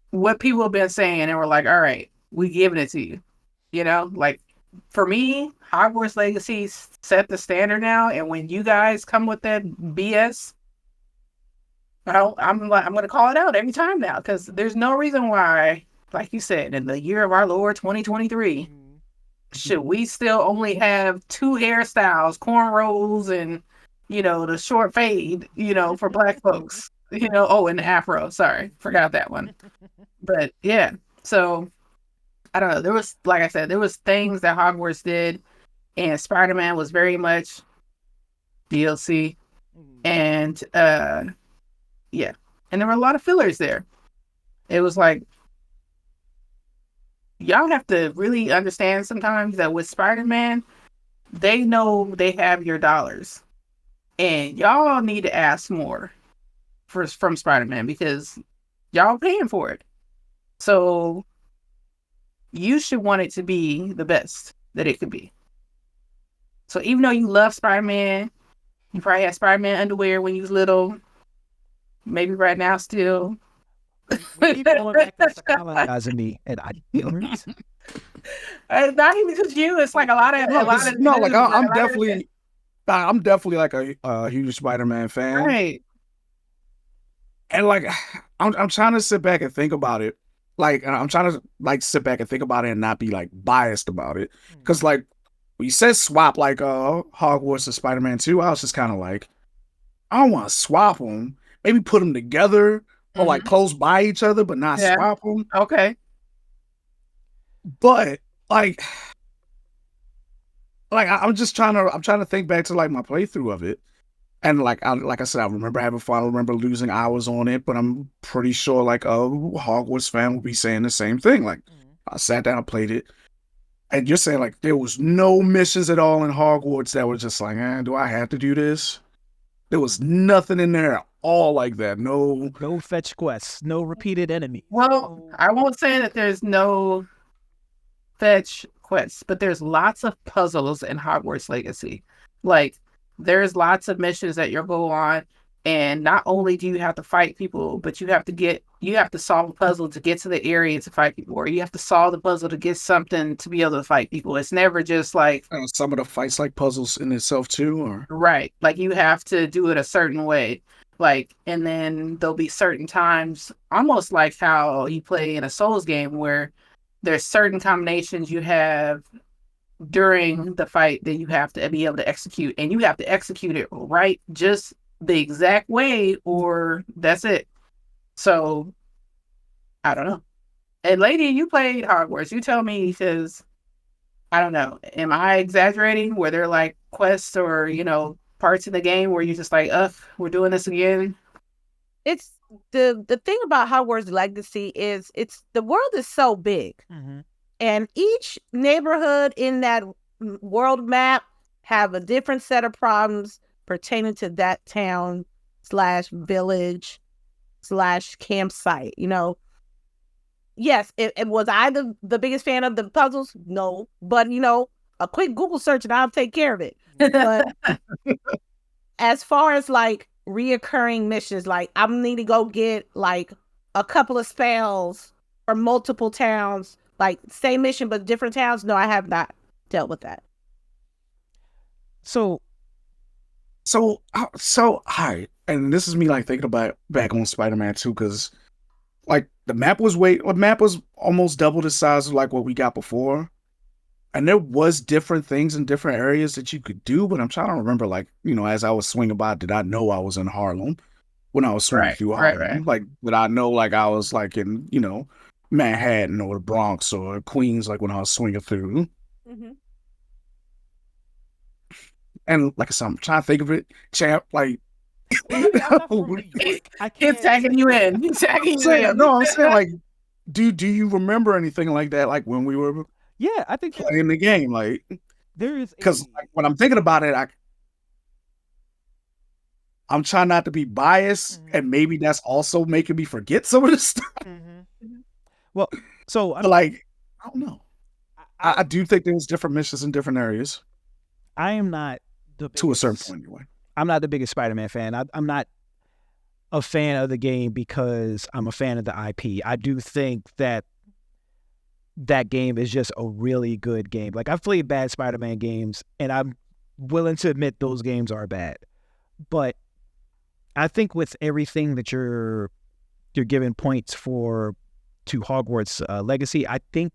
what people have been saying and were like, all right, we giving it to you. You know, like, for me, Hogwarts Legacy set the standard now, and when you guys come with that BS, well, I'm going to call it out every time now, because there's no reason why, like you said, in the year of our Lord 2023, should we still only have 2 hairstyles, cornrows, and, you know, the short fade, you know, for Black folks, you know, and the afro. Sorry, forgot that one. But yeah, so I don't know. There was, like I said, there was things that Hogwarts did, and Spider-Man was very much DLC, and yeah, and there were a lot of fillers there. It was like, y'all have to really understand sometimes that with Spider-Man, they know they have your dollars, and y'all need to ask more from Spider-Man because y'all paying for it. So you should want it to be the best that it could be. So even though you love Spider-Man, you probably had Spider-Man underwear when you was little. Maybe right now still. We keep going back to colonizing me, and I don't. It's not even just you. It's like a lot of I'm definitely like a huge Spider-Man fan, right? And like, I'm trying to sit back and think about it. Like, I'm trying to like sit back and think about it and not be like biased about it, because like when you said swap like Hogwarts and Spider-Man 2, I was just kind of like, I don't want to swap them. Maybe put them together. Or like close by each other, but not swap them. Okay. But like I'm trying to think back to like my playthrough of it, and like I said, I remember having fun. I remember losing hours on it, but I'm pretty sure like a Hogwarts fan will be saying the same thing. Like I sat down, played it, and you're saying like there was no missions at all in Hogwarts that were just like, do I have to do this? There was nothing in there at all like that. No fetch quests, no repeated enemies. Well, I won't say that there's no fetch quests, but there's lots of puzzles in Hogwarts Legacy. Like, there's lots of missions that you'll go on, and not only do you have to fight people, but you have to solve a puzzle to get to the area to fight people, or you have to solve the puzzle to get something to be able to fight people. It's never just like some of the fights like puzzles in itself too, or right. Like you have to do it a certain way. Like, and then there'll be certain times, almost like how you play in a Souls game, where there's certain combinations you have during the fight that you have to be able to execute, and you have to execute it right, just the exact way, or that's it. So I don't know. And lady, you played Hogwarts. You tell me, because I don't know. Am I exaggerating? Were there like quests or, parts in the game where you're just like, ugh, we're doing this again? It's the thing about Hogwarts Legacy is the world is so big. Mm-hmm. And each neighborhood in that world map have a different set of problems pertaining to that town / village / campsite. Yes, was I the biggest fan of the puzzles? No. But, a quick Google search and I'll take care of it. But as far as like reoccurring missions, like I need to go get like a couple of spells or multiple towns, like same mission but different towns. No, I have not dealt with that. So, hi, and this is me like thinking about back on Spider-Man 2, because like the map was almost double the size of like what we got before, and there was different things in different areas that you could do. But I'm trying to remember, like, as I was swinging by, did I know I was in Harlem when I was swinging through Harlem? Right. Like, did I know like I was like in Manhattan or the Bronx or Queens, like when I was swinging through? Mm-hmm. And like I said, I'm trying to think of it, champ. Like, It's tagging you in. He's tagging you in. No, I'm saying like, do you remember anything like that? Like when we were I think playing the game, like there is because like, when I'm thinking about it, I'm trying not to be biased, and maybe that's also making me forget some of the stuff. Well, so like I don't know. I do think there's different missions in different areas. I am not to a certain point anyway. I'm not the biggest Spider-Man fan. I'm not a fan of the game because I'm a fan of the IP. I do think that game is just a really good game. Like, I've played bad Spider-Man games, and I'm willing to admit those games are bad. But I think with everything that you're giving points to Hogwarts Legacy, I think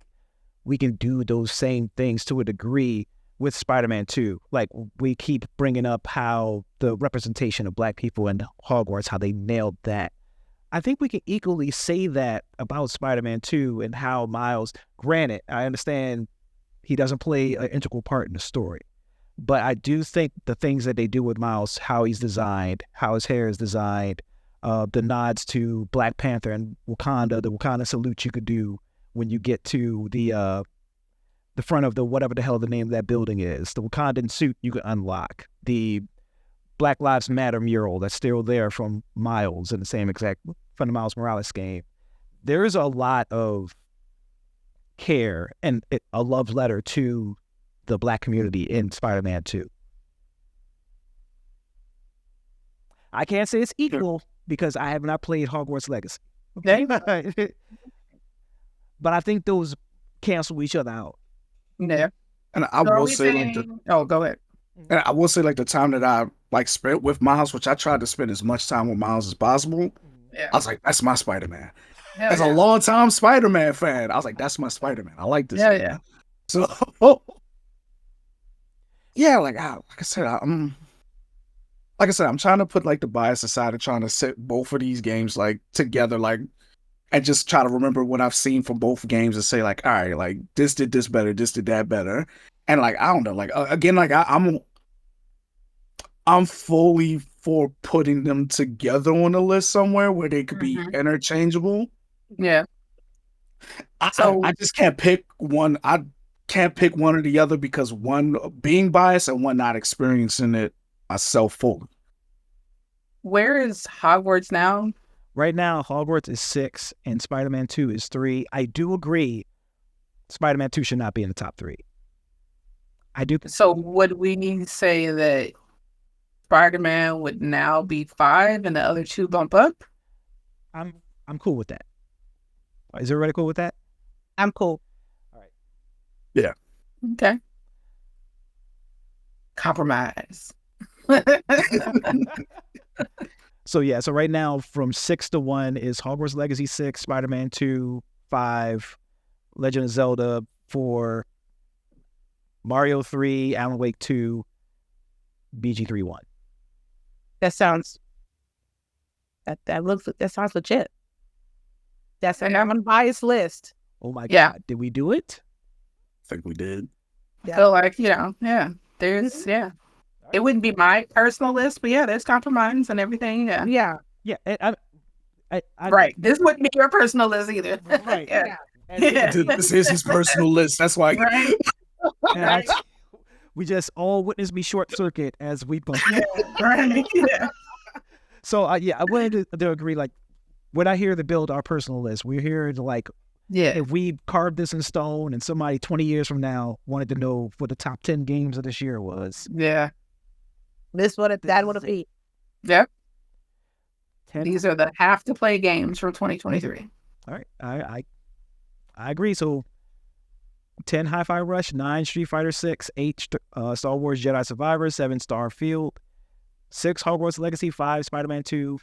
we can do those same things to a degree with Spider-Man 2. Like, we keep bringing up how the representation of Black people in Hogwarts, how they nailed that. I think we can equally say that about Spider-Man 2 and how Miles, granted, I understand he doesn't play an integral part in the story, but I do think the things that they do with Miles, how he's designed, how his hair is designed, the nods to Black Panther and Wakanda, the Wakanda salute you could do when you get to the front of the whatever the hell the name of that building is, the Wakandan suit you can unlock, the Black Lives Matter mural that's still there from Miles in the same exact from the Miles Morales game. There is a lot of care and a love letter to the Black community in Spider-Man 2. I can't say it's equal because I have not played Hogwarts Legacy. But I think those cancel each other out. Yeah. And I will say go ahead. And I will say like the time that I like spent with Miles, which I tried to spend as much time with Miles as possible. Yeah. I was like, that's my Spider-Man. As a long time Spider-Man fan, I was like, that's my Spider-Man. I like this. Yeah. So like I said, I'm trying to put like the bias aside and trying to set both of these games like together, like, and just try to remember what I've seen from both games and say like, all right, like this did this better, this did that better, and like I don't know, like again, like I'm fully for putting them together on a list somewhere where they could be interchangeable. Yeah. I just can't pick one. I can't pick one or the other because one being biased and one not experiencing it myself fully. Where is Hogwarts now? Right now, Hogwarts is 6 and Spider-Man 2 is 3. I do agree Spider-Man 2 should not be in the top 3. I do. So would we say that Spider-Man would now be 5 and the other 2 bump up? I'm cool with that. Is everybody cool with that? I'm cool. All right. Yeah. Okay. Compromise. So right now from 6 to 1 is Hogwarts Legacy 6, Spider-Man 2, 5, Legend of Zelda 4, Mario 3, Alan Wake 2, BG3 1. That sounds legit. That's an unbiased list. Oh my Yeah. God. Did we do it? I think we did. Yeah. So like, there's it wouldn't be my personal list, but yeah, there's compromise and everything. Yeah. Yeah. Yeah. I Right. This wouldn't be your personal list either. Right. Yeah. This is his personal list. That's why. Right. and we just all witnessed me short circuit as we both. Right. Yeah. So I wanted to agree. Like when I hear the build our personal list, we're here to like, if we carved this in stone and somebody 20 years from now wanted to know what the top 10 games of this year was. Yeah. That would be. Yep. 10. These are the have to play games from 2023. All right. I agree. So 10 Hi-Fi Rush, 9 Street Fighter 6, 8 Star Wars Jedi Survivor, 7 Starfield, 6 Hogwarts Legacy, 5 Spider-Man 2,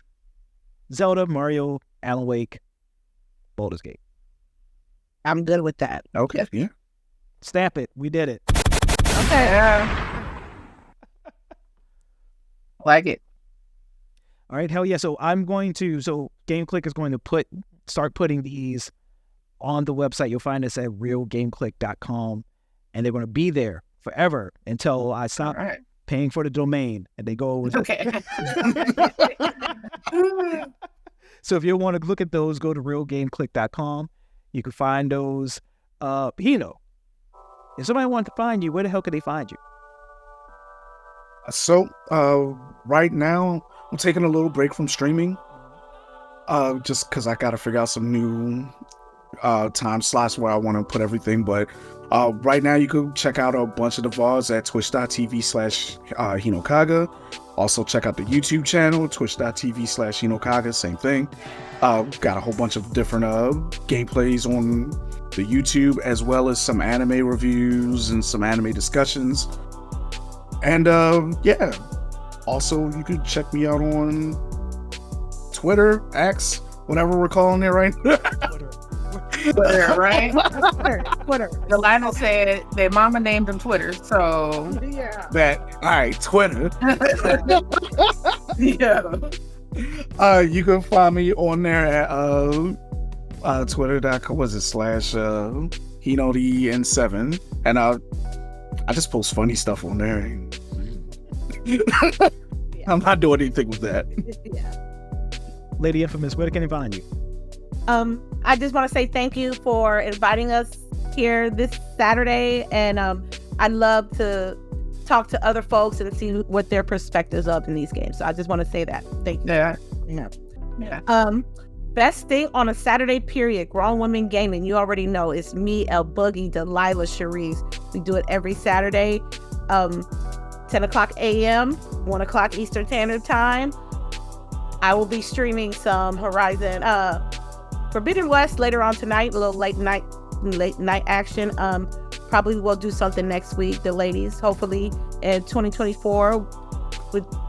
Zelda, Mario, Alan Wake, Baldur's Gate. I'm good with that. Okay. Yeah. Stamp it. We did it. Okay. Yeah. Like it. All right. Hell yeah. So Game Clique is going to start putting these on the website. You'll find us at realgameclique.com, and they're going to be there forever until I stop paying for the domain and they go over. Okay. So if you want to look at those, go to realgameclique.com. You can find those. Hino, if somebody wants to find you, where the hell can they find you? So right now I'm taking a little break from streaming, just because I got to figure out some new time slots where I want to put everything. But right now you can check out a bunch of the VODs at twitch.tv/Hinokaga. Also check out the YouTube channel, twitch.tv/Hinokaga, same thing. Got a whole bunch of different gameplays on the YouTube, as well as some anime reviews and some anime discussions. And also you can check me out on Twitter, X, whatever we're calling it right now. Twitter, right? Twitter. The Lionel said their mama named him Twitter, so Yeah. All right, Twitter. yeah. You can find me on there at twitter.com /HinoDN7, and I just post funny stuff on there. I'm not doing anything with that. Lady Infamous, where can they find you? I just want to say thank you for inviting us here this Saturday, and I'd love to talk to other folks and see what their perspectives of in these games. So I just want to say that. Thank you. Yeah. Best thing on a Saturday period, grown women gaming. You already know it's me, LBoogie, Delilah, Cherise. We do it every Saturday, 10 o'clock a.m., 1 o'clock Eastern Standard Time. I will be streaming some Horizon Forbidden West later on tonight, a little late night action. Probably we'll do something next week, the ladies, hopefully. In 2024,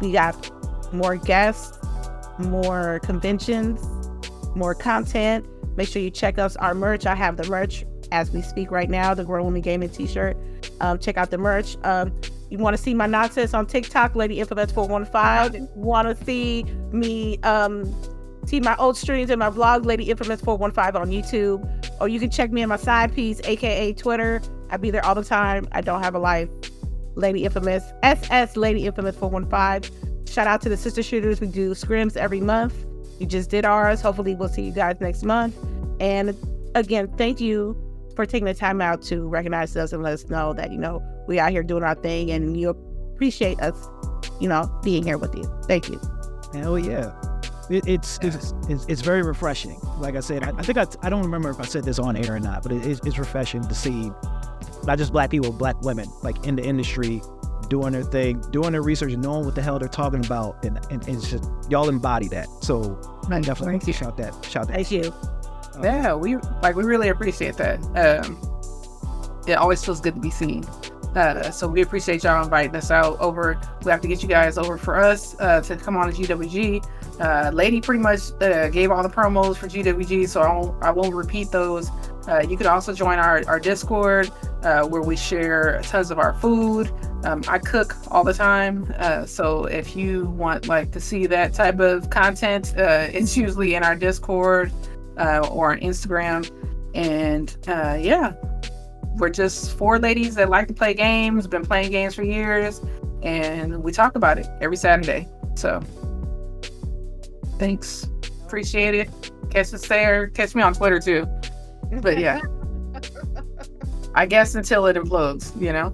we got more guests, more conventions, more content. Make sure you check out our merch. I have the merch as we speak right now, the Grown Woman Gaming t-shirt. Check out the merch. You want to see my nonsense on TikTok, LadyInfamous 415. Want to see me see my old streams and my vlog, LadyInfamous 415 on YouTube. Or you can check me on my side piece, aka Twitter. I be there all the time. I don't have a life. LadyInfamous, SS LadyInfamous 415. Shout out to the Sister Shooters. We do scrims every month. We just did ours. Hopefully we'll see you guys next month. And again, thank you for taking the time out to recognize us and let us know that, we out here doing our thing and you appreciate us, being here with you. Thank you. Hell yeah. It's very refreshing. Like I said, I think I don't remember if I said this on air or not, but it's refreshing to see not just black people, black women, like in the industry, doing their thing, doing their research, knowing what the hell they're talking about, and it's just y'all embody that. So definitely shout that. Thank you. Yeah, we really appreciate that. It always feels good to be seen. So we appreciate y'all inviting us out over. We have to get you guys over for us to come on to GWG. Lady pretty much gave all the promos for GWG, so I won't repeat those. You could also join our Discord where we share tons of our food. I cook all the time, so if you want to see that type of content, it's usually in our Discord or on Instagram. And yeah, we're just 4 ladies that like to play games, been playing games for years, and we talk about it every Saturday. So thanks, appreciate it. Catch us there, catch me on Twitter too. But yeah, I guess until it implodes, Yeah.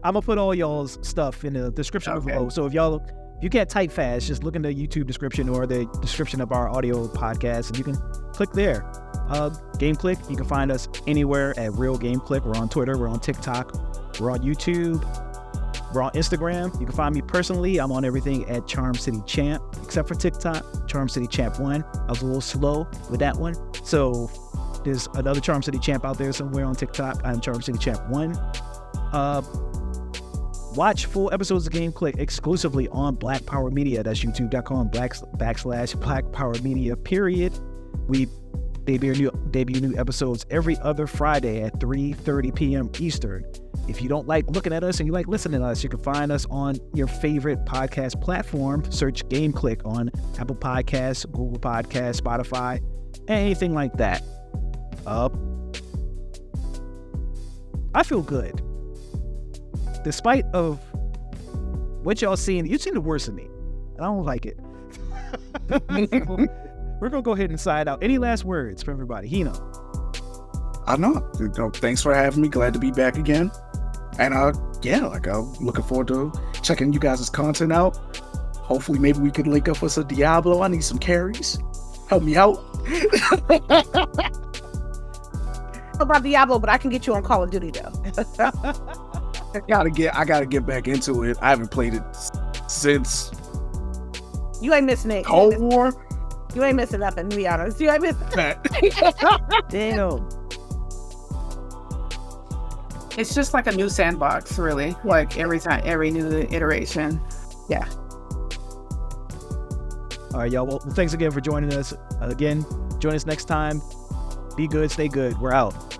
I'm gonna put all y'all's stuff in the description below. So if you can't type fast, just look in the YouTube description or the description of our audio podcast, and you can click there. Game Clique, you can find us anywhere at Real Game Clique. We're on Twitter, we're on TikTok, we're on YouTube, we're on Instagram. You can find me personally. I'm on everything at CharmCityChamp, except for TikTok, CharmCityChamp1. I was a little slow with that one. So there's another CharmCityChamp out there somewhere on TikTok. I'm CharmCityChamp1. Watch full episodes of Game Clique exclusively on Black Power Media. That's youtube.com/Black Power Media, period. We debut new episodes every other Friday at 3:30 p.m. Eastern. If you don't like looking at us and you like listening to us, you can find us on your favorite podcast platform. Search Game Clique on Apple Podcasts, Google Podcasts, Spotify, anything like that. I feel good. Despite of what y'all seen, you've seen the worst of me. I don't like it. We're going to go ahead and sign out. Any last words for everybody? Hino. I know. Thanks for having me. Glad to be back again. And I'm looking forward to checking you guys' content out. Hopefully, maybe we could link up for some Diablo. I need some carries. Help me out. About Diablo, but I can get you on Call of Duty though. I gotta get back into it. I haven't played it since You ain't missing it. Cold War. You ain't missing nothing, to be honest. You ain't missing Damn. It's just like a new sandbox, really. Like every new iteration. Yeah. All right, y'all. Well, thanks again for joining us. Again, join us next time. Be good, stay good. We're out.